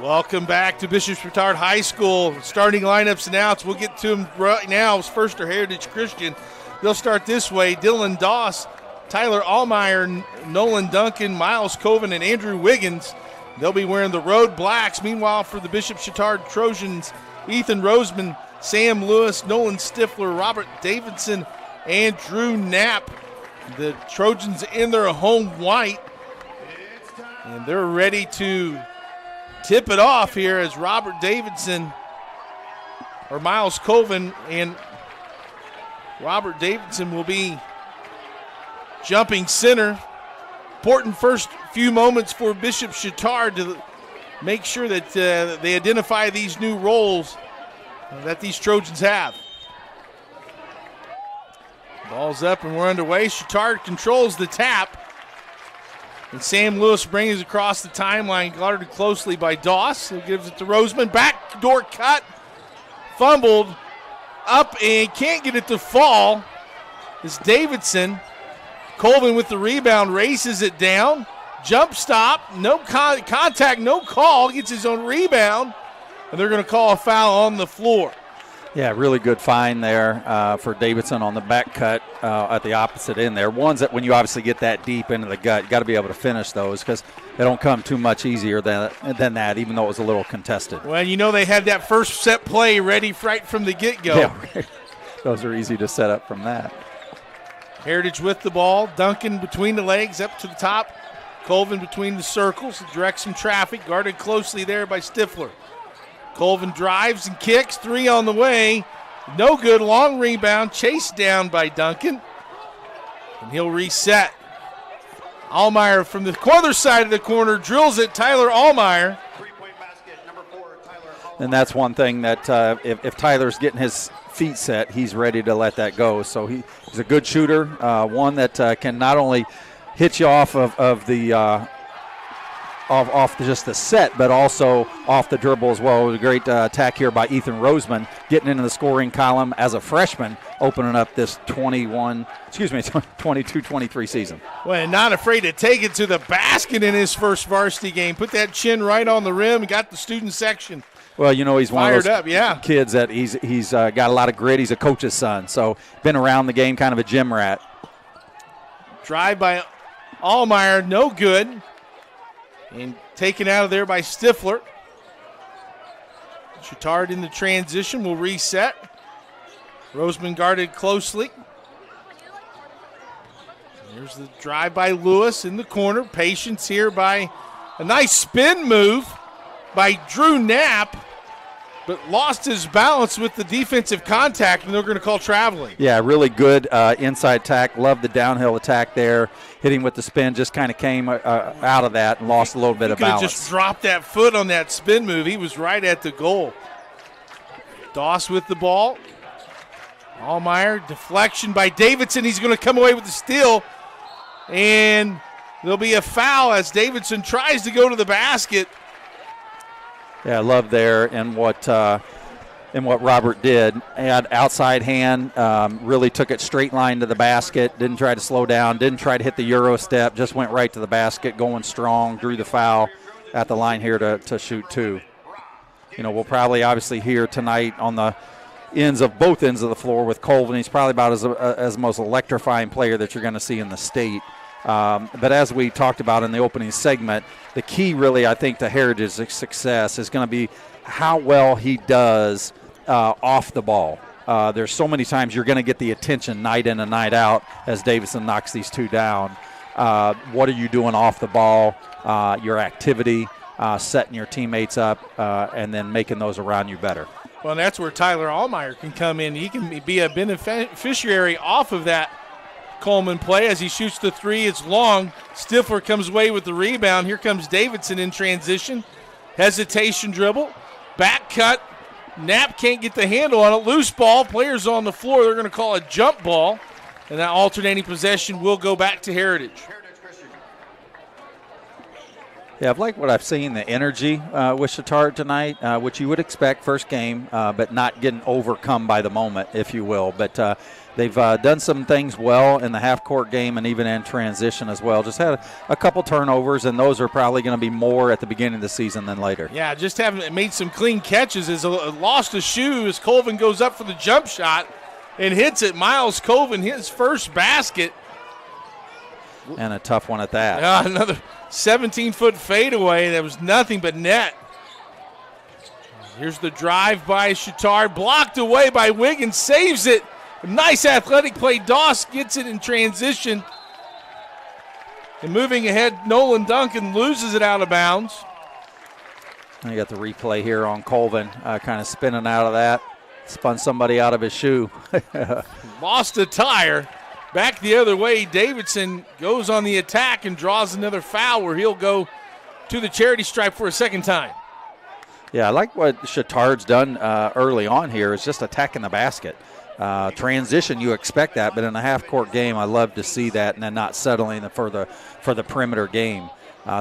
Welcome back to Bishop Chatard High School. Starting lineups announced. We'll get to them right now. First are Heritage Christian. They'll start this way. Dylan Doss, Tyler Allmeyer, Nolan Duncan, Miles Coven, and Andrew Wiggins. They'll be wearing the road blacks. Meanwhile, for the Bishop Chatard Trojans, Ethan Roseman, Sam Lewis, Nolan Stifler, Robert Davidson, and Drew Knapp. The Trojans in their home white. And they're ready to tip it off here as Robert Davidson, or Miles Coven, and Robert Davidson will be jumping center. Important first few moments for Bishop Chatard to make sure that they identify these new roles that these Trojans have. Ball's up and we're underway. Chatard controls the tap. And Sam Lewis brings it across the timeline, guarded closely by Doss, who gives it to Roseman. Backdoor cut, fumbled, up and can't get it to fall. It's Davidson. Colvin with the rebound, races it down. Jump stop, no contact, no call, gets his own rebound, and they're going to call a foul on the floor.
Yeah, really good find there for Davidson on the back cut at the opposite end there. Ones that when you obviously get that deep into the gut, you got to be able to finish those because they don't come too much easier than that, even though it was a little contested.
Well, you know they had that first set play ready right from the get-go.
Yeah, right. Those are easy to set up from that.
Heritage with the ball. Duncan between the legs up to the top. Colvin between the circles. Directs some traffic. Guarded closely there by Stifler. Colvin drives and kicks. 3 on the way. No good. Long rebound. Chased down by Duncan. And he'll reset. Allmeyer from the other side of the corner drills it. Tyler Allmeyer.
And that's one thing that if Tyler's getting his feet set, he's ready to let that go. So he's a good shooter, one that can not only hit you off of the just the set, but also off the dribble as well. It was a great attack here by Ethan Roseman, getting into the scoring column as a freshman, opening up this 22-23 season.
Well, not afraid to take it to the basket in his first varsity game. Put that chin right on the rim, got the student section.
Well, you know, he's one of those
kids
that he's got a lot of grit. He's a coach's son, so been around the game, kind of a gym rat.
Drive by Allmeyer, no good. And taken out of there by Stifler. Chatard in the transition will reset. Roseman guarded closely. There's the drive by Lewis in the corner. Patience here by a nice spin move by Drew Knapp, but lost his balance with the defensive contact, and they're going to call traveling.
Yeah, really good inside attack. Love the downhill attack there. Hitting with the spin, just kind of came out of that and lost a little bit of balance.
He could have just dropped that foot on that spin move. He was right at the goal. Doss with the ball. Allmeyer, deflection by Davidson. He's going to come away with the steal, and there'll be a foul as Davidson tries to go to the basket.
Yeah, I love there and what Robert did. Had outside hand, really took it straight line to the basket. Didn't try to slow down. Didn't try to hit the Euro step. Just went right to the basket, going strong. Drew the foul at the line here to shoot 2. You know, we'll probably obviously hear tonight on the both ends of the floor with Colvin. He's probably about as most electrifying player that you're going to see in the state. But as we talked about in the opening segment, the key really, I think, to Heritage's success is going to be how well he does off the ball. There's so many times you're going to get the attention night in and night out as Davidson knocks these 2 down. What are you doing off the ball, your activity, setting your teammates up, and then making those around you better.
Well, and that's where Tyler Allmeyer can come in. He can be a beneficiary off of that Coleman play as he shoots the three. It's long. Stifler comes away with the rebound. Here comes Davidson in transition. Hesitation dribble. Back cut. Knapp can't get the handle on it. Loose ball. Players on the floor. They're going to call a jump ball. And that alternating possession will go back to Heritage.
Yeah, I've liked what I've seen, the energy with Chatard tonight, which you would expect first game, but not getting overcome by the moment, if you will. But they've done some things well in the half-court game and even in transition as well. Just had a couple turnovers, and those are probably going to be more at the beginning of the season than later.
Yeah, just haven't made some clean catches. As lost a shoe as Colvin goes up for the jump shot and hits it. Miles Colvin, his first basket.
And a tough one at that.
Another 17-foot fadeaway. That was nothing but net. Here's the drive by Chatard. Blocked away by Wiggins. Saves it. Nice athletic play. Doss gets it in transition. And moving ahead, Nolan Duncan loses it out of bounds.
You got the replay here on Colvin, kind of spinning out of that. Spun somebody out of his shoe.
Lost a tire. Back the other way, Davidson goes on the attack and draws another foul where he'll go to the charity stripe for a second time.
Yeah, I like what Chatard's done early on here is just attacking the basket. Transition, you expect that, but in a half-court game, I love to see that and then not settling for the perimeter game.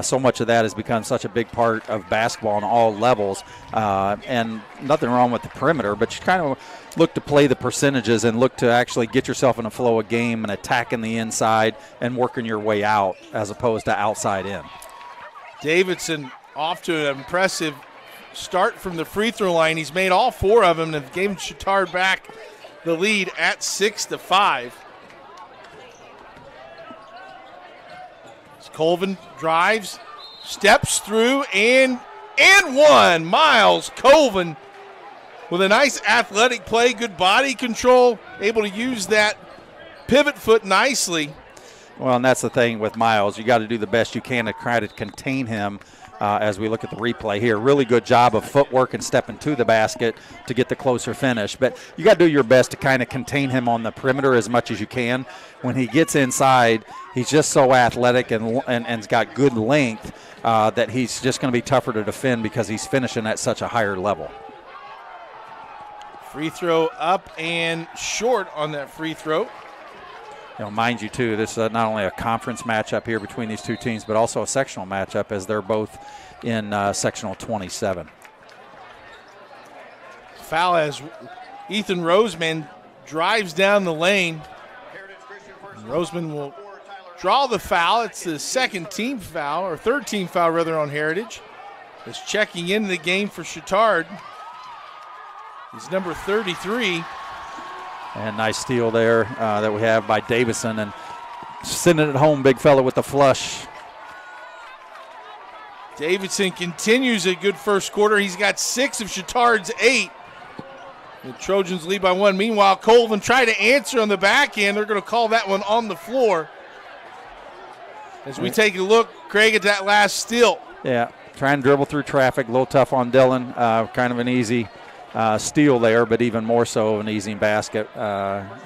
So much of that has become such a big part of basketball on all levels, and nothing wrong with the perimeter, but you kind of look to play the percentages and look to actually get yourself in a flow of game and attacking the inside and working your way out as opposed to outside in.
Davidson off to an impressive start from the free throw line. He's made all four of them and gave Chatard back the lead at 6-5. Colvin drives, steps through, and one. Miles Colvin with a nice athletic play, good body control, able to use that pivot foot nicely.
Well, and that's the thing with Miles. You got to do the best you can to try to contain him as we look at the replay here. Really good job of footwork and stepping to the basket to get the closer finish. But you got to do your best to kind of contain him on the perimeter as much as you can. When he gets inside, he's just so athletic and's got good length that he's just going to be tougher to defend because he's finishing at such a higher level.
Free throw up and short on that free throw.
You know, mind you, too, this is not only a conference matchup here between these two teams, but also a sectional matchup as they're both in sectional 27.
Foul as Ethan Roseman drives down the lane. Roseman will draw the foul. It's the second team foul, or third team foul, rather, on Heritage. Is checking into the game for Chatard. He's number 33.
And nice steal there that we have by Davison, and sending it home, big fella with the flush.
Davidson continues a good first quarter. He's got 6 of Chatard's 8. The Trojans lead by 1. Meanwhile, Colvin tried to answer on the back end. They're going to call that one on the floor. As we take a look, Craig, at that last steal.
Yeah, trying to dribble through traffic. A little tough on Dillon. Kind of an easy steal there, but even more so an easy basket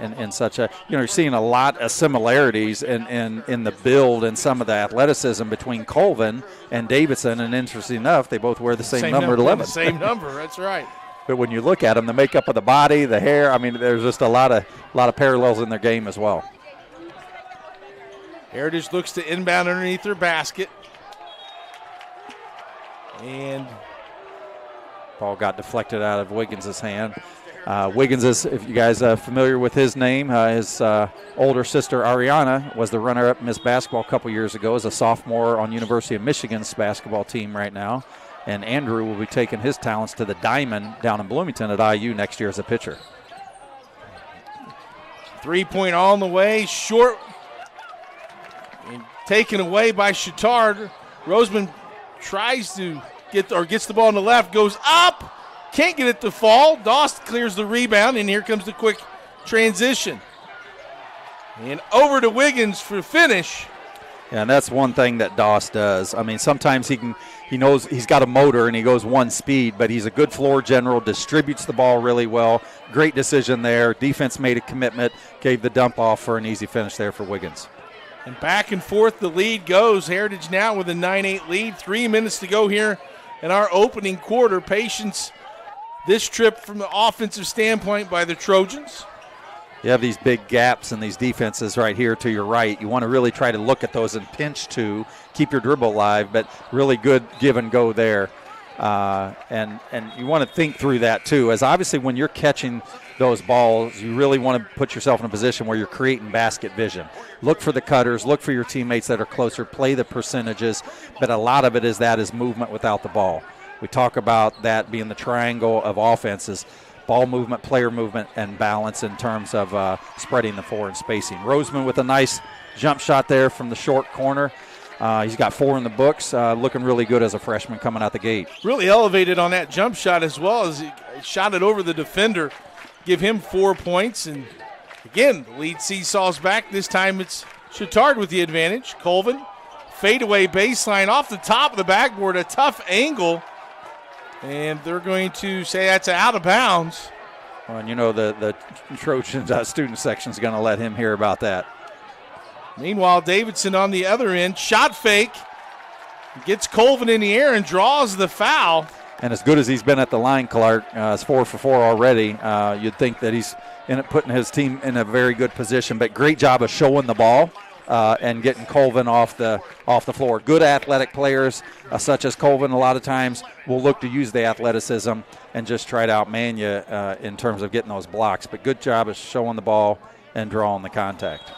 in such a, you're seeing a lot of similarities in the build and some of the athleticism between Colvin and Davidson, and interesting enough, they both wear the same number 11.
Same number, that's right.
But when you look at them, the makeup of the body, the hair, I mean, there's just a lot of parallels in their game as well.
Heritage looks to inbound underneath their basket. And
ball got deflected out of Wiggins' hand. Wiggins is, if you guys are familiar with his name, his older sister Ariana was the runner-up Miss Basketball a couple years ago as a sophomore on University of Michigan's basketball team right now. And Andrew will be taking his talents to the Diamond down in Bloomington at IU next year as a pitcher.
3-point on the way, short, and taken away by Chatard. Roseman tries to gets the ball on the left, goes up, can't get it to fall. Dost clears the rebound, and here comes the quick transition. And over to Wiggins for finish.
Yeah, and that's one thing that Doss does. I mean, sometimes he knows he's got a motor and he goes one speed, but he's a good floor general, distributes the ball really well. Great decision there. Defense made a commitment, gave the dump off for an easy finish there for Wiggins.
And back and forth the lead goes. Heritage now with a 9-8 lead. 3 minutes to go here in our opening quarter. Patience this trip from the offensive standpoint by the Trojans.
You have these big gaps in these defenses right here to your right. You want to really try to look at those and pinch to keep your dribble alive, but really good give and go there. And you want to think through that too, as obviously when you're catching those balls, you really want to put yourself in a position where you're creating basket vision. Look for the cutters, look for your teammates that are closer, play the percentages, but a lot of it is movement without the ball. We talk about that being the triangle of offenses. Ball movement, player movement, and balance in terms of spreading the floor and spacing. Roseman with a nice jump shot there from the short corner. He's got 4 in the books, looking really good as a freshman coming out the gate.
Really elevated on that jump shot as well as he shot it over the defender. Give him 4 points. And again, the lead seesaws back. This time it's Chatard with the advantage. Colvin, fadeaway baseline off the top of the backboard, a tough angle. And they're going to say that's out of bounds.
Well, and you know the Trojans student section is going to let him hear about that.
Meanwhile, Davidson on the other end, shot fake, gets Colvin in the air and draws the foul.
And as good as he's been at the line, Clark, it's 4 for 4 already. You'd think that he's putting his team in a very good position, but great job of showing the ball and getting Colvin off the floor. Good athletic players, such as Colvin, a lot of times will look to use the athleticism and just try to outman you in terms of getting those blocks. But good job of showing the ball and drawing the contact.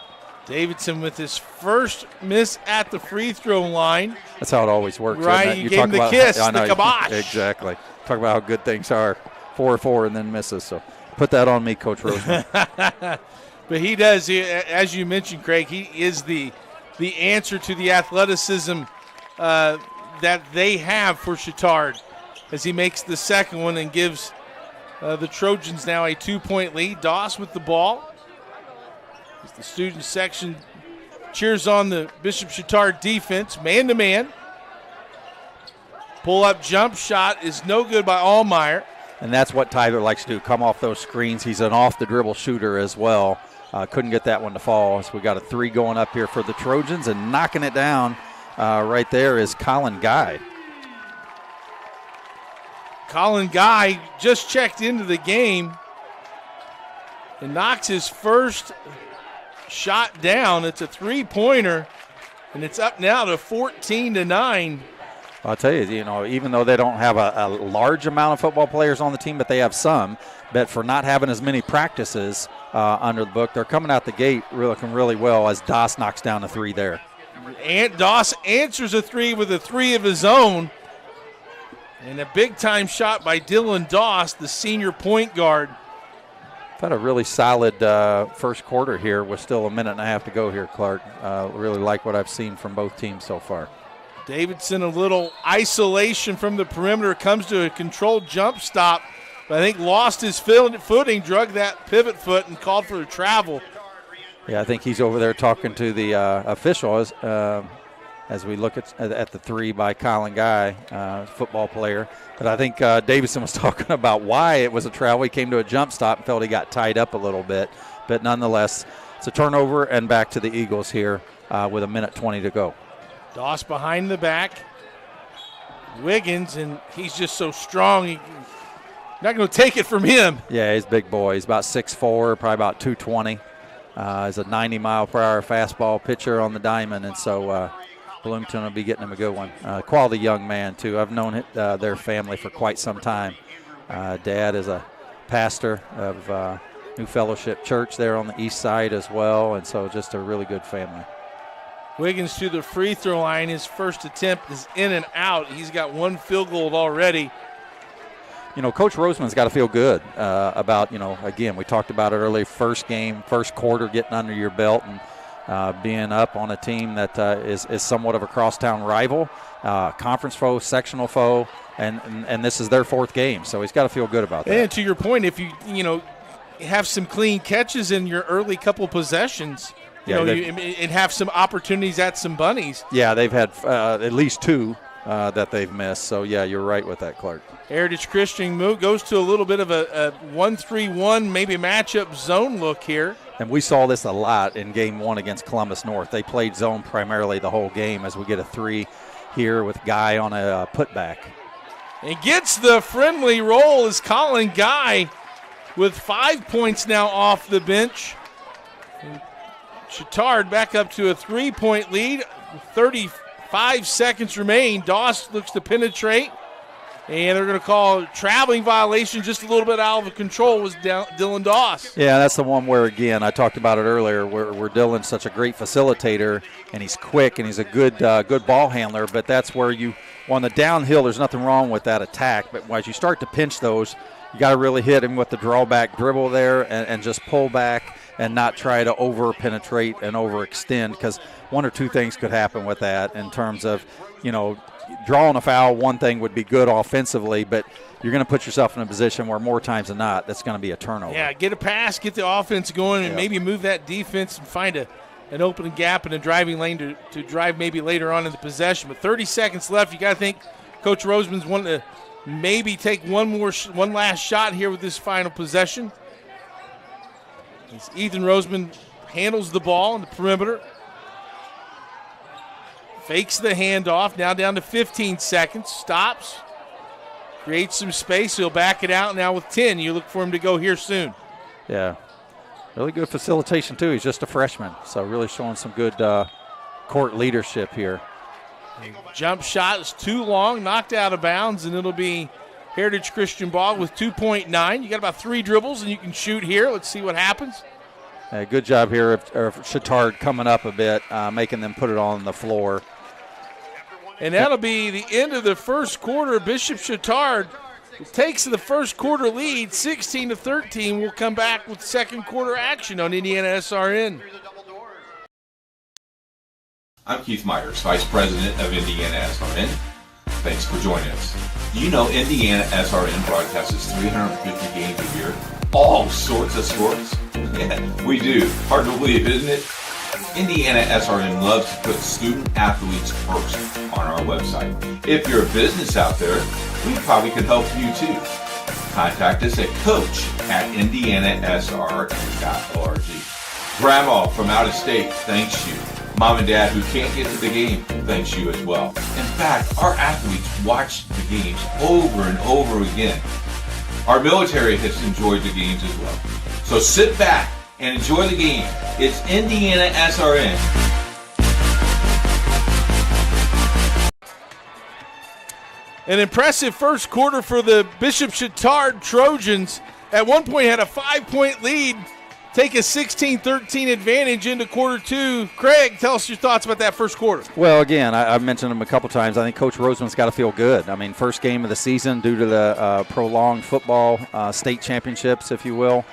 Davidson with his first miss at the free throw line.
That's how it always works.
Right, you gave him the kiss, the kibosh.
Exactly. Talk about how good things are. 4-4 and then misses. So put that on me, Coach Roseman.
But he does, as you mentioned, Craig, he is the answer to the athleticism that they have for Chatard as he makes the second one and gives the Trojans now a 2-point lead. Doss with the ball. As the student section cheers on the Bishop Chatard defense, man-to-man. Pull-up jump shot is no good by Allmeyer.
And that's what Tyler likes to do, come off those screens. He's an off-the-dribble shooter as well. Couldn't get that one to fall. So we got a 3 going up here for the Trojans, and knocking it down right there is Colin Guy.
Colin Guy just checked into the game and knocks his first shot down. It's a 3-pointer, and it's up now to 14-9.
I'll tell you, even though they don't have a large amount of football players on the team, but they have some, but for not having as many practices under the book, they're coming out the gate looking really well as Doss knocks down a 3 there.
And Doss answers a 3 with a 3 of his own. And a big-time shot by Dylan Doss, the senior point guard.
Had a really solid first quarter here with still a minute and a half to go here, Clark. Really like what I've seen from both teams so far.
Davidson, a little isolation from the perimeter, comes to a controlled jump stop, but I think lost his footing, drug that pivot foot, and called for a travel.
Yeah, I think he's over there talking to the officials as we look at the 3 by Colin Guy, football player. But I think Davidson was talking about why it was a travel. He came to a jump stop and felt he got tied up a little bit. But nonetheless, it's a turnover and back to the Eagles here with 1:20 to go.
Doss behind the back. Wiggins, and he's just so strong. Not going to take it from him.
Yeah, he's a big boy. He's about 6'4", probably about 220. He's a 90-mile-per-hour fastball pitcher on the diamond, and so Bloomington will be getting him a good one. Quality young man, too. I've known their family for quite some time. Dad is a pastor of New Fellowship Church there on the east side as well, and so just a really good family.
Wiggins to the free throw line. His first attempt is in and out. He's got 1 field goal already.
Coach Roseman's got to feel good about, again, we talked about it earlier, first game, first quarter, getting under your belt and being up on a team that is somewhat of a crosstown rival, conference foe, sectional foe, and this is their 4th game. So he's got to feel good about that.
And to your point, if you have some clean catches in your early couple possessions, and have some opportunities at some bunnies.
Yeah, they've had at least 2 that they've missed. So, yeah, you're right with that, Clark.
Heritage Christian goes to a little bit of a 1-3-1, maybe matchup zone look here.
And we saw this a lot in Game 1 against Columbus North. They played zone primarily the whole game as we get a 3 here with Guy on a putback.
And gets the friendly roll is Colin Guy with 5 points now off the bench. And Chatard back up to a 3-point lead. 35 seconds remain. Doss looks to penetrate. And they're going to call traveling violation just a little bit out of control was Dylan Doss.
Yeah, that's the one where, again, I talked about it earlier, where Dylan's such a great facilitator, and he's quick, and he's a good ball handler, but that's where on the downhill, there's nothing wrong with that attack, but as you start to pinch those, you got to really hit him with the drawback dribble there and just pull back and not try to over-penetrate and overextend, because one or two things could happen with that in terms of, drawing a foul. One thing would be good offensively, but you're going to put yourself in a position where more times than not that's going to be a turnover.
Yeah, get a pass, get the offense going, and maybe move that defense and find an opening gap in a driving lane to drive maybe later on in the possession. But 30 seconds left. You got to think Coach Roseman's wanting to maybe take one last shot here with this final possession. As Ethan Roseman handles the ball in the perimeter. Fakes the handoff, now down to 15 seconds, stops, creates some space, he'll back it out now with 10. You look for him to go here soon.
Yeah, really good facilitation too. He's just a freshman, so really showing some good court leadership here.
Jump shot is too long, knocked out of bounds, and it'll be Heritage Christian ball with 2.9. You got about 3 dribbles, and you can shoot here. Let's see what happens.
Good job here of Chatard coming up a bit, making them put it on the floor.
And that'll be the end of the first quarter. Bishop Chatard takes the first quarter lead, 16-13. We'll come back with second quarter action on IndianaSRN.
I'm Keith Myers, Vice President of IndianaSRN. Thanks for joining us. Do you know IndianaSRN broadcasts 350 games a year? All sorts of sports? Yeah, we do. Hard to believe, isn't it? IndianaSRN loves to put student athletes first on our website. If you're a business out there, we probably could help you too. Contact us at coach@indianasrn.org. Grandma from out of state thanks you. Mom and Dad who can't get to the game thanks you as well. In fact, our athletes watch the games over and over again. Our military has enjoyed the games as well. So sit back and enjoy the game. It's IndianaSRN.
An impressive first quarter for the Bishop Chatard Trojans. At one point had a 5-point lead, take a 16-13 advantage into quarter 2. Craig, tell us your thoughts about that first quarter.
Well, again, I've mentioned him a couple times. I think Coach Roseman's got to feel good. I mean, first game of the season due to the prolonged football state championships, if you will.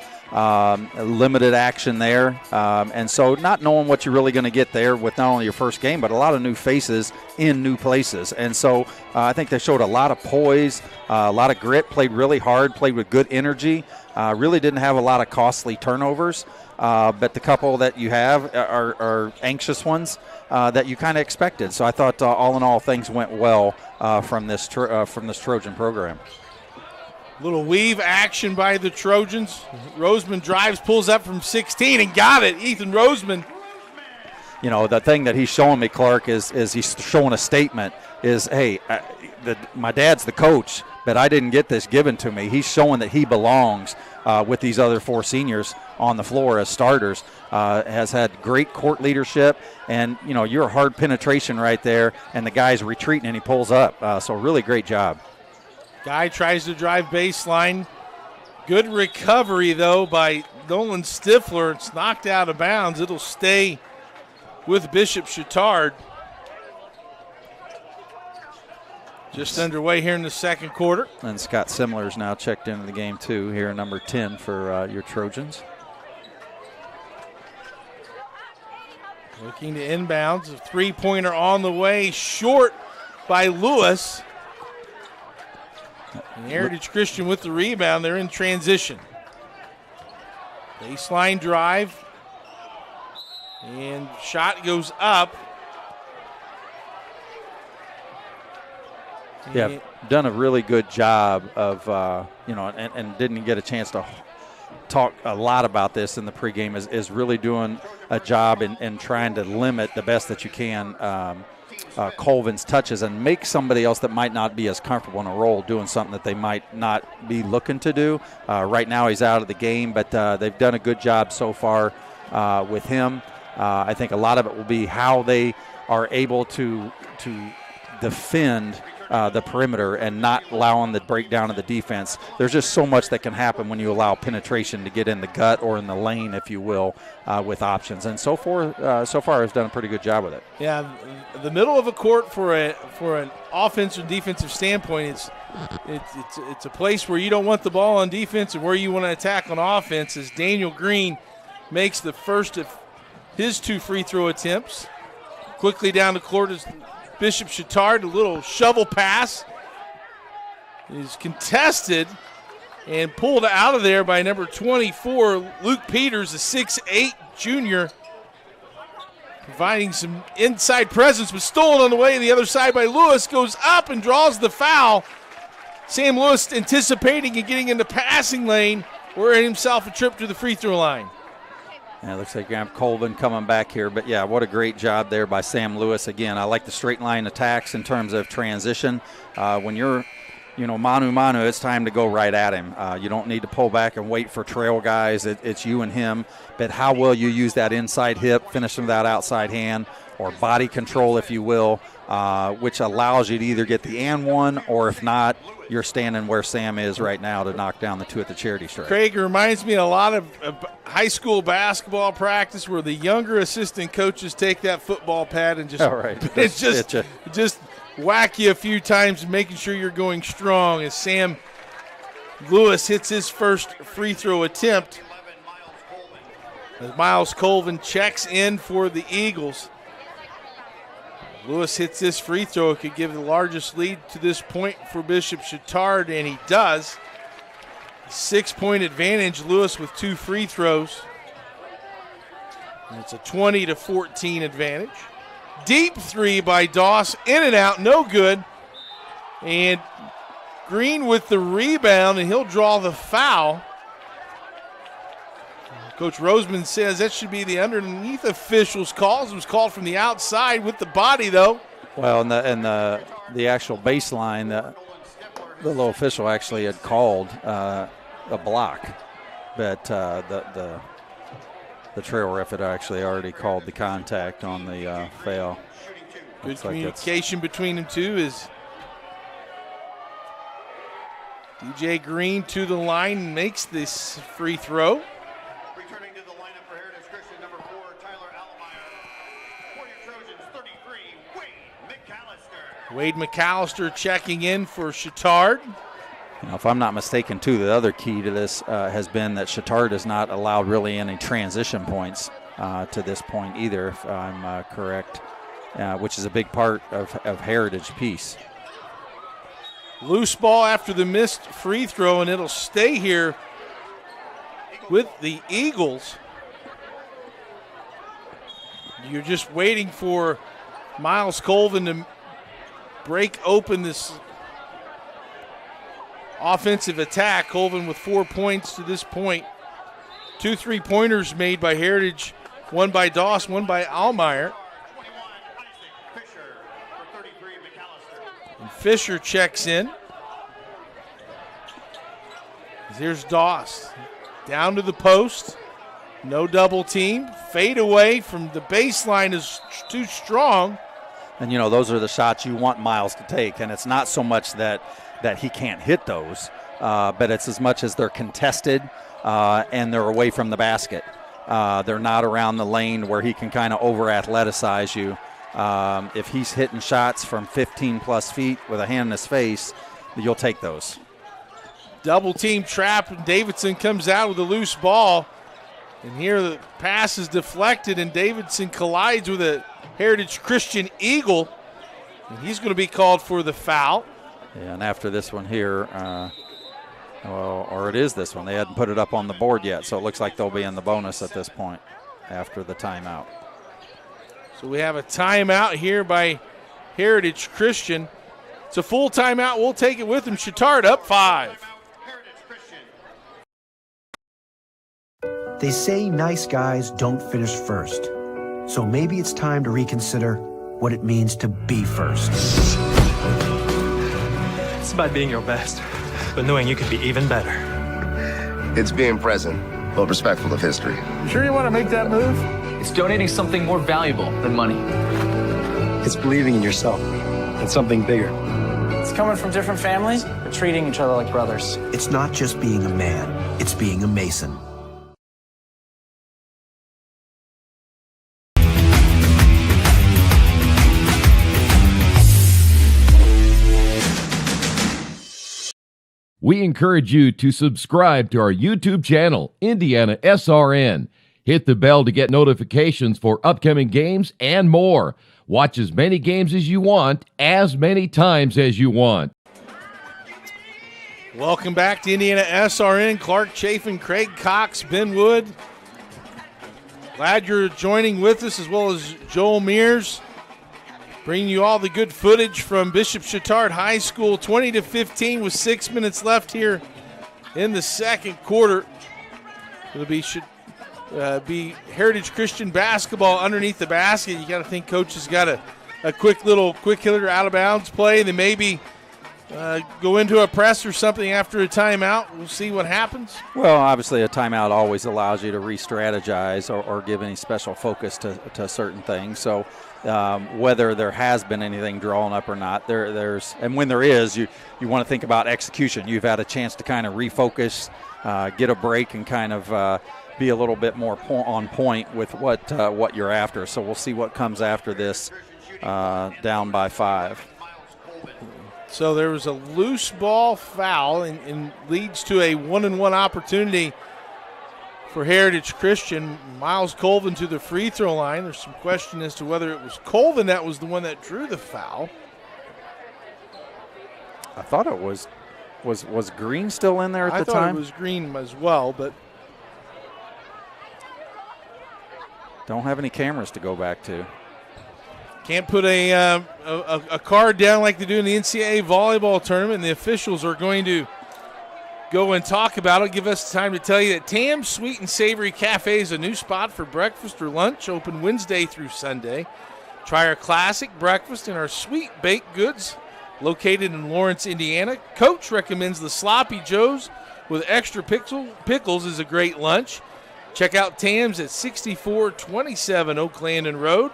Limited action there. And so not knowing what you're really going to get there with not only your first game, but a lot of new faces in new places. And so I think they showed a lot of poise, a lot of grit, played really hard, played with good energy. Really didn't have a lot of costly turnovers, but the couple that you have are anxious ones that you kind of expected. So I thought all in all things went well from this Trojan program.
Little weave action by the Trojans. Roseman drives, pulls up from 16 and got it. Ethan Roseman.
You know, the thing that he's showing me, Clark, is he's showing a statement is, hey, my dad's the coach, but I didn't get this given to me. He's showing that he belongs with these other 4 seniors on the floor as starters. Has had great court leadership, and, you know, you're a hard penetration right there, and the guy's retreating and he pulls up. So really great job.
Guy tries to drive baseline. Good recovery, though, by Nolan Stifler. It's knocked out of bounds. It'll stay with Bishop Chatard. Just underway here in the second quarter.
And Scott Simler's now checked into the game, too, here, number 10 for your Trojans.
Looking to inbounds. A three-pointer on the way. Short by Lewis. And Heritage Christian with the rebound. They're in transition. Baseline drive. And shot goes up.
Yeah, done a really good job of, and didn't get a chance to talk a lot about this in the pregame, is really doing a job in trying to limit the best that you can Colvin's touches and make somebody else that might not be as comfortable in a role doing something that they might not be looking to do. Right now he's out of the game, but they've done a good job so far with him. I think a lot of it will be how they are able to defend the perimeter and not allowing the breakdown of the defense. There's just so much that can happen when you allow penetration to get in the gut or in the lane, if you will, with options. And so far has done a pretty good job with it.
Yeah, the middle of a court for an offensive defensive standpoint, it's a place where you don't want the ball on defense and where you want to attack on offense. As Daniel Green makes the first of his 2 free throw attempts. Quickly down the court is Bishop Chatard, a little shovel pass is contested and pulled out of there by number 24, Luke Peters, a 6'8 junior, providing some inside presence, but stolen on the way. The other side by Lewis, goes up and draws the foul. Sam Lewis anticipating and getting in the passing lane, wearing himself a trip to the free throw line.
Yeah, it looks like you have Colvin coming back here. But, yeah, what a great job there by Sam Lewis. Again, I like the straight line attacks in terms of transition. When you're, manu-manu, it's time to go right at him. You don't need to pull back and wait for trail guys. It's you and him. But how well you use that inside hip, finishing with that outside hand, or body control, if you will, which allows you to either get the and one, or if not, you're standing where Sam is right now to knock down the 2 at the charity stripe.
Craig, reminds me a lot of high school basketball practice where the younger assistant coaches take that football pad and just whack you a few times, making sure you're going strong. As Sam Lewis hits his first free throw attempt, as Miles Colvin checks in for the Eagles. Lewis hits this free throw. It could give the largest lead to this point for Bishop Chatard, and he does. 6-point advantage, Lewis with 2 free throws. And it's a 20-14 advantage. Deep 3 by Doss, in and out, no good. And Green with the rebound, and he'll draw the foul. Coach Roseman says that should be the underneath officials' calls. It was called from the outside with the body, though.
Well, and the actual baseline, the low official actually had called a block, but the trail ref had actually already called the contact on the foul.
Good communication between them two is DJ Green to the line and makes this free throw. Wade McAllister checking in for Chatard.
If I'm not mistaken, too, the other key to this has been that Chatard has not allowed really any transition points to this point either, if I'm correct, which is a big part of Heritage piece.
Loose ball after the missed free throw, and it'll stay here with the Eagles. You're just waiting for Miles Colvin to break open this offensive attack. Colvin with 4 points to this point. 2 3-pointers made by Heritage, one by Doss, one by Allmeyer. And Fisher checks in. Here's Doss. Down to the post. No double team. Fade away from the baseline is too strong.
And, those are the shots you want Miles to take. And it's not so much that he can't hit those, but it's as much as they're contested and they're away from the basket. They're not around the lane where he can kind of over-athleticize you. If he's hitting shots from 15-plus feet with a hand in his face, you'll take those.
Double team trap, and Davidson comes out with a loose ball. And here the pass is deflected, and Davidson collides with a Heritage Christian Eagle. And he's going to be called for the foul.
Yeah, and after this one here, or it is this one. They hadn't put it up on the board yet, so it looks like they'll be in the bonus at this point after the timeout.
So we have a timeout here by Heritage Christian. It's a full timeout. We'll take it with them. Chatard up 5.
They say nice guys don't finish first. So maybe it's time to reconsider what it means to be first.
It's about being your best, but knowing you could be even better.
It's being present, but respectful of history.
You sure you want to make that move?
It's donating something more valuable than money.
It's believing in yourself and something bigger.
It's coming from different families, but treating each other like brothers.
It's not just being a man, it's being a Mason.
We encourage you to subscribe to our YouTube channel, IndianaSRN. Hit the bell to get notifications for upcoming games and more. Watch as many games as you want, as many times as you want.
Welcome back to IndianaSRN. Clark Chafin, Craig Cox, Ben Wood. Glad you're joining with us, as well as Joel Mears. Bringing you all the good footage from Bishop Chatard High School. 20-15 with 6 minutes left here in the second quarter. It'll be Heritage Christian basketball underneath the basket. You got to think coach has got a quick hitter out of bounds play. They maybe go into a press or something after a timeout. We'll see what happens.
Well, obviously a timeout always allows you to re-strategize or give any special focus to certain things. So whether there has been anything drawn up or not, there's and when there is, you want to think about execution. You've had a chance to kind of refocus, get a break, and kind of be a little bit more on point with what you're after. So we'll see what comes after this, down by 5.
So there was a loose ball foul and leads to a 1-and-1 opportunity for Heritage Christian. Miles Colvin to the free throw line. There's some question as to whether it was Colvin that was the one that drew the foul.
I thought it was Green still in there at the time?
I thought it was Green as well, but
don't have any cameras to go back to.
Can't put a card down like they do in the NCAA volleyball tournament, and the officials are going to go and talk about it. Give us time to tell you that Tam's Sweet and Savory Cafe is a new spot for breakfast or lunch, open Wednesday through Sunday. Try our classic breakfast and our sweet baked goods located in Lawrence, Indiana. Coach recommends the Sloppy Joes with extra pickles is a great lunch. Check out Tam's at 6427 Oak Landing Road,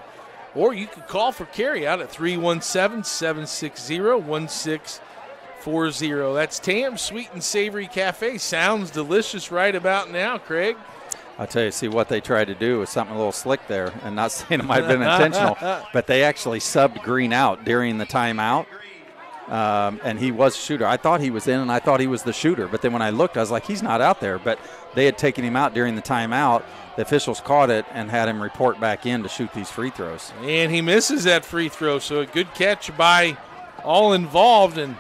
or you can call for carryout at 317-760-1640. That's Tam's Sweet and Savory Cafe. Sounds delicious right about now, Craig.
I'll tell you, see, what they tried to do was something a little slick there, and not saying it might have been intentional, but they actually subbed Green out during the timeout, and he was a shooter. I thought he was in, and I thought he was the shooter, but then when I looked, I was like, he's not out there, but they had taken him out during the timeout. The officials caught it and had him report back in to shoot these free throws.
And he misses that free throw, so a good catch by all involved, and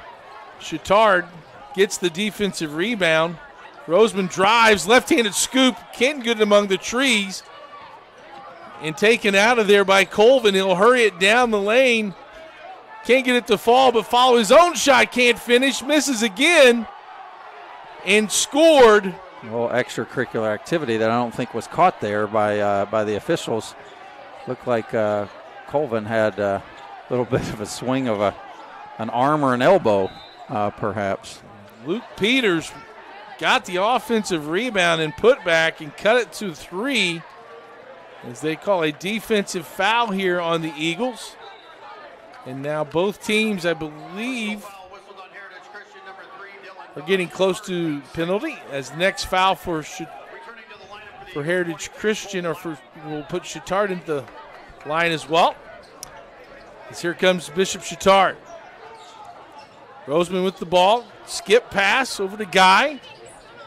Chatard gets the defensive rebound. Roseman drives, left-handed scoop, can't get it among the trees, and taken out of there by Colvin. He'll hurry it down the lane. Can't get it to fall, but follow his own shot, can't finish, misses again, and scored.
A little extracurricular activity that I don't think was caught there by the officials. Looked like Colvin had a little bit of a swing of an arm or an elbow, perhaps.
Luke Peters got the offensive rebound and put back and cut it to 3 as they call a defensive foul here on the Eagles. And now both teams, I believe, are getting close to penalty as the next foul for Heritage Christian, we'll put Chatard into the line as well. As here comes Bishop Chatard. Roseman with the ball, skip pass over to Guy.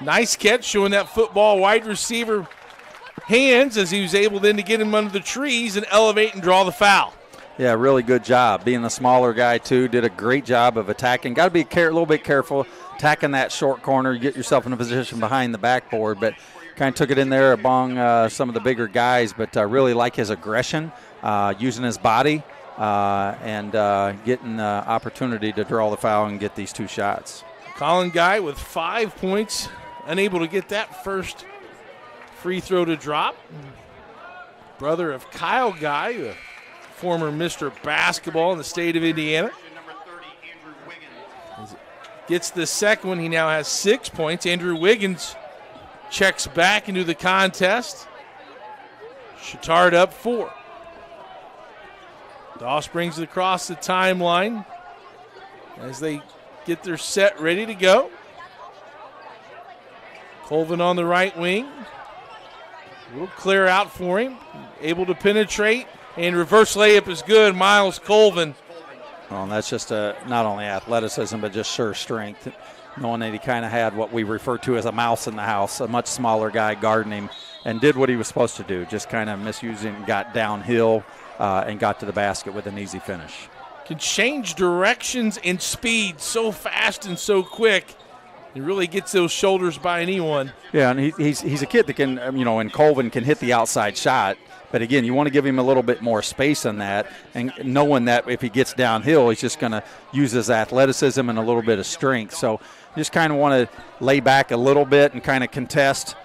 Nice catch, showing that football wide receiver hands as he was able then to get him under the trees and elevate and draw the foul.
Yeah, really good job. Being the smaller guy, too, did a great job of attacking. Got to be a little bit careful attacking that short corner. You get yourself in a position behind the backboard, but kind of took it in there among some of the bigger guys, but really like his aggression using his body and getting the opportunity to draw the foul and get these 2 shots.
Colin Guy with 5 points, unable to get that first free throw to drop. Brother of Kyle Guy, a former Mr. Basketball in the state of Indiana. Gets the second one. He now has 6 points. Andrew Wiggins checks back into the contest. Chatard up 4. Doss brings it across the timeline as they get their set ready to go. Colvin on the right wing. A little clear out for him. Able to penetrate, and reverse layup is good. Miles Colvin.
Well, that's just not only athleticism, but just sure strength. Knowing that he kind of had what we refer to as a mouse in the house, a much smaller guy guarding him, and did what he was supposed to do. Just kind of misusing, got downhill, and got to the basket with an easy finish.
Can change directions and speed so fast and so quick. He really gets those shoulders by anyone.
Yeah, and he's a kid that can, and Colvin can hit the outside shot. But again, you want to give him a little bit more space on that, and knowing that if he gets downhill, he's just going to use his athleticism and a little bit of strength. So you just kind of want to lay back a little bit and kind of contest,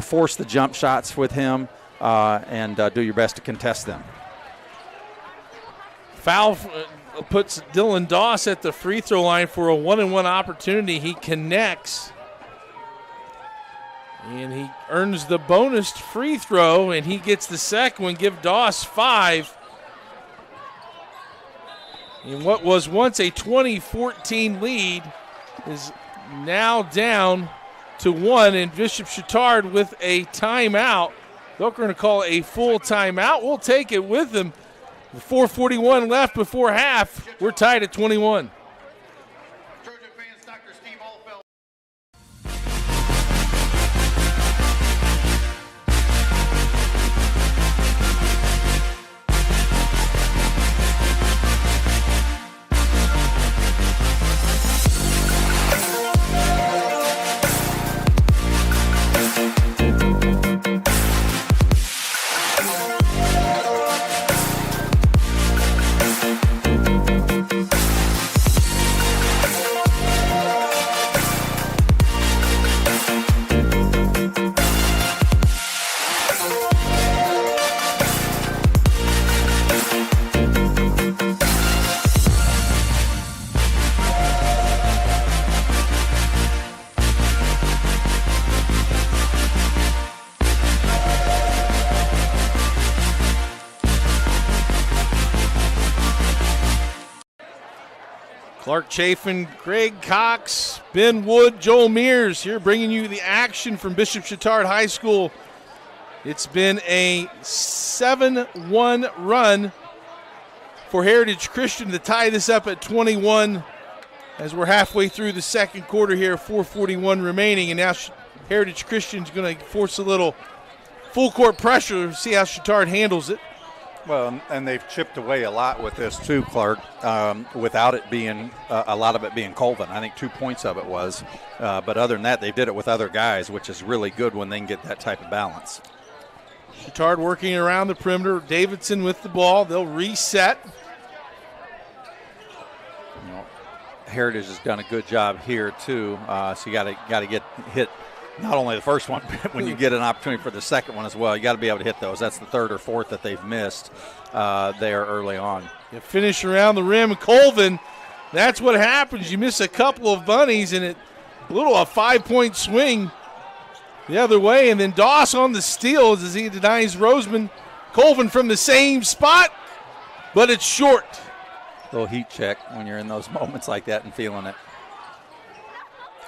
force the jump shots with him, and do your best to contest them.
Foul puts Dylan Doss at the free throw line for a 1-and-1 opportunity. He connects. And he earns the bonus free throw, and he gets the second one. Give Doss 5. And what was once a 20-14 lead is now down to 1, and Bishop Chatard with a timeout. They're going to call a full timeout. We'll take it with them. 4:41 left before half. We're tied at 21. Clark Chafin, Greg Cox, Ben Wood, Joel Mears here bringing you the action from Bishop Chatard High School. It's been a 7-1 run for Heritage Christian to tie this up at 21 as we're halfway through the second quarter here, 4:41 remaining, and now Heritage Christian's going to force a little full court pressure, see how Chatard handles it.
Well, and they've chipped away a lot with this too, Clark, without it being a lot of it being Colvin. I think 2 points of it was. But other than that, they did it with other guys, which is really good when they can get that type of balance.
Chatard working around the perimeter. Davidson with the ball. They'll reset.
Heritage has done a good job here too. So you got to get hit. Not only the first one, but when you get an opportunity for the second one as well, you got to be able to hit those. That's the third or fourth that they've missed there early on.
You finish around the rim. Colvin, that's what happens. You miss a couple of bunnies, and a 5-point swing the other way. And then Doss on the steal as he denies Roseman. Colvin from the same spot, but it's short.
Little heat check when you're in those moments like that and feeling it.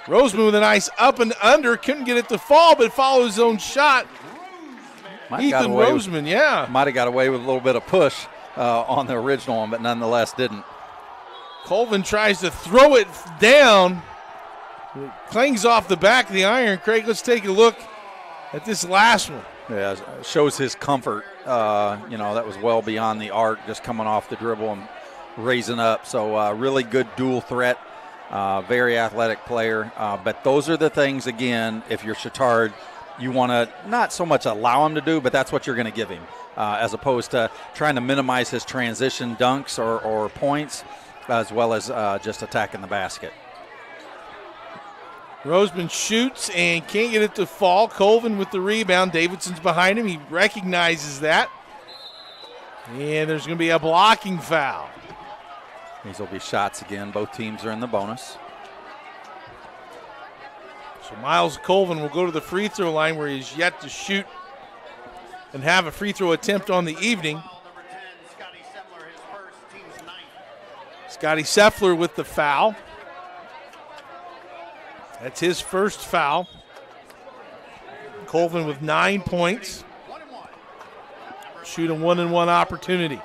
Roseman with a nice up and under. Couldn't get it to fall, but follows his own shot. Ethan Roseman, yeah.
Might have got away with a little bit of push on the original one, but nonetheless didn't.
Colvin tries to throw it down. It clangs off the back of the iron. Craig, let's take a look at this last one.
Yeah, shows his comfort. That was well beyond the arc, just coming off the dribble and raising up. So really good dual threat. Very athletic player, but those are the things, again, if you're Chatard, you want to not so much allow him to do, but that's what you're going to give him. as opposed to trying to minimize his transition dunks or points, as well as just attacking the basket.
Roseman shoots and can't get it to fall. Colvin with the rebound. Davidson's behind him. He recognizes that. And there's going to be a blocking foul.
These will be shots again. Both teams are in the bonus.
So Miles Colvin will go to the free throw line where he's yet to shoot and have a free throw attempt on the evening. Scotty Seffler with the foul. That's his first foul. Colvin with 9 points. Shoot a 1-and-1 opportunity.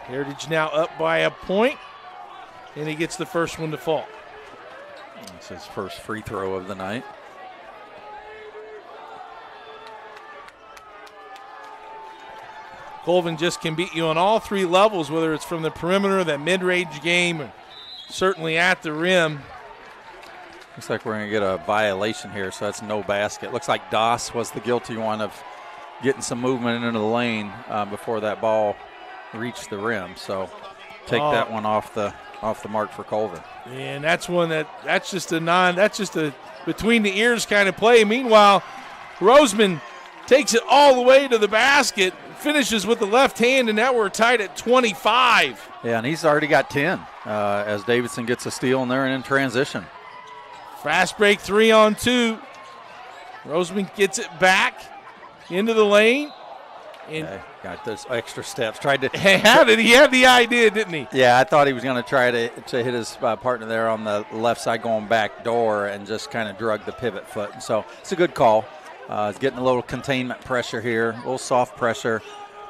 Heritage now up by a point, and he gets the first one to fall.
That's his first free throw of the night.
Colvin just can beat you on all three levels, whether it's from the perimeter, that mid-range game, or certainly at the rim.
Looks like we're going to get a violation here, so that's no basket. Looks like Doss was the guilty one of getting some movement into the lane before that ball reached the rim. So take that one off the mark for Colvin.
And that's one that's just a between the ears kind of play. Meanwhile, Roseman takes it all the way to the basket, finishes with the left hand, and now we're tied at 25.
Yeah, and he's already got 10 as Davidson gets a steal in there and in transition.
Fast break 3-on-2. Roseman gets it back into the lane. And
got those extra steps. Tried to.
He had the idea, didn't he?
Yeah, I thought he was going to try to hit his partner there on the left side going back door and just kind of drug the pivot foot. And so it's a good call. It's getting a little containment pressure here, a little soft pressure.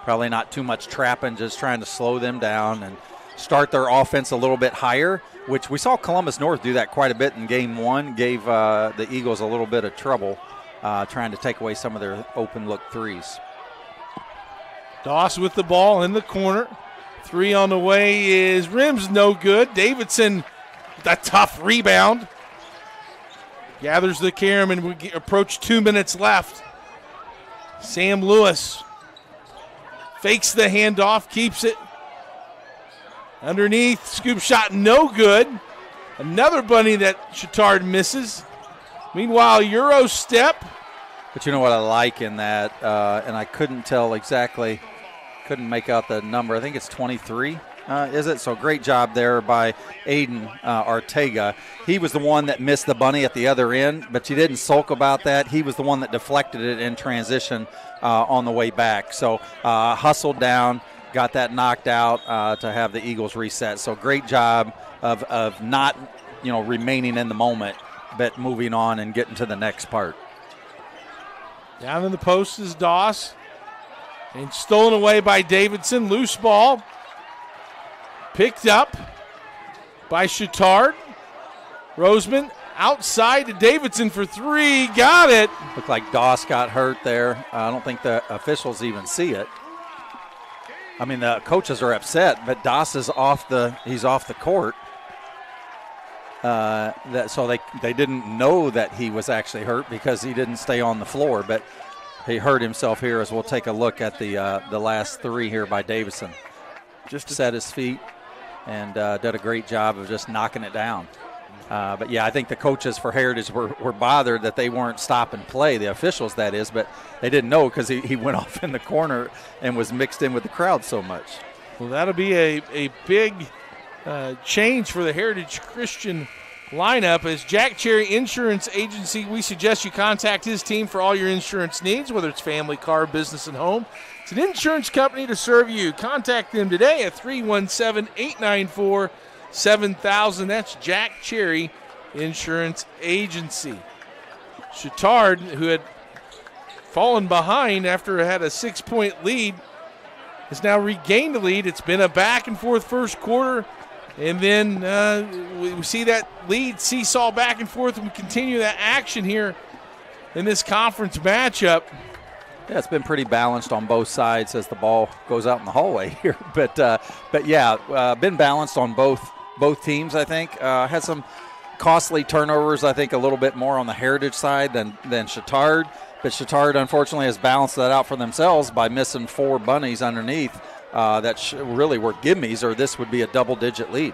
Probably not too much trapping, just trying to slow them down and start their offense a little bit higher, which we saw Columbus North do that quite a bit in game one. Gave the Eagles a little bit of trouble trying to take away some of their open look threes.
Doss with the ball in the corner. 3 on the way is rim's no good. Davidson with a tough rebound. Gathers the carom and we approach 2 minutes left. Sam Lewis fakes the handoff, keeps it. Underneath, scoop shot no good. Another bunny that Chatard misses. Meanwhile, Euro step.
But you know what I like in that, and I couldn't tell exactly, couldn't make out the number. I think it's 23, is it? So great job there by Aiden Ortega. He was the one that missed the bunny at the other end, but you didn't sulk about that. He was the one that deflected it in transition on the way back. So hustled down, got that knocked out to have the Eagles reset. So great job of not, remaining in the moment, but moving on and getting to the next part.
Down in the post is Doss. And stolen away by Davidson. Loose ball. Picked up by Chatard. Roseman outside to Davidson for 3. Got it.
Looked like Doss got hurt there. I don't think the officials even see it. I mean, the coaches are upset, but Doss is off the court. So they didn't know that he was actually hurt because he didn't stay on the floor, but he hurt himself here as we'll take a look at the last 3 here by Davidson. Just set his feet and did a great job of just knocking it down. But, yeah, I think the coaches for Heritage were bothered that they weren't stopping play, the officials that is, but they didn't know because he went off in the corner and was mixed in with the crowd so much.
Well, that'll be a big change for the Heritage Christian lineup. As Jack Cherry Insurance Agency, we suggest you contact his team for all your insurance needs, whether it's family, car, business, and home. It's an insurance company to serve you. Contact them today at 317-894-7000. That's Jack Cherry Insurance Agency. Chatard, who had fallen behind after it had a 6-point lead, has now regained the lead. It's been a back-and-forth first quarter. And then we see that lead seesaw back and forth, and we continue that action here in this conference matchup.
Yeah, it's been pretty balanced on both sides as the ball goes out in the hallway here. But yeah, been balanced on both teams, I think. Had some costly turnovers, I think, a little bit more on the Heritage side than Chatard. But Chatard, unfortunately, has balanced that out for themselves by missing 4 bunnies underneath that really were gimmies, or this would be a double-digit lead.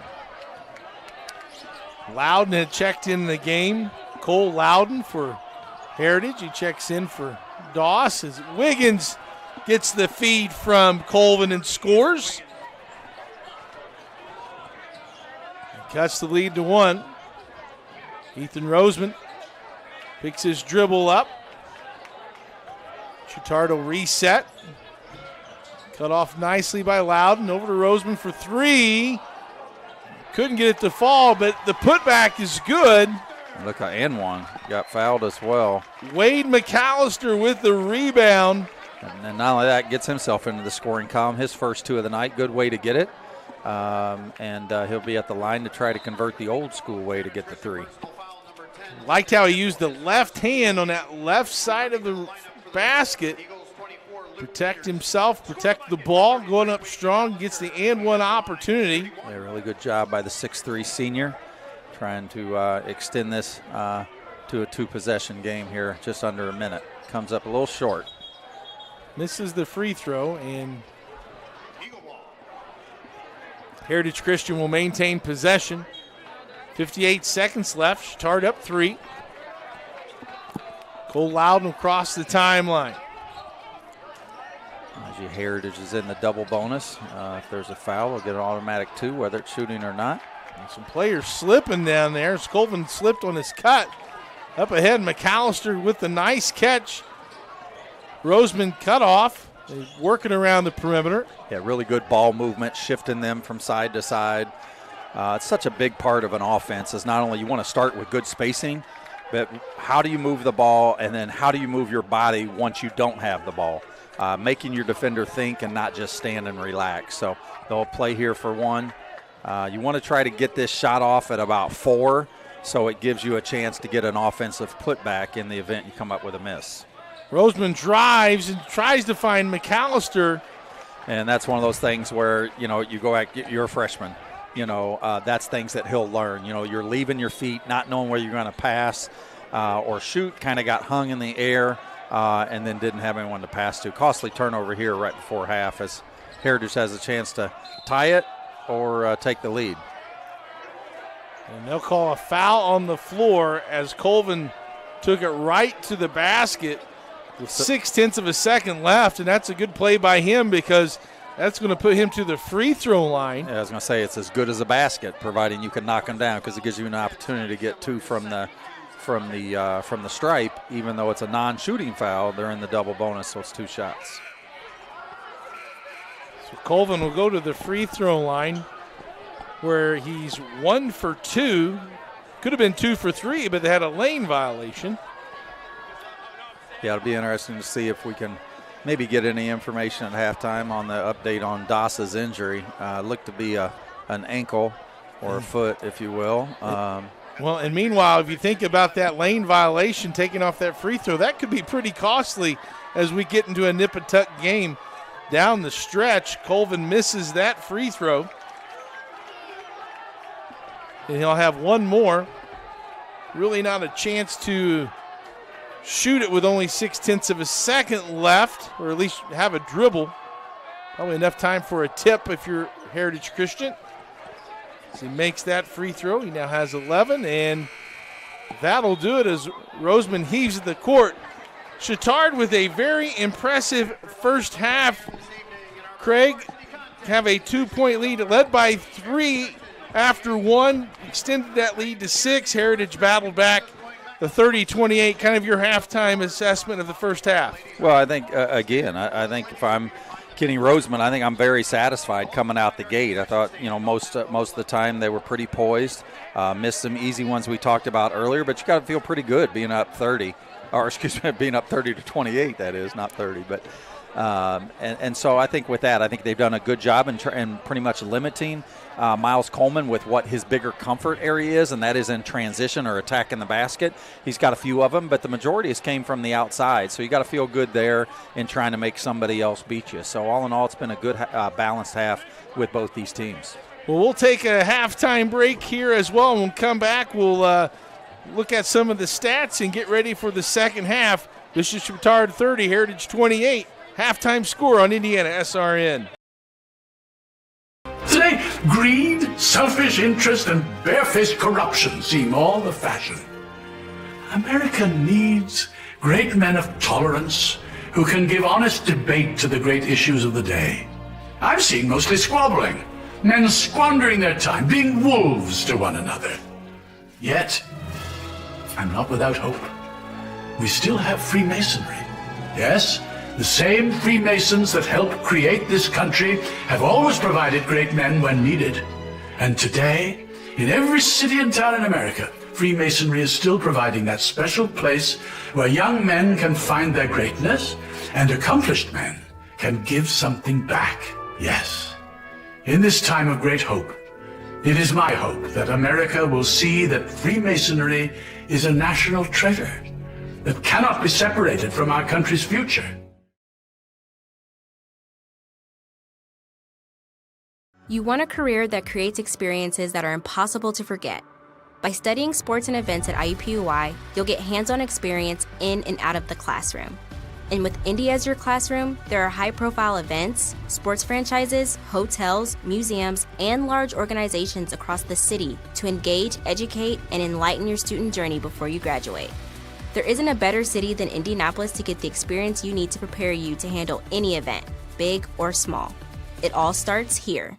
Loudon had checked in the game. Cole Loudon for Heritage. He checks in for Doss as Wiggins gets the feed from Colvin and scores. He cuts the lead to 1. Ethan Roseman picks his dribble up. Chatard will reset. Cut off nicely by Loudon. Over to Roseman for 3. Couldn't get it to fall, but the putback is good.
Look how Anwan got fouled as well.
Wade McAllister with the rebound.
And then not only that, gets himself into the scoring column. His first 2 of the night. Good way to get it. And he'll be at the line to try to convert the old school way to get the 3.
Liked how he used the left hand on that left side of the basket. Protect himself, protect the ball, going up strong, gets the and one opportunity.
Yeah, really good job by the 6'3 senior, trying to extend this to a 2-possession game here, just under a minute. Comes up a little short.
Misses the free throw, and Heritage Christian will maintain possession. 58 seconds left. Chatard up 3. Cole Loudon across the timeline.
Heritage is in the double bonus. If there's a foul, we'll get an automatic 2, whether it's shooting or not.
And some players slipping down there. Colvin slipped on his cut. Up ahead, McAllister with the nice catch. Roseman cut off. They're working around the perimeter.
Yeah, really good ball movement, shifting them from side to side. It's such a big part of an offense is not only you want to start with good spacing, but how do you move the ball, and then how do you move your body once you don't have the ball? Making your defender think and not just stand and relax. So they'll play here for 1. You want to try to get this shot off at about 4, so it gives you a chance to get an offensive putback in the event you come up with a miss.
Roseman drives and tries to find McAllister.
And that's one of those things where, you go back, you're a freshman. That's things that he'll learn. You're leaving your feet, not knowing where you're going to pass or shoot, kind of got hung in the air. And then didn't have anyone to pass to. Costly turnover here right before half as Heritage has a chance to tie it or take the lead.
And they'll call a foul on the floor as Colvin took it right to the basket with 0.6 of a second left, and that's a good play by him because that's going to put him to the free throw line.
Yeah, I was going to say it's as good as a basket, providing you can knock them down because it gives you an opportunity to get 2 from the stripe. Even though it's a non-shooting foul, they're in the double bonus, so it's 2 shots.
So Colvin will go to the free throw line where he's 1 for 2. Could have been 2 for 3, but they had a lane violation.
Yeah, it'll be interesting to see if we can maybe get any information at halftime on the update on Doss's injury. Looked to be an ankle or a foot, if you will.
Well, and meanwhile, if you think about that lane violation, taking off that free throw, that could be pretty costly as we get into a nip-and-tuck game down the stretch. Colvin misses that free throw. And he'll have 1 more. Really not a chance to shoot it with only 0.6 of a second left, or at least have a dribble. Probably enough time for a tip if you're Heritage Christian. So he makes that free throw. He now has 11, and that'll do it as Roseman heaves at the court. Chatard with a very impressive first half. Craig have a 2-point lead, led by 3 after 1, extended that lead to 6. Heritage battled back the 30-28. Kind of your halftime assessment of the first half.
Well, I think, I think if I'm Kenny Roseman, I think I'm very satisfied coming out the gate. I thought, most of the time they were pretty poised. Missed some easy ones we talked about earlier, but you got to feel pretty good being up 30, being up 30 to 28. That is not 30, but and so I think with that, I think they've done a good job in pretty much limiting Miles Coleman with what his bigger comfort area is, and that is in transition or attacking the basket. He's got a few of them, but the majority has came from the outside. So you got to feel good there in trying to make somebody else beat you. So all in all, it's been a good balanced half with both these teams.
Well, we'll take a halftime break here as well. When we come back, we'll look at some of the stats and get ready for the second half Bishop Chatard 30, Heritage 28. Halftime score on IndianaSRN.
Today, greed, selfish interest, and barefaced corruption seem all the fashion. America needs great men of tolerance who can give honest debate to the great issues of the day. I'm seeing mostly squabbling, men squandering their time, being wolves to one another. Yet, I'm not without hope. We still have Freemasonry. Yes, the same Freemasons that helped create this country have always provided great men when needed. And today, in every city and town in America, Freemasonry is still providing that special place where young men can find their greatness and accomplished men can give something back. Yes, in this time of great hope, it is my hope that America will see that Freemasonry is a national treasure that cannot be separated from our country's future.
You want a career that creates experiences that are impossible to forget. By studying sports and events at IUPUI, you'll get hands-on experience in and out of the classroom. And with Indy as your classroom, there are high-profile events, sports franchises, hotels, museums, and large organizations across the city to engage, educate, and enlighten your student journey before you graduate. There isn't a better city than Indianapolis to get the experience you need to prepare you to handle any event, big or small. It all starts here.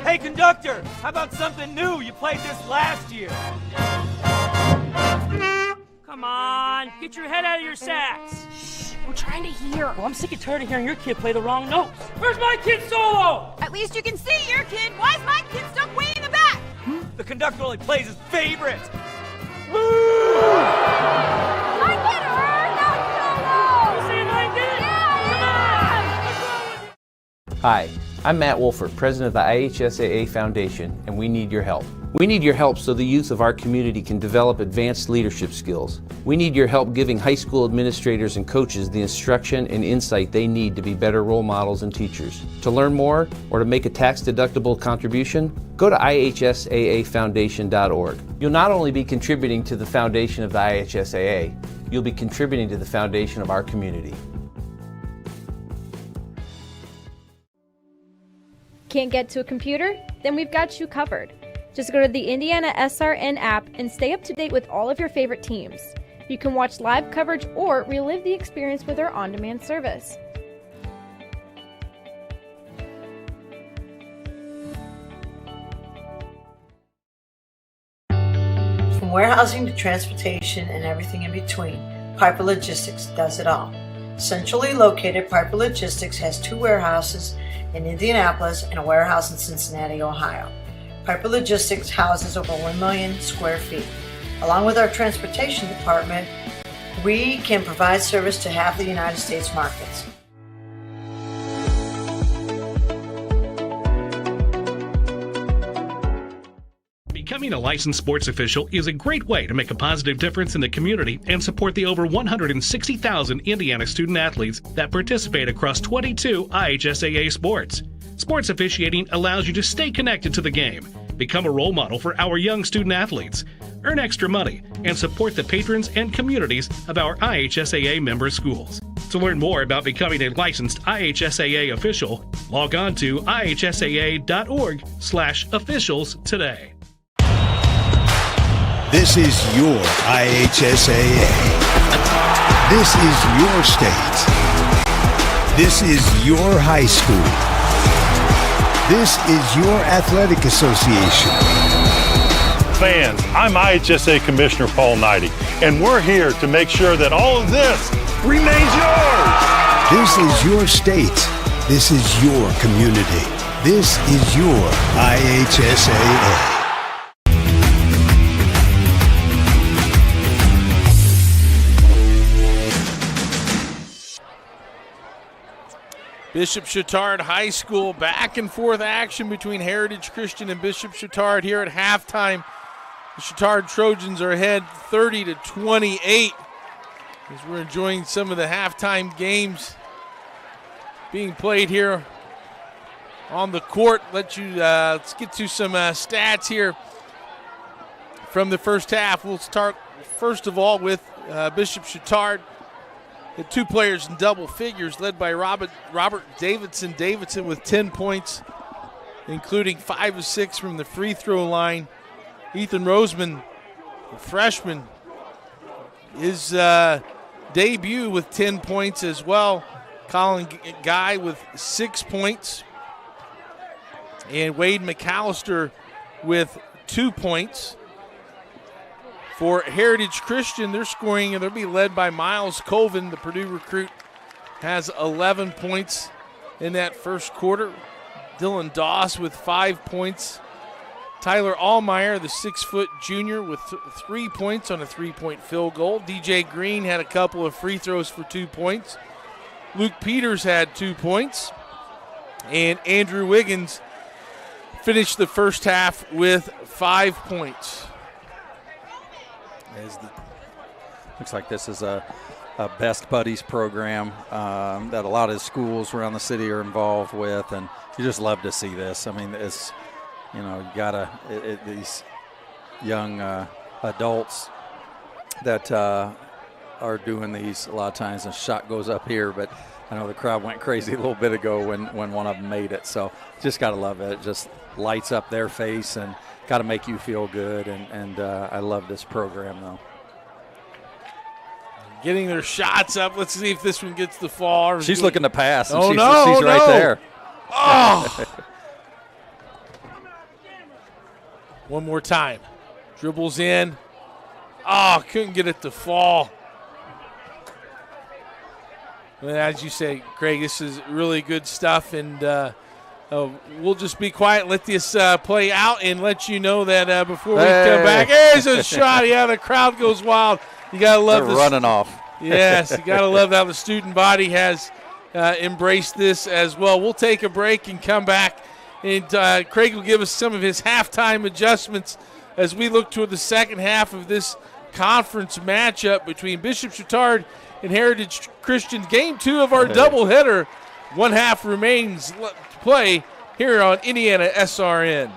Hey, conductor, how about something new? You played this last year.
Come on, get your head out of your sacks.
Shh, we're trying to hear.
Well, I'm sick and tired of hearing your kid play the wrong notes. Where's my kid solo?
At least you can see your kid. Why is my kid stuck way in the back?
The conductor only plays his favorites.
My kid heard that solo!
You saying I did?
Yeah!
Hi, I'm Matt Wolford, president of the IHSAA Foundation, and we need your help.
We need your help so the youth of our community can develop advanced leadership skills. We need your help giving high school administrators and coaches the instruction and insight they need to be better role models and teachers. To learn more or to make a tax-deductible contribution, go to IHSAAFoundation.org. You'll not only be contributing to the foundation of the IHSAA, you'll be contributing to the foundation of our community.
Can't get to a computer? Then we've got you covered. Just go to the IndianaSRN app and stay up to date with all of your favorite teams. You can watch live coverage or relive the experience with our on-demand service.
From warehousing to transportation and everything in between, Piper Logistics does it all. Centrally located, Piper Logistics has 2 warehouses in Indianapolis and a warehouse in Cincinnati, Ohio. Piper Logistics houses over 1 million square feet. Along with our transportation department, we can provide service to half the United States markets.
Becoming a licensed sports official is a great way to make a positive difference in the community and support the over 160,000 Indiana student athletes that participate across 22 IHSAA sports. Sports officiating allows you to stay connected to the game, become a role model for our young student athletes, earn extra money, and support the patrons and communities of our IHSAA member schools. To learn more about becoming a licensed IHSAA official, log on to ihsaa.org/officials today.
This is your IHSAA. This is your state. This is your high school. This is your athletic association.
Fans, I'm IHSA Commissioner Paul Knighty, and we're here to make sure that all of this remains yours.
This is your state. This is your community. This is your IHSAA.
Bishop Chatard High School, back and forth action between Heritage Christian and Bishop Chatard here at halftime. The Chatard Trojans are ahead 30-28 as we're enjoying some of the halftime games being played here on the court. Let's get to some stats here from the first half. We'll start first of all with Bishop Chatard. Had 2 players in double figures, led by Robert Davidson with 10 points, including 5 of 6 from the free throw line. Ethan Roseman, the freshman, his debut with 10 points as well. Colin Guy with 6 points. And Wade McAllister with 2 points. For Heritage Christian, they're scoring, and they'll be led by Miles Colvin. The Purdue recruit has 11 points in that first quarter. Dylan Doss with 5 points. Tyler Allmeyer, the 6-foot junior, with 3 points on a 3-point field goal. DJ Green had a couple of free throws for 2 points. Luke Peters had 2 points. And Andrew Wiggins finished the first half with 5 points.
Looks like this is a Best Buddies program that a lot of schools around the city are involved with, and you just love to see this. I mean, it's, you gotta these young adults that are doing these a lot of times. A shot goes up here, but I know the crowd went crazy a little bit ago when one of them made it. So just gotta love it. It just lights up their face and got to make you feel good, and I love this program, though.
Getting their shots up. Let's see if this one gets the fall.
She's looking to pass. And she's
no.
Right there.
Oh! One more time. Dribbles in. Oh, couldn't get it to fall. Well, as you say, Craig, this is really good stuff, and we'll just be quiet and let this play out and let you know that before we come back. There's a shot. Yeah, the crowd goes wild. You got to love this.
Running off.
Yes, you got to love how the student body has embraced this as well. We'll take a break and come back And Craig will give us some of his halftime adjustments as we look toward the second half of this conference matchup between Bishop Chatard and Heritage Christian. Game 2 of our doubleheader. One half remains to play here on Indiana SRN.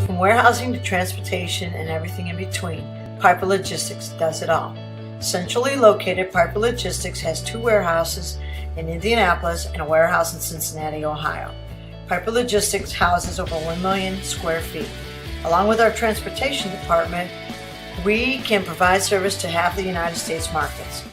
From warehousing to transportation and everything in between, Piper Logistics does it all. Centrally located, Piper Logistics has 2 warehouses in Indianapolis and a warehouse in Cincinnati, Ohio. Piper Logistics houses over 1 million square feet. Along with our transportation department, we can provide service to half the United States markets.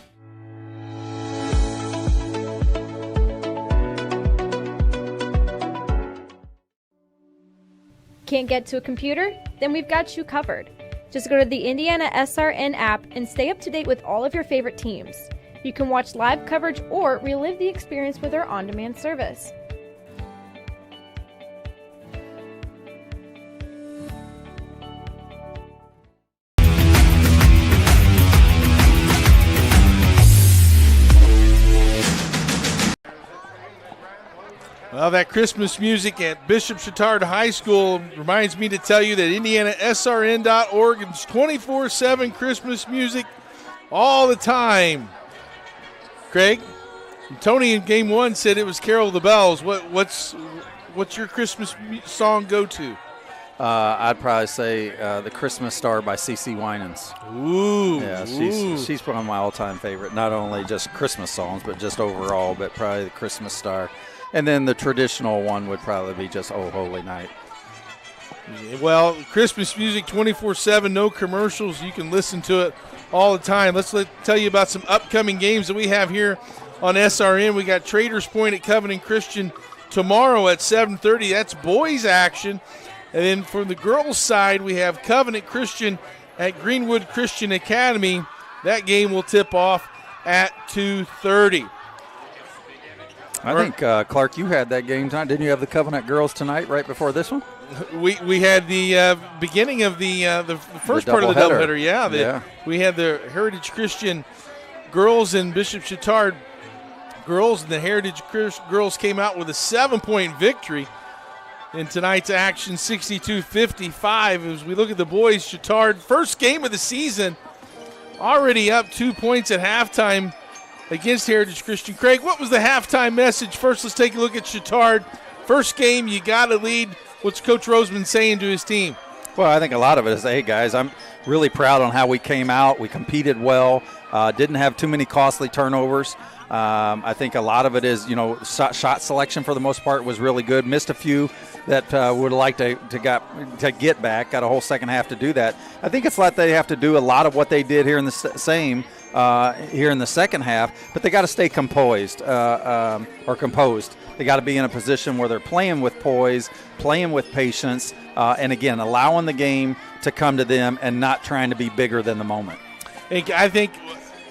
Can't get to a computer? Then we've got you covered. Just go to the IndianaSRN app and stay up to date with all of your favorite teams. You can watch live coverage or relive the experience with our on-demand service.
Well, that Christmas music at Bishop Chatard High School reminds me to tell you that IndianaSRN.org is 24/7 Christmas music all the time. Craig, Tony in Game 1 said it was Carol of the Bells. What's your Christmas song go-to?
I'd probably say The Christmas Star by C.C. Winans.
Ooh.
Yeah, she's one of my all-time favorite. Not only just Christmas songs, but just overall, but probably The Christmas Star. And then the traditional one would probably be just Oh Holy Night.
Well, Christmas music 24/7, no commercials. You can listen to it all the time. Let's tell you about some upcoming games that we have here on SRN. We got Traders Point at Covenant Christian tomorrow at 7:30. That's boys action. And then for the girls' side, we have Covenant Christian at Greenwood Christian Academy. That game will tip off at 2:30.
I think, Clark, you had that game tonight. Didn't you have the Covenant girls tonight right before this one?
We had the beginning of the first part of the doubleheader. Yeah. We had the Heritage Christian girls and Bishop Chatard girls, and the Heritage girls came out with a 7-point victory in tonight's action, 62-55. As we look at the boys, Chatard, first game of the season, already up 2 points at halftime against Heritage Christian. Craig, what was the halftime message? First, let's take a look at Chatard. First game, you got to lead. What's Coach Roseman saying to his team?
Well, I think a lot of it is, hey, guys, I'm really proud on how we came out. We competed well. Didn't have too many costly turnovers. I think a lot of it is, shot selection for the most part was really good. Missed a few that would like to get back. Got a whole second half to do that. I think it's like they have to do a lot of what they did here in the here in the second half, but they got to stay composed. They got to be in a position where they're playing with poise, playing with patience, and again, allowing the game to come to them and not trying to be bigger than the moment.
I think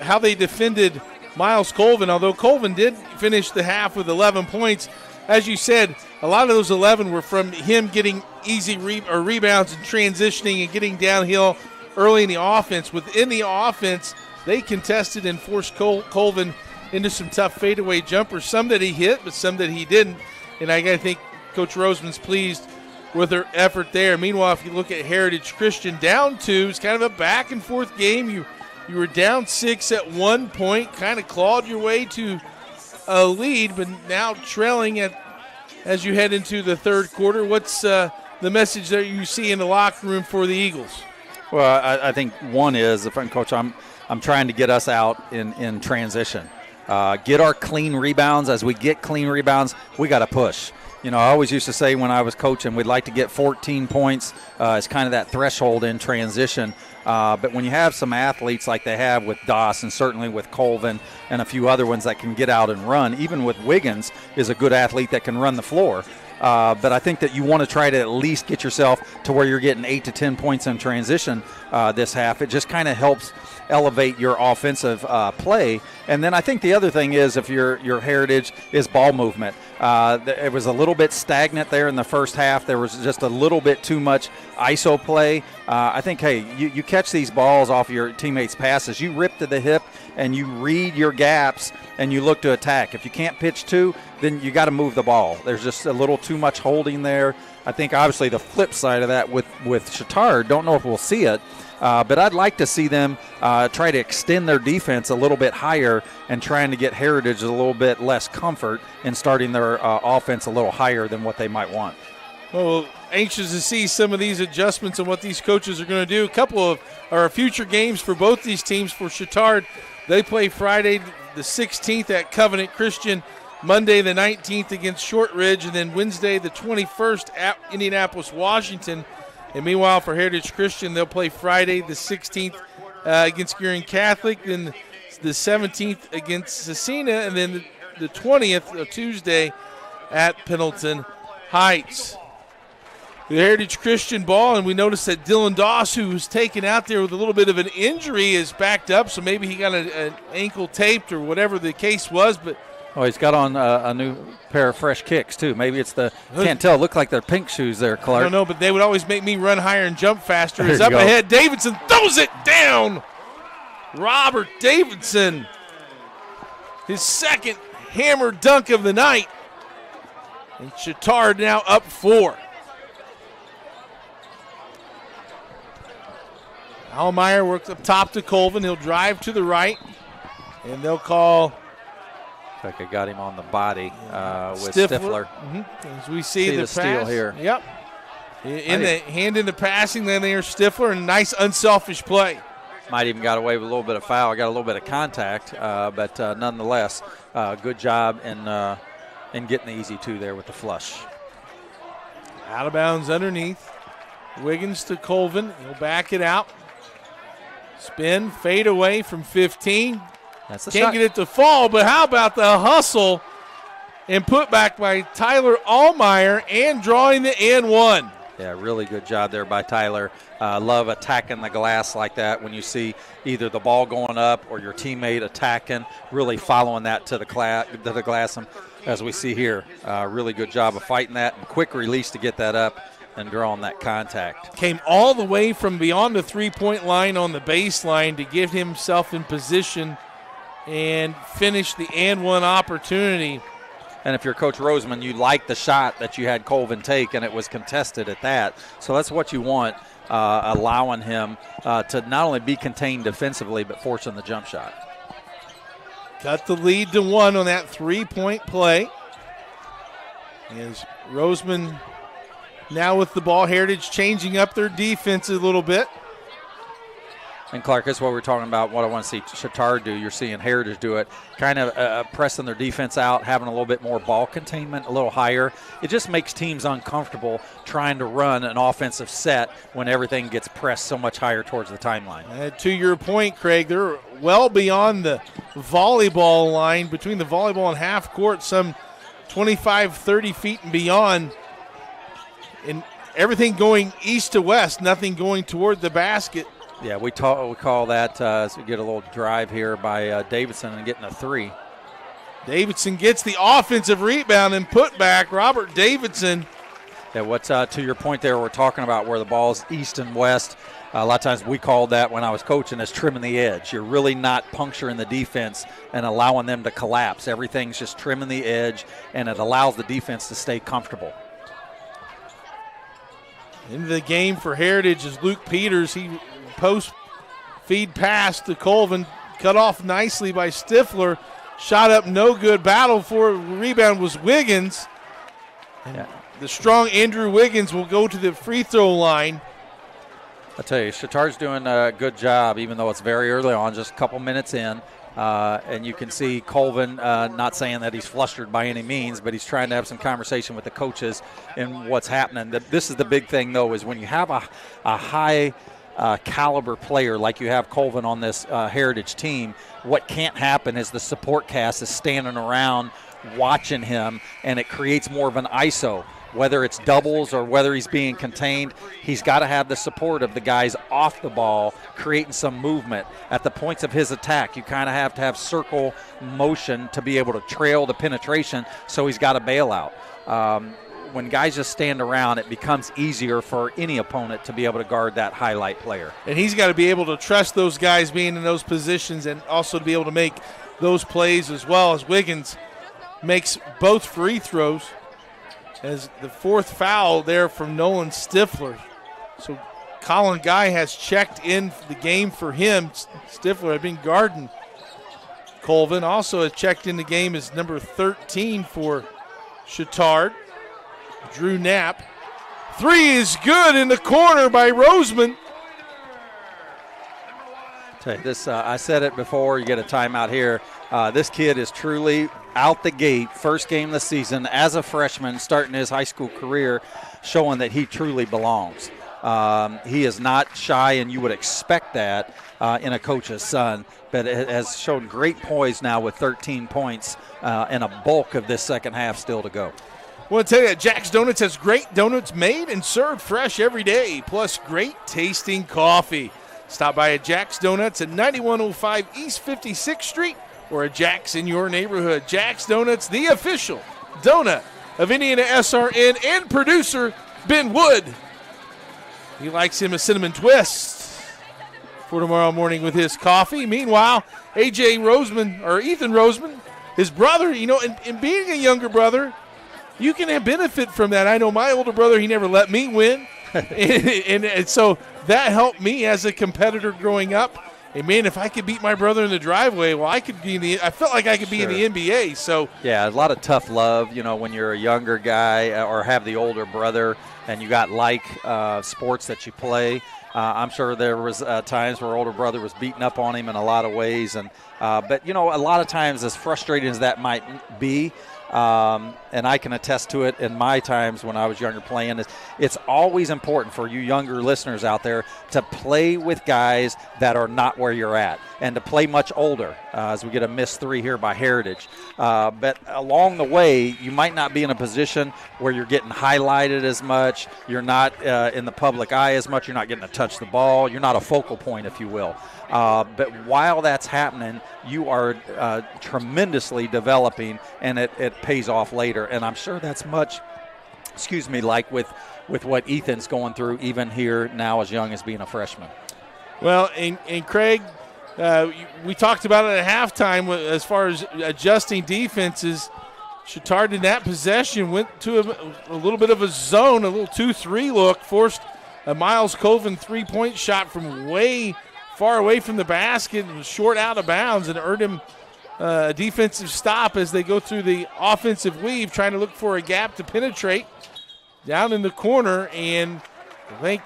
how they defended Miles Colvin, although Colvin did finish the half with 11 points, as you said, a lot of those 11 were from him getting easy rebounds and transitioning and getting downhill early in the offense. Within the offense, they contested and forced Colvin into some tough fadeaway jumpers, some that he hit, but some that he didn't. And I think Coach Roseman's pleased with their effort there. Meanwhile, if you look at Heritage Christian, down 2, it's kind of a back-and-forth game. You were down 6 at one point, kind of clawed your way to a lead, but now trailing as you head into the third quarter. What's the message that you see in the locker room for the Eagles?
Well, I think one is, Coach, I'm trying to get us out in transition. Get our clean rebounds. As we get clean rebounds, we got to push. I always used to say when I was coaching, we'd like to get 14 points. It's kind of that threshold in transition. But when you have some athletes like they have with Doss and certainly with Colvin and a few other ones that can get out and run, even with Wiggins is a good athlete that can run the floor. But I think that you want to try to at least get yourself to where you're getting 8 to 10 points in transition this half. It just kind of helps elevate your offensive play. And then I think the other thing is, if your Heritage is ball movement. It was a little bit stagnant there in the first half. There was just a little bit too much ISO play. I think, you catch these balls off your teammates' passes. You rip to the hip and you read your gaps and you look to attack. If you can't pitch 2, then you got to move the ball. There's just a little too much holding there. I think obviously the flip side of that with Chatard, don't know if we'll see it, but I'd like to see them try to extend their defense a little bit higher and trying to get Heritage a little bit less comfort in starting their offense a little higher than what they might want.
Well, anxious to see some of these adjustments and what these coaches are going to do. A couple of our future games for both these teams. For Chatard, they play Friday the 16th at Covenant Christian, Monday the 19th against Shortridge, and then Wednesday the 21st at Indianapolis, Washington. And meanwhile, for Heritage Christian, they'll play Friday the 16th against Gearing Catholic, then the 17th against Cecina, and then the 20th, Tuesday, at Pendleton Heights. The Heritage Christian ball, and we noticed that Dylan Doss, who was taken out there with a little bit of an injury, is backed up, so maybe he got an ankle taped or whatever the case was, but
he's got on a new pair of fresh kicks, too. Maybe it's can't tell. Look like they're pink shoes there, Clark.
I don't know, but they would always make me run higher and jump faster. He's up ahead. Davidson throws it down. Robert Davidson, his second hammer dunk of the night. And Chatard now up 4. Allmeyer works up top to Colvin. He'll drive to the right, and they'll call.
Looks like I got him on the body with Stifler.
Mm-hmm. As we see the
steal here.
Yep. Hand in the passing, then there's Stifler, and nice unselfish play.
Might even got away with a little bit of foul. Got a little bit of contact, but nonetheless, good job in getting the easy 2 there with the flush.
Out of bounds underneath. Wiggins to Colvin. He'll back it out. Spin, fade away from 15.
That's the
Can't
shot.
get it to fall, but how about the hustle and put back by Tyler Allmeyer and drawing the and-1.
Yeah, really good job there by Tyler. Love attacking the glass like that when you see either the ball going up or your teammate attacking, really following that to the glass. And as we see here, really good job of fighting that and quick release to get that up and drawing that contact.
Came all the way from beyond the three-point line on the baseline to get himself in position and finish the and-1 opportunity.
And if you're Coach Roseman, you like the shot that you had Colvin take, and it was contested at that. So that's what you want, allowing him to not only be contained defensively, but forcing the jump shot.
Cut the lead to 1 on that three-point play. As Roseman now with the ball, Heritage changing up their defense a little bit.
And Clark, that's what we're talking about, what I want to see Chatard do. You're seeing Heritage do it, kind of pressing their defense out, having a little bit more ball containment, a little higher. It just makes teams uncomfortable trying to run an offensive set when everything gets pressed so much higher towards the timeline.
To your point, Craig, they're well beyond the volleyball line, between the volleyball and half court, some 25, 30 feet and beyond. And everything going east to west, nothing going toward the basket.
Yeah, we call that as we get a little drive here by Davidson and getting a 3.
Davidson gets the offensive rebound and put back. Robert Davidson.
Yeah, what's to your point there, we're talking about where the ball's east and west. A lot of times we called that when I was coaching as trimming the edge. You're really not puncturing the defense and allowing them to collapse. Everything's just trimming the edge, and it allows the defense to stay comfortable.
Into the game for Heritage is Luke Peters. He post feed pass to Colvin, cut off nicely by Stifler. Shot up, no good. Battle for rebound was Wiggins. And the strong Andrew Wiggins will go to the free throw line.
I tell you, Chatard's doing a good job, even though it's very early on, just a couple minutes in. And you can see Colvin not saying that he's flustered by any means, but he's trying to have some conversation with the coaches and what's happening. This is the big thing, though, is when you have a high caliber player like you have Colvin on this Heritage team, what can't happen is the support cast is standing around watching him, and it creates more of an ISO. Whether it's doubles or whether he's being contained, he's got to have the support of the guys off the ball, creating some movement. At the points of his attack, you kind of have to have circle motion to be able to trail the penetration, so he's got a bailout. When guys just stand around, it becomes easier for any opponent to be able to guard that highlight player.
And he's got to be able to trust those guys being in those positions and also to be able to make those plays as well, as Wiggins makes both free throws. As the fourth foul there from Nolan Stifler. So Colin Guy has checked in the game for him. Stifler had been guarding Colvin. Also has checked in the game as number 13 for Chatard, Drew Knapp. 3 is good in the corner by Roseman.
This I said it before, you get a timeout here. This kid is truly out the gate, first game of the season as a freshman, starting his high school career, showing that he truly belongs. He is not shy, and you would expect that in a coach's son, but it has shown great poise now with 13 points and a bulk of this second half still to go.
I want to tell you that Jack's Donuts has great donuts made and served fresh every day, plus great tasting coffee. Stop by at Jack's Donuts at 9105 East 56th Street or a Jack's in your neighborhood. Jack's Donuts, the official donut of IndianaSRN, and producer Ben Wood. He likes him a cinnamon twist for tomorrow morning with his coffee. Meanwhile, Ethan Roseman, his brother, and being a younger brother, you can benefit from that. I know my older brother, he never let me win. and so that helped me as a competitor growing up. And man, if I could beat my brother in the driveway, well, I felt like I could be in the NBA. So
yeah, a lot of tough love, when you're a younger guy or have the older brother and you got sports that you play. I'm sure there was times where older brother was beating up on him in a lot of ways. But a lot of times, as frustrating as that might be, and I can attest to it in my times when I was younger playing, it's always important for you younger listeners out there to play with guys that are not where you're at and to play much older, as we get a missed 3 here by Heritage. But along the way, you might not be in a position where you're getting highlighted as much, you're not in the public eye as much, you're not getting to touch the ball, you're not a focal point, if you will. But while that's happening, you are tremendously developing, and it pays off later. And I'm sure that's much, like with what Ethan's going through, even here now as young as being a freshman.
Well, and Craig, we talked about it at halftime as far as adjusting defenses. Chatard in that possession went to a little bit of a zone, a little 2-3 look, forced a Miles Colvin three-point shot from way far away from the basket and was short out of bounds, and earned him a defensive stop as they go through the offensive weave, trying to look for a gap to penetrate down in the corner. And I think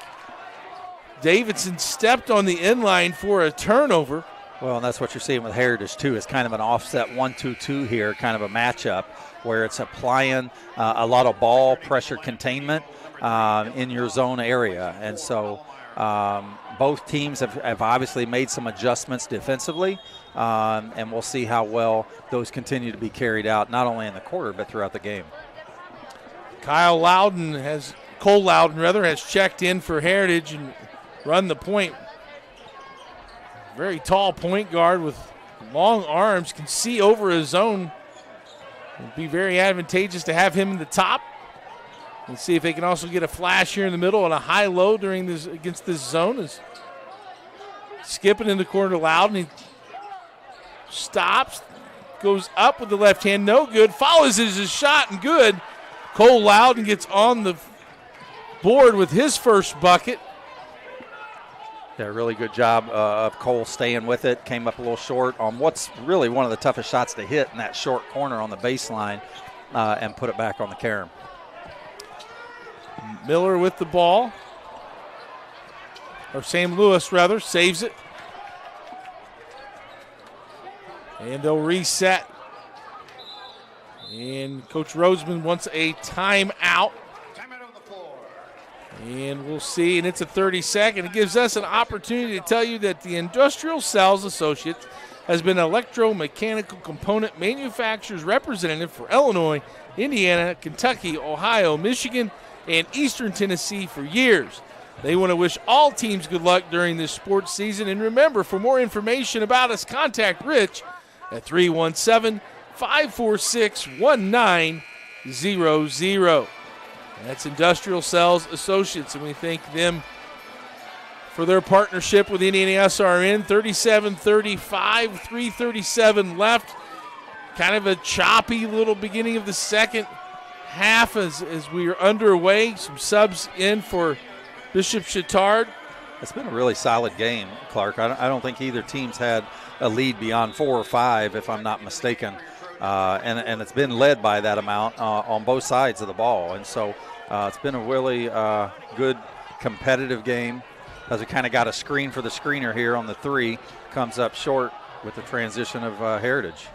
Davidson stepped on the inline for a turnover.
Well, and that's what you're seeing with Heritage, too. It's kind of an offset 1-2-2 here, kind of a matchup where it's applying a lot of ball pressure containment in your zone area. And so both teams have obviously made some adjustments defensively, and we'll see how well those continue to be carried out, not only in the quarter but throughout the game.
Cole Loudon has checked in for Heritage and run the point. Very tall point guard with long arms, can see over his zone. It'd be very advantageous to have him in the top. And see if they can also get a flash here in the middle and a high-low during this against this zone. Is skipping in the corner to Loudon. He stops, goes up with the left hand, no good. Follows his shot and good. Cole Loudon gets on the board with his first bucket.
Yeah, really good job of Cole staying with it. Came up a little short on what's really one of the toughest shots to hit in that short corner on the baseline, and put it back on the carom.
Miller with the ball. Or St. Louis, rather, saves it. And they'll reset. And Coach Roseman wants a timeout. And we'll see, and it's a 30-second. It gives us an opportunity to tell you that the Industrial Sales Associates has been electromechanical component manufacturer's representative for Illinois, Indiana, Kentucky, Ohio, Michigan, and Eastern Tennessee for years. They want to wish all teams good luck during this sports season. And remember, for more information about us, contact Rich at 317-546-1900. That's Industrial Sales Associates, and we thank them for their partnership with IndianaSRN. 37-35, 3:37 left. Kind of a choppy little beginning of the second half as we are underway. Some subs in for Bishop Chatard.
It's been a really solid game, Clark. I don't think either team's had a lead beyond 4 or 5, if I'm not mistaken. And it's been led by that amount on both sides of the ball. And so it's been a really good competitive game as we kind of got a screen for the screener here on the 3. Comes up short with the transition of Heritage.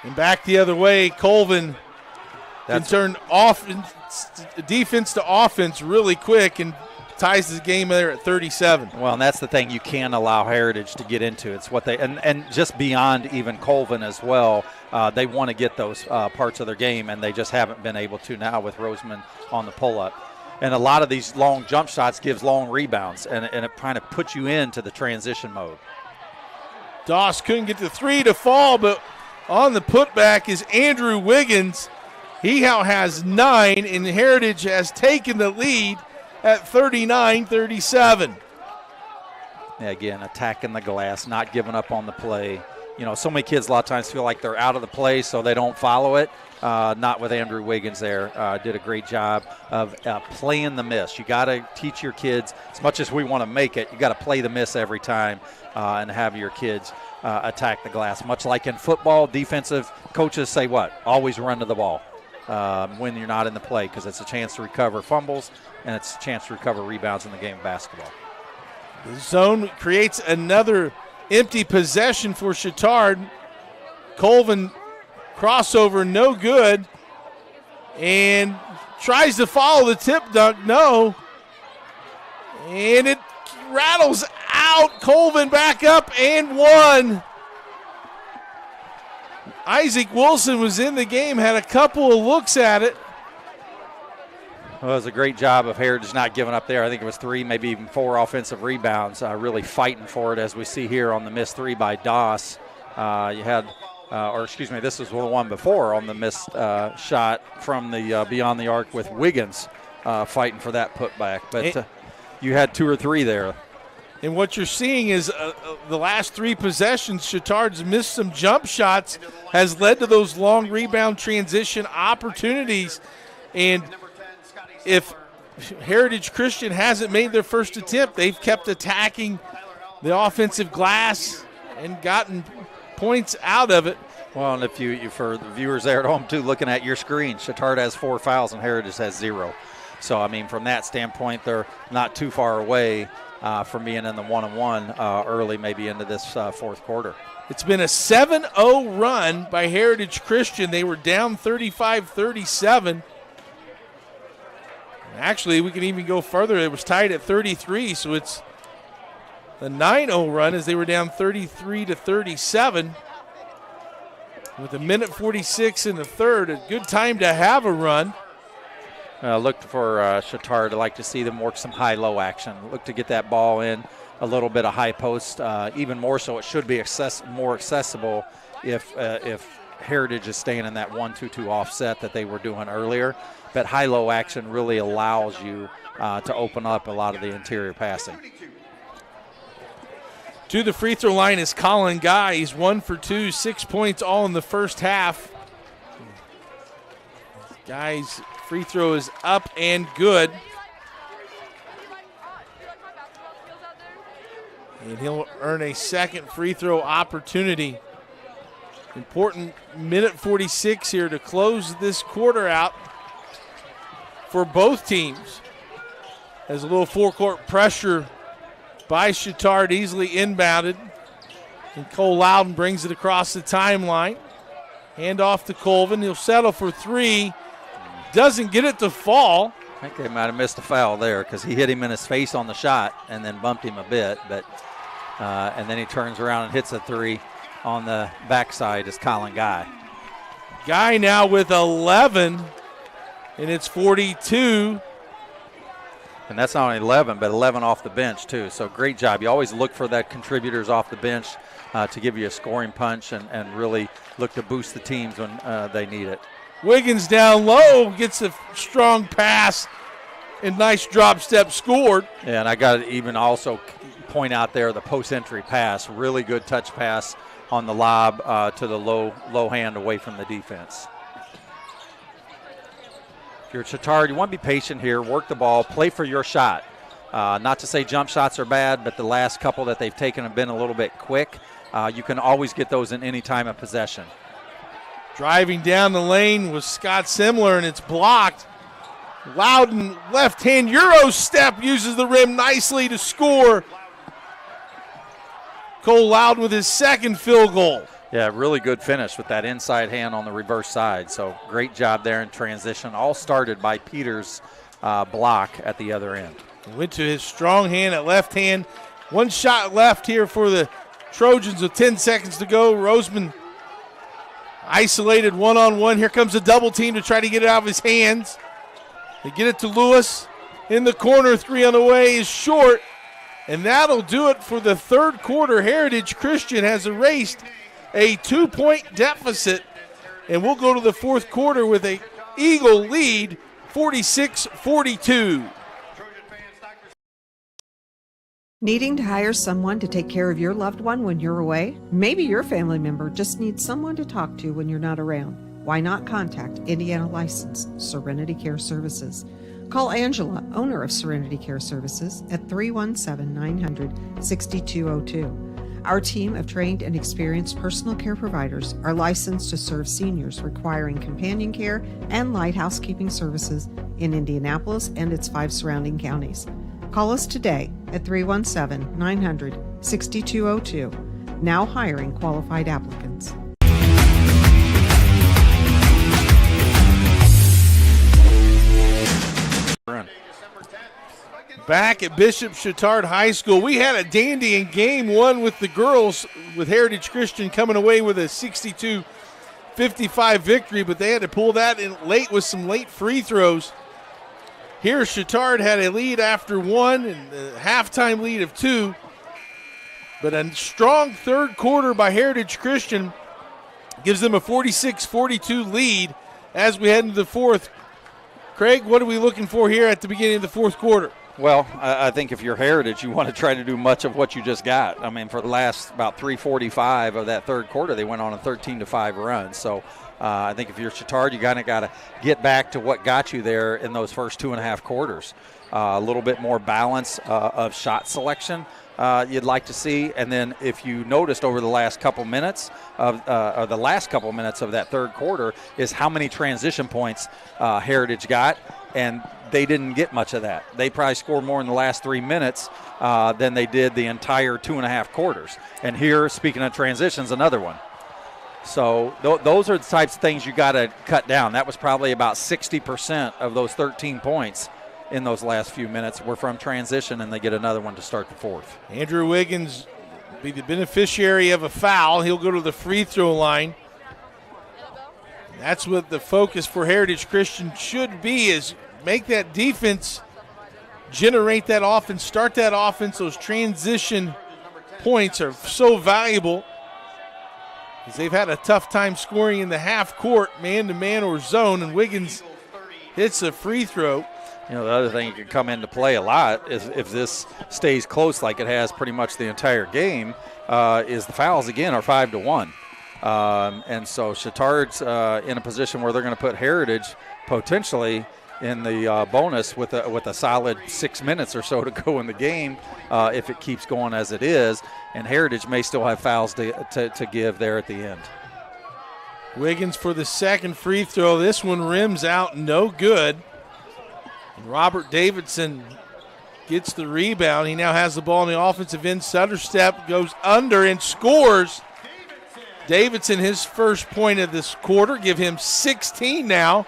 And back the other way, Colvin can turn defense to offense really quick and ties the game there at 37.
Well, and that's the thing you can't allow Heritage to get into. It's what they and just beyond even Colvin as well. They want to get those parts of their game, and they just haven't been able to now with Roseman on the pull-up. And a lot of these long jump shots gives long rebounds, and it kind of puts you into the transition mode.
Doss couldn't get the 3 to fall, but on the putback is Andrew Wiggins. He now has 9, and Heritage has taken the lead at 39-37.
Yeah, again, attacking the glass, not giving up on the play. You know, so many kids a lot of times feel like they're out of the play, so they don't follow it. Not with Andrew Wiggins there. Did a great job of playing the miss. You got to teach your kids, as much as we want to make it, you got to play the miss every time and have your kids attack the glass. Much like in football, defensive coaches say what? Always run to the ball when you're not in the play, because it's a chance to recover fumbles and it's a chance to recover rebounds in the game of basketball.
The zone creates another empty possession for Chatard. Colvin crossover, no good. And tries to follow the tip dunk, no. And it rattles out. Colvin back up and one. Isaac Wilson was in the game, had a couple of looks at it.
Well, it was a great job of Heritage not giving up there. I think it was 3, maybe even 4 offensive rebounds, really fighting for it, as we see here on the missed 3 by Doss. This was the one before on the missed shot from the beyond the arc with Wiggins fighting for that putback. But you had 2 or 3 there.
And what you're seeing is the last 3 possessions, Chatard's missed some jump shots, has led to those long rebound transition opportunities. And if Heritage Christian hasn't made their first attempt, they've kept attacking the offensive glass and gotten points out of it.
Well, and if you for the viewers there at home too, looking at your screen, Chatard has 4 fouls and Heritage has 0. So, I mean, from that standpoint, they're not too far away from being in the 1-1 early, maybe into this fourth quarter.
It's been a 7-0 run by Heritage Christian. They were down 35-37. Actually, we can even go further. It was tied at 33, so it's the 9-0 run as they were down 33-37 with 1:46 in the third. A good time to have a run.
Look for Chatard. I'd like to see them work some high-low action. Look to get that ball in. A little bit of high post, even more so. It should be more accessible if Heritage is staying in that 1-2-2 offset that they were doing earlier. But high-low action really allows you to open up a lot of the interior passing.
To the free throw line is Colin Guy. He's 1 for 2, 6 points all in the first half. Guy's free throw is up and good. And he'll earn a second free throw opportunity. Important 1:46 here to close this quarter out for both teams. As a little forecourt pressure by Chatard, easily inbounded. And Cole Loudon brings it across the timeline. Hand off to Colvin. He'll settle for three. Doesn't get it to fall.
I think they might have missed a foul there because he hit him in his face on the shot and then bumped him a bit. But and then he turns around and hits a three on the backside is Colin Guy.
Guy now with 11, and it's 42.
And that's not only 11, but 11 off the bench, too. So great job. You always look for that contributors off the bench to give you a scoring punch and really look to boost the teams when they need it.
Wiggins down low, gets a strong pass, and nice drop step scored.
Yeah, and I got to even also point out there the post-entry pass. Really good touch pass on the lob to the low hand away from the defense. If you're Chatard, you want to be patient here, work the ball, play for your shot. Not to say jump shots are bad, but the last couple that they've taken have been a little bit quick. You can always get those in any time of possession.
Driving down the lane was Scott Simler, and it's blocked. Loudon, left-hand Euro step, uses the rim nicely to score. Cole Loudon with his second field goal.
Yeah, really good finish with that inside hand on the reverse side. So great job there in transition. All started by Peters' block at the other end.
Went to his strong hand at left hand. One shot left here for the Trojans with 10 seconds to go. Roseman isolated one-on-one. Here comes a double team to try to get it out of his hands. They get it to Lewis. In the corner, three on the way is short. And that'll do it for the third quarter. Heritage Christian has erased a 2-point deficit. And we'll go to the fourth quarter with a Eagle lead, 46-42.
Needing to hire someone to take care of your loved one when you're away? Maybe your family member just needs someone to talk to when you're not around. Why not contact Indiana licensed Serenity Care Services? Call Angela, owner of Serenity Care Services, at 317-900-6202. Our team of trained and experienced personal care providers are licensed to serve seniors requiring companion care and light housekeeping services in Indianapolis and its 5 surrounding counties. Call us today at 317-900-6202. Now hiring qualified applicants.
Back at Bishop Chatard High School, we had a dandy in game one with the girls, with Heritage Christian coming away with a 62-55 victory, but they had to pull that in late with some late free throws. Here, Chatard had a lead after one and a halftime lead of 2, but a strong third quarter by Heritage Christian gives them a 46-42 lead as we head into the fourth. Craig, what are we looking for here at the beginning of the fourth quarter?
Well, I think if you're Heritage, you want to try to do much of what you just got. I mean, for the last about 3:45 of that third quarter, they went on a 13-5 run. So I think if you're Chatard, you kind of got to get back to what got you there in those first 2.5 quarters. A little bit more balance of shot selection you'd like to see. And then if you noticed over the last couple minutes of that third quarter is how many transition points Heritage got. And they didn't get much of that. They probably scored more in the last 3 minutes than they did the entire 2.5 quarters. And here, speaking of transitions, another one. So those are the types of things you got to cut down. That was probably about 60% of those 13 points in those last few minutes were from transition, and they get another one to start the fourth.
Andrew Wiggins be the beneficiary of a foul. He'll go to the free throw line. That's what the focus for Heritage Christian should be, is make that defense, generate that offense, start that offense. Those transition points are so valuable because they've had a tough time scoring in the half court, man-to-man or zone, and Wiggins hits a free throw.
You know, the other thing that can come into play a lot is if this stays close like it has pretty much the entire game, is the fouls, again, are 5-1. And so Chatard's in a position where they're going to put Heritage potentially in the bonus with a solid 6 minutes or so to go in the game if it keeps going as it is. And Heritage may still have fouls to give there at the end.
Wiggins for the second free throw. This one rims out, no good. And Robert Davidson gets the rebound. He now has the ball in the offensive end. Sutter step, goes under and scores. Davidson, his first point of this quarter, give him 16 now,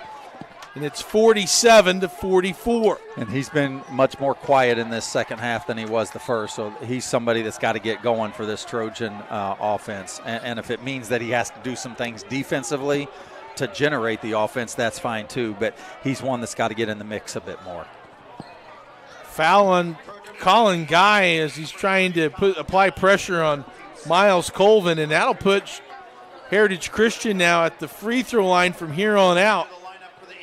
and it's 47-44.
And he's been much more quiet in this second half than he was the first, so he's somebody that's got to get going for this Trojan offense. And if it means that he has to do some things defensively to generate the offense, that's fine too, but he's one that's got to get in the mix a bit more.
Foul on Colin Guy as he's trying to apply pressure on Miles Colvin, and that'll put Heritage Christian now at the free throw line from here on out.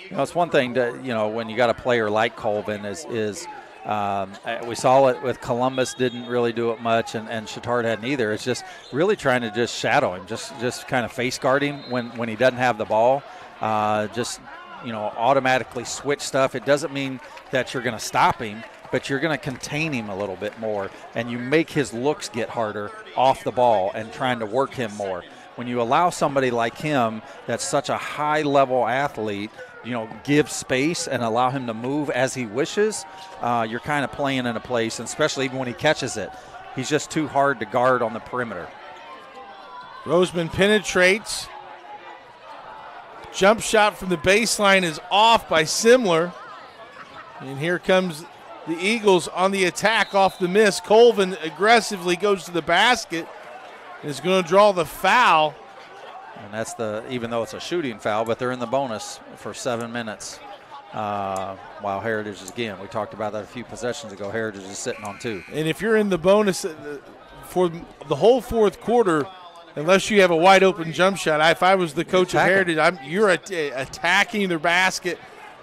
You know, it's one thing to, when you got a player like Colvin is we saw it with Columbus, didn't really do it much, and Chatard hadn't either. It's just really trying to just shadow him, just kind of face guard him when he doesn't have the ball. Automatically switch stuff. It doesn't mean that you're going to stop him, but you're going to contain him a little bit more, and you make his looks get harder off the ball and trying to work him more. When you allow somebody like him that's such a high-level athlete, give space and allow him to move as he wishes, you're kind of playing in a place, and especially even when he catches it, he's just too hard to guard on the perimeter.
Roseman penetrates. Jump shot from the baseline is off by Simler. And here comes the Eagles on the attack off the miss. Colvin aggressively goes to the basket and is going to draw the foul.
And that's even though it's a shooting foul, but they're in the bonus for 7 minutes. While Heritage is, again, we talked about that a few possessions ago, Heritage is sitting on 2.
And if you're in the bonus for the whole fourth quarter, unless you have a wide open jump shot, if I was the coach of Heritage, you're attacking their basket,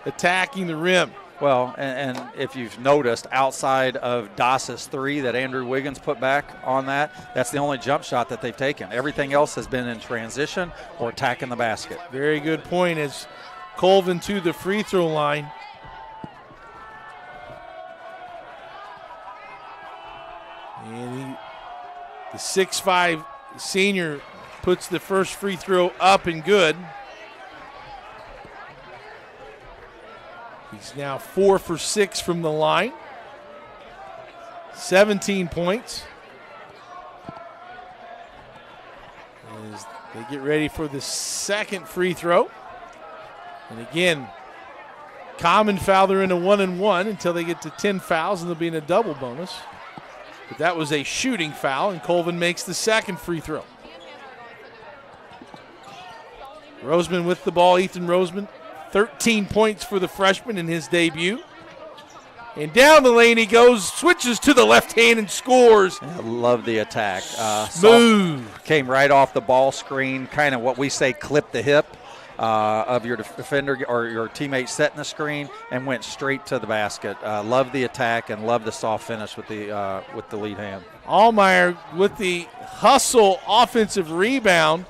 attacking the rim.
Well, and if you've noticed, outside of Doss's 3 that Andrew Wiggins put back on that's the only jump shot that they've taken. Everything else has been in transition or attacking the basket.
Very good point as Colvin to the free throw line. And the 6'5" senior puts the first free throw up and good. He's now 4 for 6 from the line. 17 points. As they get ready for the second free throw. And again, common foul, they're in a 1-and-1 until they get to 10 fouls, and they'll be in a double bonus. But that was a shooting foul, and Colvin makes the second free throw. Roseman with the ball, Ethan Roseman. 13 points for the freshman in his debut. And down the lane he goes, switches to the left hand and scores.
I love the attack.
Smooth.
Came right off the ball screen, kind of what we say clip the hip of your defender or your teammate setting the screen, and went straight to the basket. Love the attack and love the soft finish with the lead hand.
Allmeyer with the hustle offensive rebound.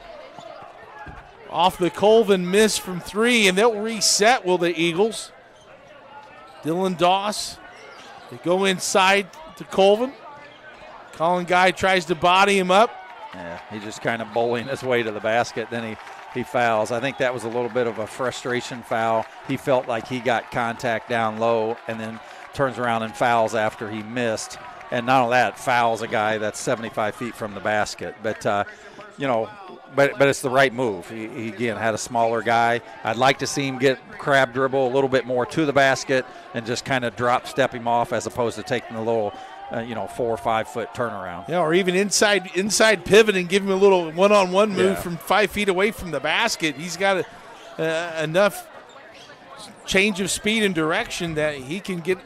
Off the Colvin miss from 3, and they'll reset, will the Eagles. Dylan Doss, they go inside to Colvin. Colin Guy tries to body him up.
Yeah, he's just kind of bowling his way to the basket. Then he he fouls. I think that was a little bit of a frustration foul. He felt like he got contact down low and then turns around and fouls after he missed. And not only that, fouls a guy that's 75 feet from the basket. But, but it's the right move. He again, had a smaller guy. I'd like to see him get crab dribble a little bit more to the basket and just kind of step him off as opposed to taking a little, 4 or 5 foot turnaround.
Yeah, or even inside pivot and give him a little one-on-one move from 5 feet away from the basket. He's got enough change of speed and direction that he can get.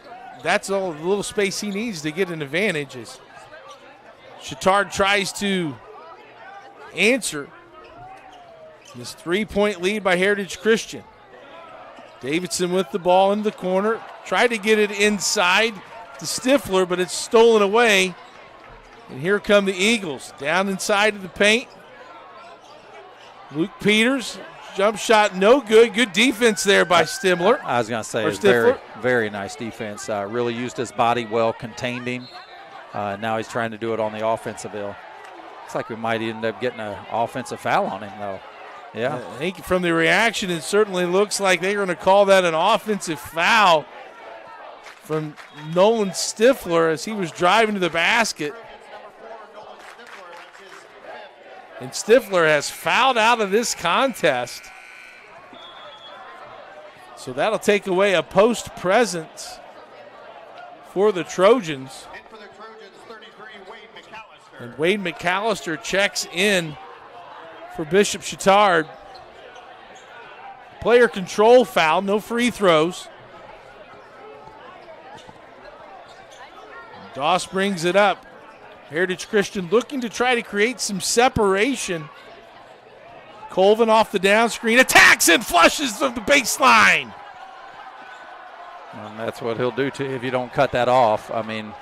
That's all the little space he needs to get an advantage. As Chatard tries to answer this 3-point lead by Heritage Christian. Davidson with the ball in the corner. Tried to get it inside to Stifler, but it's stolen away. And here come the Eagles down inside of the paint. Luke Peters, jump shot no good. Good defense there by Stimler.
I was going to say, it's very, very nice defense. Really used his body well, contained him. Now he's trying to do it on the offensive end. Looks like we might end up getting an offensive foul on him, though. Yeah.
I think from the reaction, it certainly looks like they're going to call that an offensive foul from Nolan Stifler as he was driving to the basket. And Stifler has fouled out of this contest. So that'll take away a post presence for the Trojans. And Wade McAllister checks in for Bishop Chatard. Player control foul, no free throws. Doss brings it up. Heritage Christian looking to try to create some separation. Colvin off the down screen, attacks and flushes from the baseline.
And that's what he'll do to you if you don't cut that off. I mean,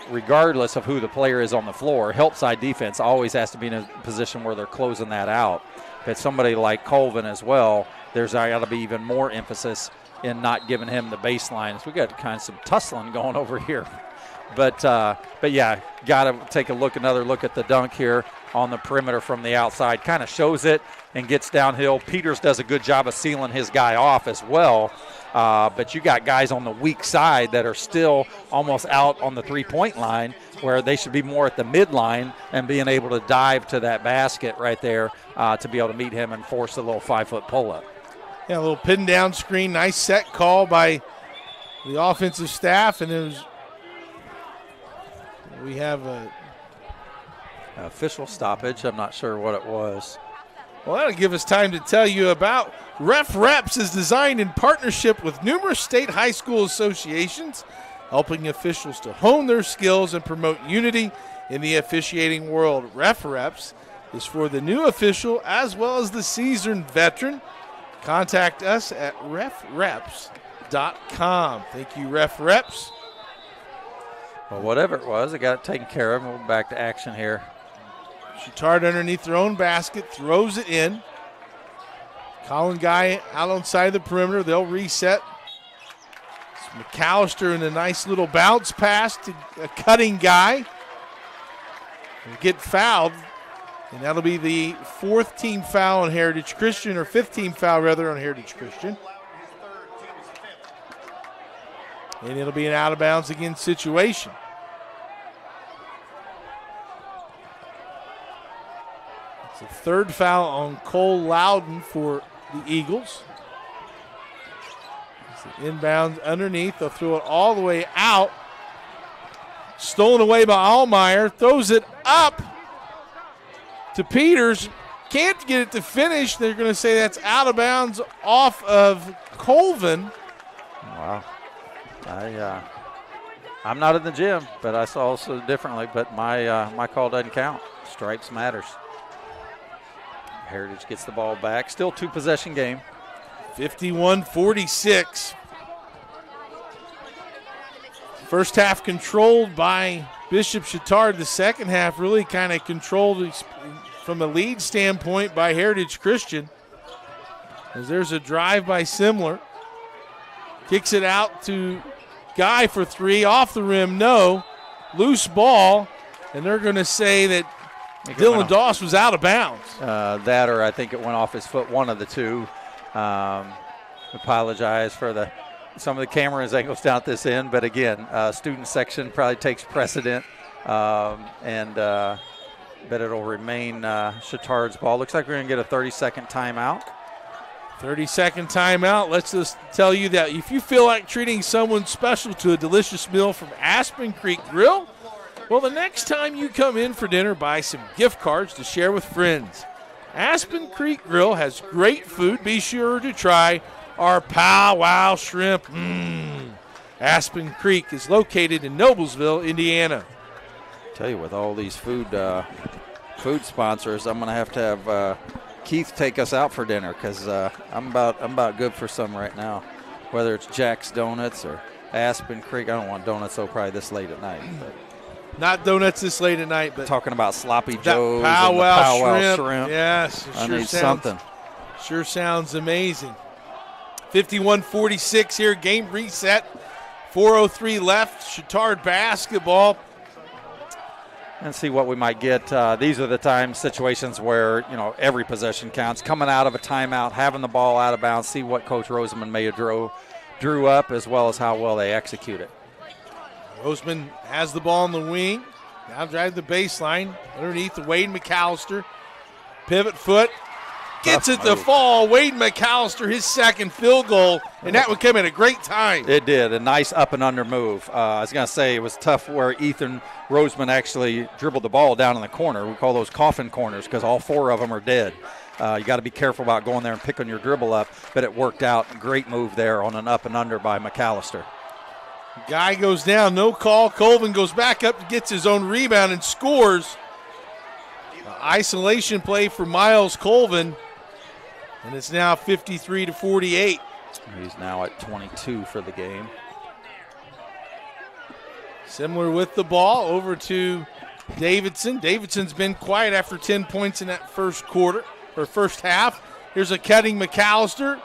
regardless of who the player is on the floor, help side defense always has to be in a position where they're closing that out. If it's somebody like Colvin as well, there's got to be even more emphasis in not giving him the baseline. So we got kind of some tussling going over here. But yeah, got to take another look at the dunk here on the perimeter from the outside. Kind of shows it and gets downhill. Peters does a good job of sealing his guy off as well. But you got guys on the weak side that are still almost out on the three-point line where they should be more at the midline and being able to dive to that basket right there to be able to meet him and force a little 5-foot pull-up.
Yeah, a little pin down screen. Nice set call by the offensive staff. And we have a
official stoppage. I'm not sure what it was.
Well, that'll give us time to tell you about Ref Reps is designed in partnership with numerous state high school associations, helping officials to hone their skills and promote unity in the officiating world. Ref Reps is for the new official as well as the seasoned veteran. Contact us at refreps.com. Thank you, Ref Reps.
Well, whatever it was, I got it taken care of. We're back to action here.
Chatard underneath their own basket, throws it in. Colin Guy out on side of the perimeter. They'll reset. It's McAllister in a nice little bounce pass to a cutting guy. Will get fouled, and that'll be the fourth team foul on Heritage Christian, or fifth team foul rather on Heritage Christian. And it'll be an out of bounds again situation. It's the third foul on Cole Loudon for the Eagles. It's the inbounds underneath. They'll throw it all the way out. Stolen away by Allmeyer. Throws it up to Peters. Can't get it to finish. They're going to say that's out of bounds off of Colvin.
Wow. I'm not in the gym, but I saw also differently. But my call doesn't count. Stripes matters. Heritage gets the ball back. Still two-possession game.
51-46. First half controlled by Bishop Chatard. The second half really kind of controlled from a lead standpoint by Heritage Christian. As there's a drive by Simler. Kicks it out to Guy for three. Off the rim, no. Loose ball. And they're going to say that Dylan Doss was out of bounds.
That, or I think it went off his foot, one of the two. Apologize for some of the camera angles down at this end, but again, student section probably takes precedent, but it'll remain Chatard's ball. Looks like we're going to get a 30-second timeout.
30-second timeout. Let's just tell you that if you feel like treating someone special to a delicious meal from Aspen Creek Grill, well, the next time you come in for dinner, buy some gift cards to share with friends. Aspen Creek Grill has great food. Be sure to try our Pow Wow Shrimp. Aspen Creek is located in Noblesville, Indiana.
Tell you, with all these food sponsors, I'm going to have Keith take us out for dinner, because I'm about good for some right now. Whether it's Jack's Donuts or Aspen Creek. I don't want donuts, though, probably this late at night. But.
Not donuts this late at night, but
talking about Sloppy Joe's
Pow
and the
Wow
Pow Wow shrimp.
Yes,
I need something.
Sure sounds amazing. 51-46 here, game reset. 4:03 left. Chatard basketball.
And see what we might get. These are the situations where, every possession counts. Coming out of a timeout, having the ball out of bounds, see what Coach Roseman may have drew up, as well as how well they execute it.
Roseman has the ball on the wing. Now drive the baseline. Underneath the Wade McAllister. Pivot foot. Gets it to fall. Wade McAllister, his second field goal, and that would come at a great time.
It did. A nice up and under move. I was going to say it was tough where Ethan Roseman actually dribbled the ball down in the corner. We call those coffin corners because all four of them are dead. You got to be careful about going there and picking your dribble up, but it worked out. Great move there on an up and under by McAllister.
Guy goes down, no call. Colvin goes back up, gets his own rebound and scores. Isolation play for Miles Colvin, and it's now 53-48.
He's now at 22 for the game.
Similar with the ball, over to Davidson. Davidson's been quiet after 10 points in that first half. Here's a cutting McAllister.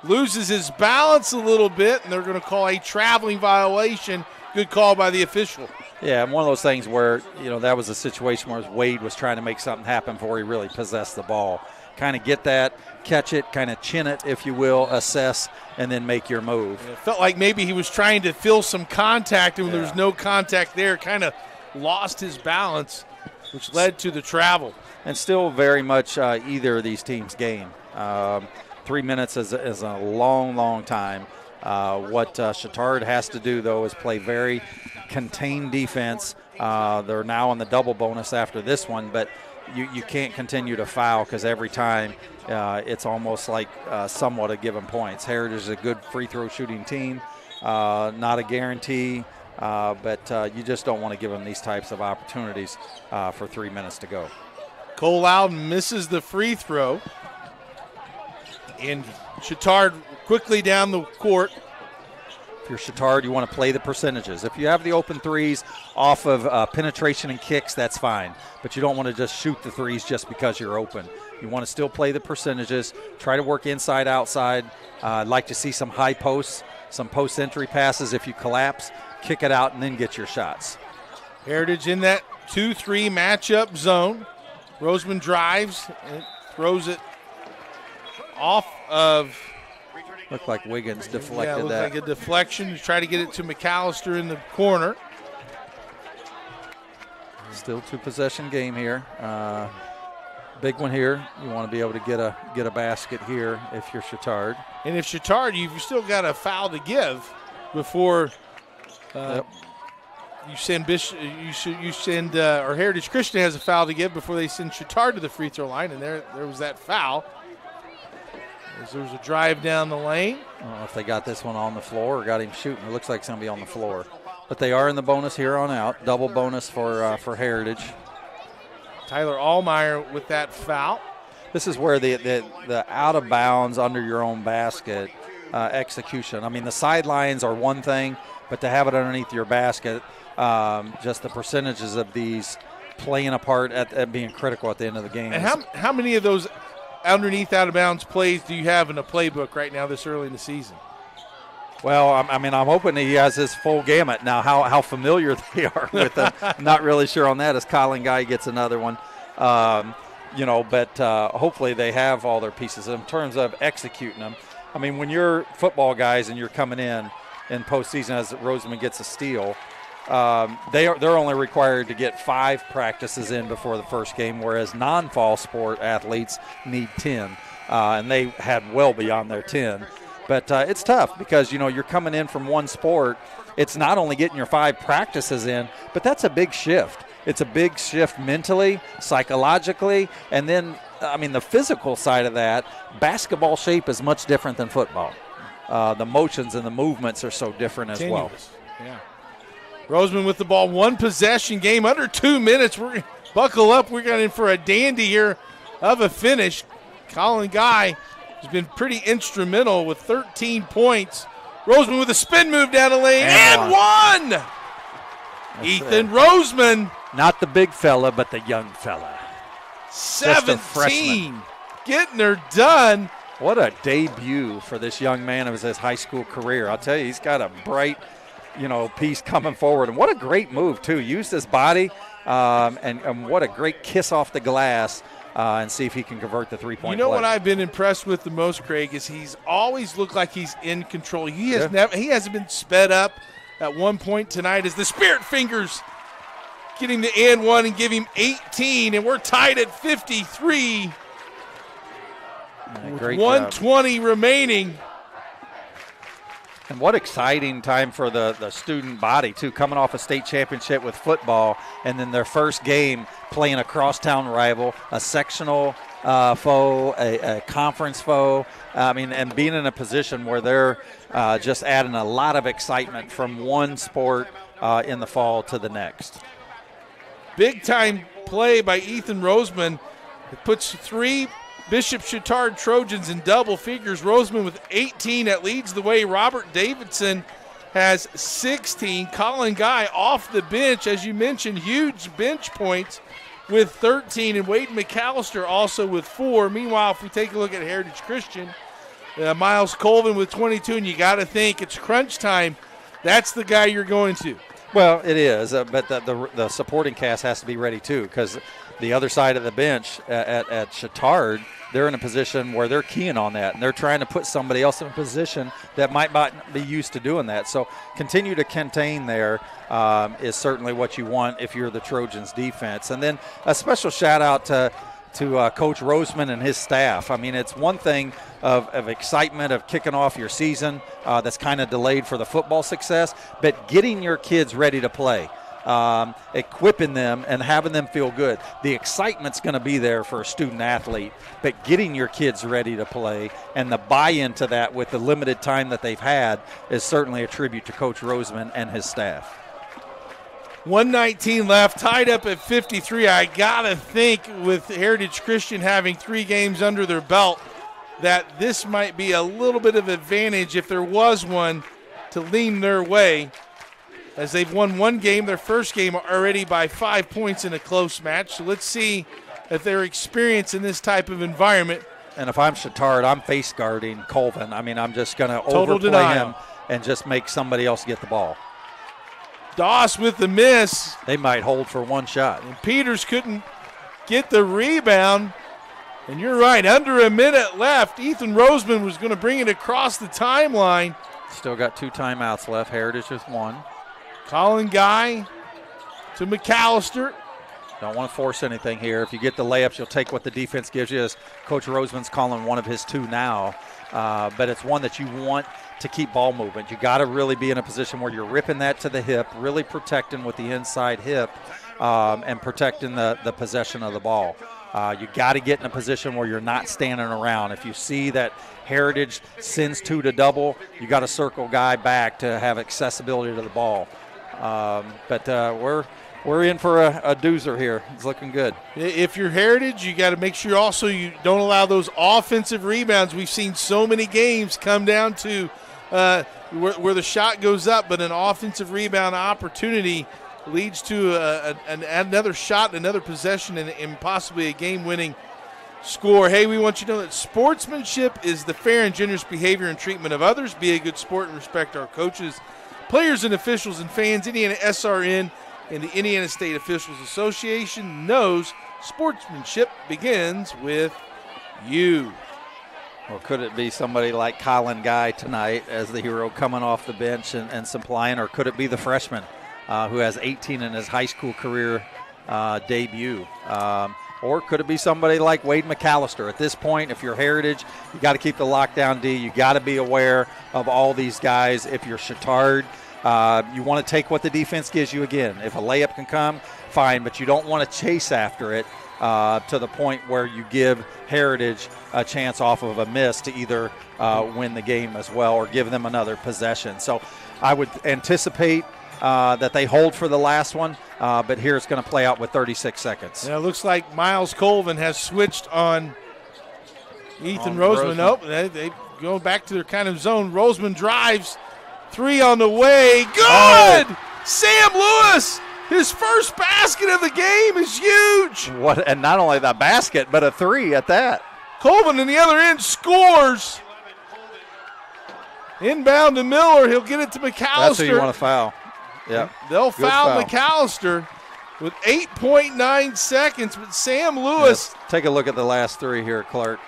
Loses his balance a little bit, and they're going to call a traveling violation. Good call by the official.
Yeah, and one of those things where, that was a situation where Wade was trying to make something happen before he really possessed the ball. Kind of get that, catch it, kind of chin it, if you will, assess, and then make your move.
It felt like maybe he was trying to feel some contact, and when there was no contact there, kind of lost his balance, which led to the travel.
And still very much either of these teams' game. 3 minutes is a long, long time. What Chatard has to do, though, is play very contained defense. They're now in the double bonus after this one, but you can't continue to foul because every time it's almost like somewhat a given points. Heritage is a good free throw shooting team, not a guarantee, but you just don't want to give them these types of opportunities for 3 minutes to go.
Cole Loudon misses the free throw. And Chatard quickly down the court.
If you're Chatard, you want to play the percentages. If you have the open threes off of penetration and kicks, that's fine. But you don't want to just shoot the threes just because you're open. You want to still play the percentages. Try to work inside, outside. I'd like to see some high posts, some post entry passes. If you collapse, kick it out and then get your shots.
Heritage in that 2-3 matchup zone. Roseman drives and throws it off of.
Looked like Wiggins deflected
looked
that.
Like a deflection to try to get it to McAllister in the corner.
Still two-possession game here. Big one here. You want to be able to get a basket here if you're Chatard.
And if Chatard, you've still got a foul to give before you send or Heritage Christian has a foul to give before they send Chatard to the free throw line, and there was that foul. As there was a drive down the lane.
I don't know if they got this one on the floor or got him shooting. It looks like it's going to be on the floor. But they are in the bonus here on out. Double bonus for Heritage.
Tyler Allmeyer with that foul.
This is where the out of bounds under your own basket execution. I mean, the sidelines are one thing, but to have it underneath your basket, just the percentages of these playing a part at being critical at the end of the game.
And how many of those underneath out-of-bounds plays do you have in a playbook right now this early in the season?
Well, I'm hoping he has his full gamut. Now, how familiar they are with them, I'm not really sure on that as Colin Guy gets another one. But hopefully they have all their pieces in terms of executing them. I mean, when you're football guys and you're coming in postseason as Roseman gets a steal, they're only required to get 5 practices in before the first game, whereas non-fall sport athletes need 10, and they had well beyond their 10. But it's tough because, you're coming in from one sport. It's not only getting your 5 practices in, but that's a big shift. It's a big shift mentally, psychologically, and then, the physical side of that, basketball shape is much different than football. The motions and the movements are so different as well.
Yeah. Roseman with the ball, 1 possession game, under 2 minutes. Buckle up. We're going in for a dandy here of a finish. Colin Guy has been pretty instrumental with 13 points. Roseman with a spin move down the lane and one. Ethan Roseman.
Not the big fella, but the young fella.
17. Getting her done.
What a debut for this young man of his high school career. I'll tell you, he's got a bright, piece coming forward. And what a great move, too. Used his body, and what a great kiss off the glass, and see if he can convert the three-point play.
What I've been impressed with the most, Craig, is he's always looked like he's in control. He hasn't been sped up at one point tonight as the Spirit Fingers get him to and one and give him 18, and we're tied at 53. With 1:20 remaining.
And what exciting time for the student body, too, coming off a state championship with football, and then their first game playing a crosstown rival, a sectional foe, a conference foe. And being in a position where they're just adding a lot of excitement from one sport in the fall to the next.
Big-time play by Ethan Roseman. It puts 3 Bishop Chatard Trojans in double figures. Roseman with 18 that leads the way. Robert Davidson has 16. Colin Guy off the bench, as you mentioned, huge bench points with 13. And Wade McAllister also with 4. Meanwhile, if we take a look at Heritage Christian, Miles Colvin with 22, and you got to think it's crunch time. That's the guy you're going to.
Well, it is, but the supporting cast has to be ready, too, because the other side of the bench at Chatard, they're in a position where they're keying on that, and they're trying to put somebody else in a position that might not be used to doing that. So continue to contain there is certainly what you want if you're the Trojans defense. And then a special shout-out to Coach Roseman and his staff. It's one thing of excitement of kicking off your season that's kind of delayed for the football success, but getting your kids ready to play, equipping them and having them feel good. The excitement's going to be there for a student athlete, but getting your kids ready to play and the buy-in to that with the limited time that they've had is certainly a tribute to Coach Roseman and his staff.
1:19 left, tied up at 53. I got to think with Heritage Christian having 3 games under their belt that this might be a little bit of advantage, if there was one, to lean their way, as they've won 1 game, their first game already by 5 points in a close match. So let's see if they're experienced in this type of environment.
And if I'm Chatard, I'm face guarding Colvin. I'm just going to overplay him and just make somebody else get the ball.
Doss with the miss.
They might hold for 1 shot.
And Peters couldn't get the rebound. And you're right, under a minute left. Ethan Roseman was going to bring it across the timeline.
Still got 2 timeouts left. Heritage with 1.
Colin Guy to McAllister.
Don't want to force anything here. If you get the layups, you'll take what the defense gives you, as Coach Roseman's calling one of his 2 now. But it's one that you want to keep ball movement. You got to really be in a position where you're ripping that to the hip, really protecting with the inside hip, and protecting the possession of the ball. You got to get in a position where you're not standing around. If you see that Heritage sends 2 to double, you got to circle guy back to have accessibility to the ball. But we're in for a doozer here. It's looking good.
If you're Heritage, you got to make sure also you don't allow those offensive rebounds. We've seen so many games come down to where the shot goes up, but an offensive rebound opportunity leads to another shot, another possession, and possibly a game-winning score. Hey, we want you to know that sportsmanship is the fair and generous behavior and treatment of others. Be a good sport and respect our coaches, players and officials and fans. IndianaSRN and the Indiana State Officials Association knows Sportsmanship begins with you.
Or could it be somebody like Colin Guy tonight as the hero coming off the bench and supplying? Or could it be the freshman who has 18 in his high school career debut? Or could it be somebody like Wade McAllister? At this point, if you're Heritage, you got to keep the lockdown D. You got to be aware of all these guys. If you're Chatard, you want to take what the defense gives you again. If a layup can come, fine, but you don't want to chase after it to the point where you give Heritage a chance off of a miss to either win the game as well or give them another possession. So I would anticipate that they hold for the last one, but here it's going to play out with 36 seconds.
Yeah, it looks like Miles Colvin has switched on Ethan Roseman. Nope, they go back to their kind of zone. Roseman drives, 3 on the way. Good! Oh. Sam Lewis, his first basket of the game is huge.
And not only that basket, but a 3 at that.
Colvin in the other end scores. Inbound to Miller. He'll get it to McAllister.
That's who you want to foul. Yeah.
They'll foul McAllister with 8.9 seconds, but Sam Lewis.
Let's take a look at the last 3 here, Clark.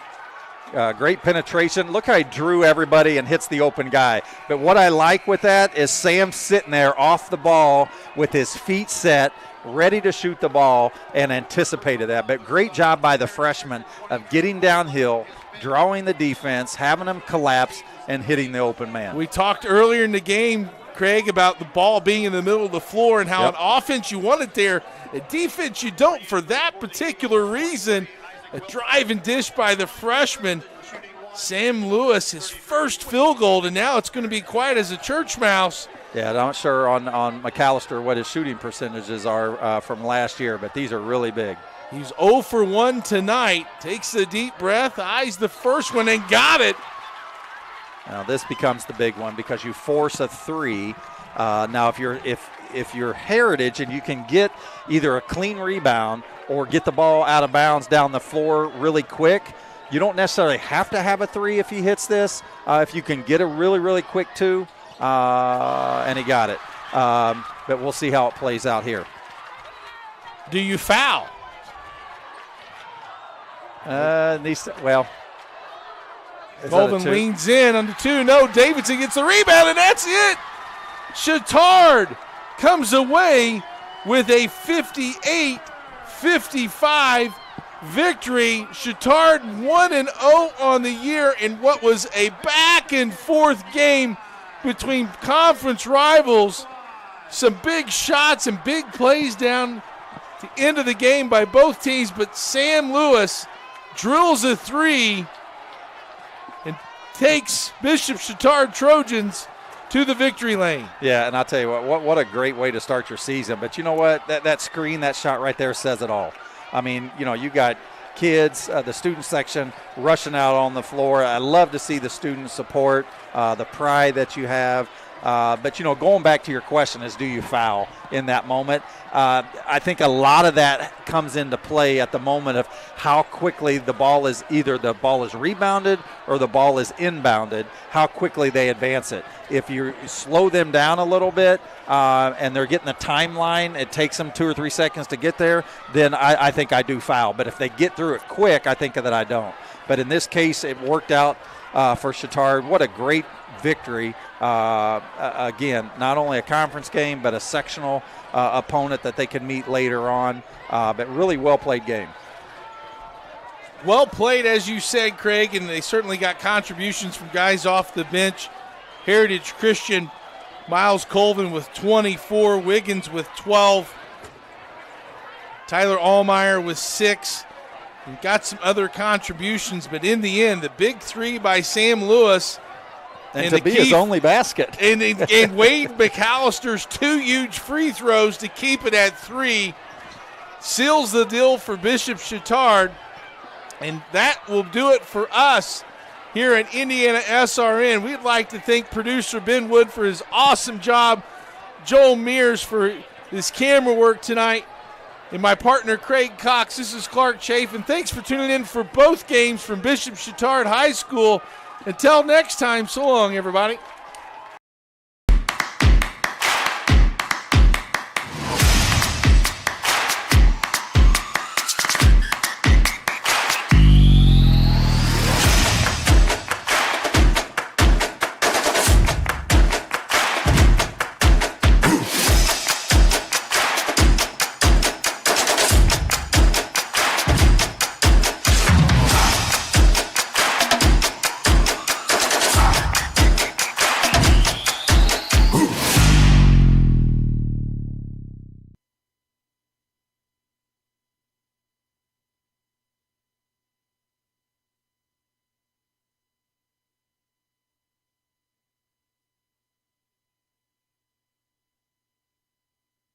Great penetration. Look how he drew everybody and hits the open guy. But what I like with that is Sam sitting there off the ball with his feet set, ready to shoot the ball, and anticipated that. But great job by the freshman of getting downhill, drawing the defense, having them collapse, and hitting the open man.
We talked earlier in the game, Craig, about the ball being in the middle of the floor and how an offense you want it there, a defense you don't for that particular reason. A drive and dish by the freshman. Sam Lewis, his first field goal, and now it's going to be quiet as a church mouse.
Yeah, I'm not sure on McAllister what his shooting percentages are from last year, but these are really big.
He's 0 for 1 tonight. Takes a deep breath, eyes the first one, and got it.
Now this becomes the big one because you force a 3. Now if you're Heritage and you can get either a clean rebound or get the ball out of bounds down the floor really quick, you don't necessarily have to have a 3 if he hits this. If you can get a really, really quick 2, and he got it. But we'll see how it plays out here.
Do you foul? Colvin leans in under 2. No, Davidson gets the rebound, and that's it. Chatard comes away with a 58-55 victory. Chatard 1-0 on the year in what was a back-and-forth game between conference rivals. Some big shots and big plays down the end of the game by both teams, but Sam Lewis drills a 3 and takes Bishop Chatard Trojans to the victory lane.
Yeah, and I'll tell you what a great way to start your season. But you know what? That screen, that shot right there says it all. I mean, you got kids, the student section rushing out on the floor. I love to see the student support, the pride that you have. But, going back to your question is, do you foul in that moment? I think a lot of that comes into play at the moment of how quickly the ball is rebounded or the ball is inbounded, how quickly they advance it. If you slow them down a little bit and they're getting the timeline, it takes them 2 or 3 seconds to get there, then I think I do foul. But if they get through it quick, I think that I don't. But in this case, it worked out for Chatard. What a great victory. Again, not only a conference game, but a sectional opponent that they can meet later on. But really well-played game.
Well played, as you said, Craig, and they certainly got contributions from guys off the bench. Heritage Christian, Miles Colvin with 24, Wiggins with 12, Tyler Allmeyer with 6. And got some other contributions, but in the end, the big 3 by Sam Lewis.
And to be his only basket.
And Wade McAllister's 2 huge free throws to keep it at 3 seals the deal for Bishop Chatard. And that will do it for us here at IndianaSRN. We'd like to thank producer Ben Wood for his awesome job, Joel Mears for his camera work tonight, and my partner Craig Cox. This is Clark Chafin. Thanks for tuning in for both games from Bishop Chatard High School. Until next time, so long, everybody.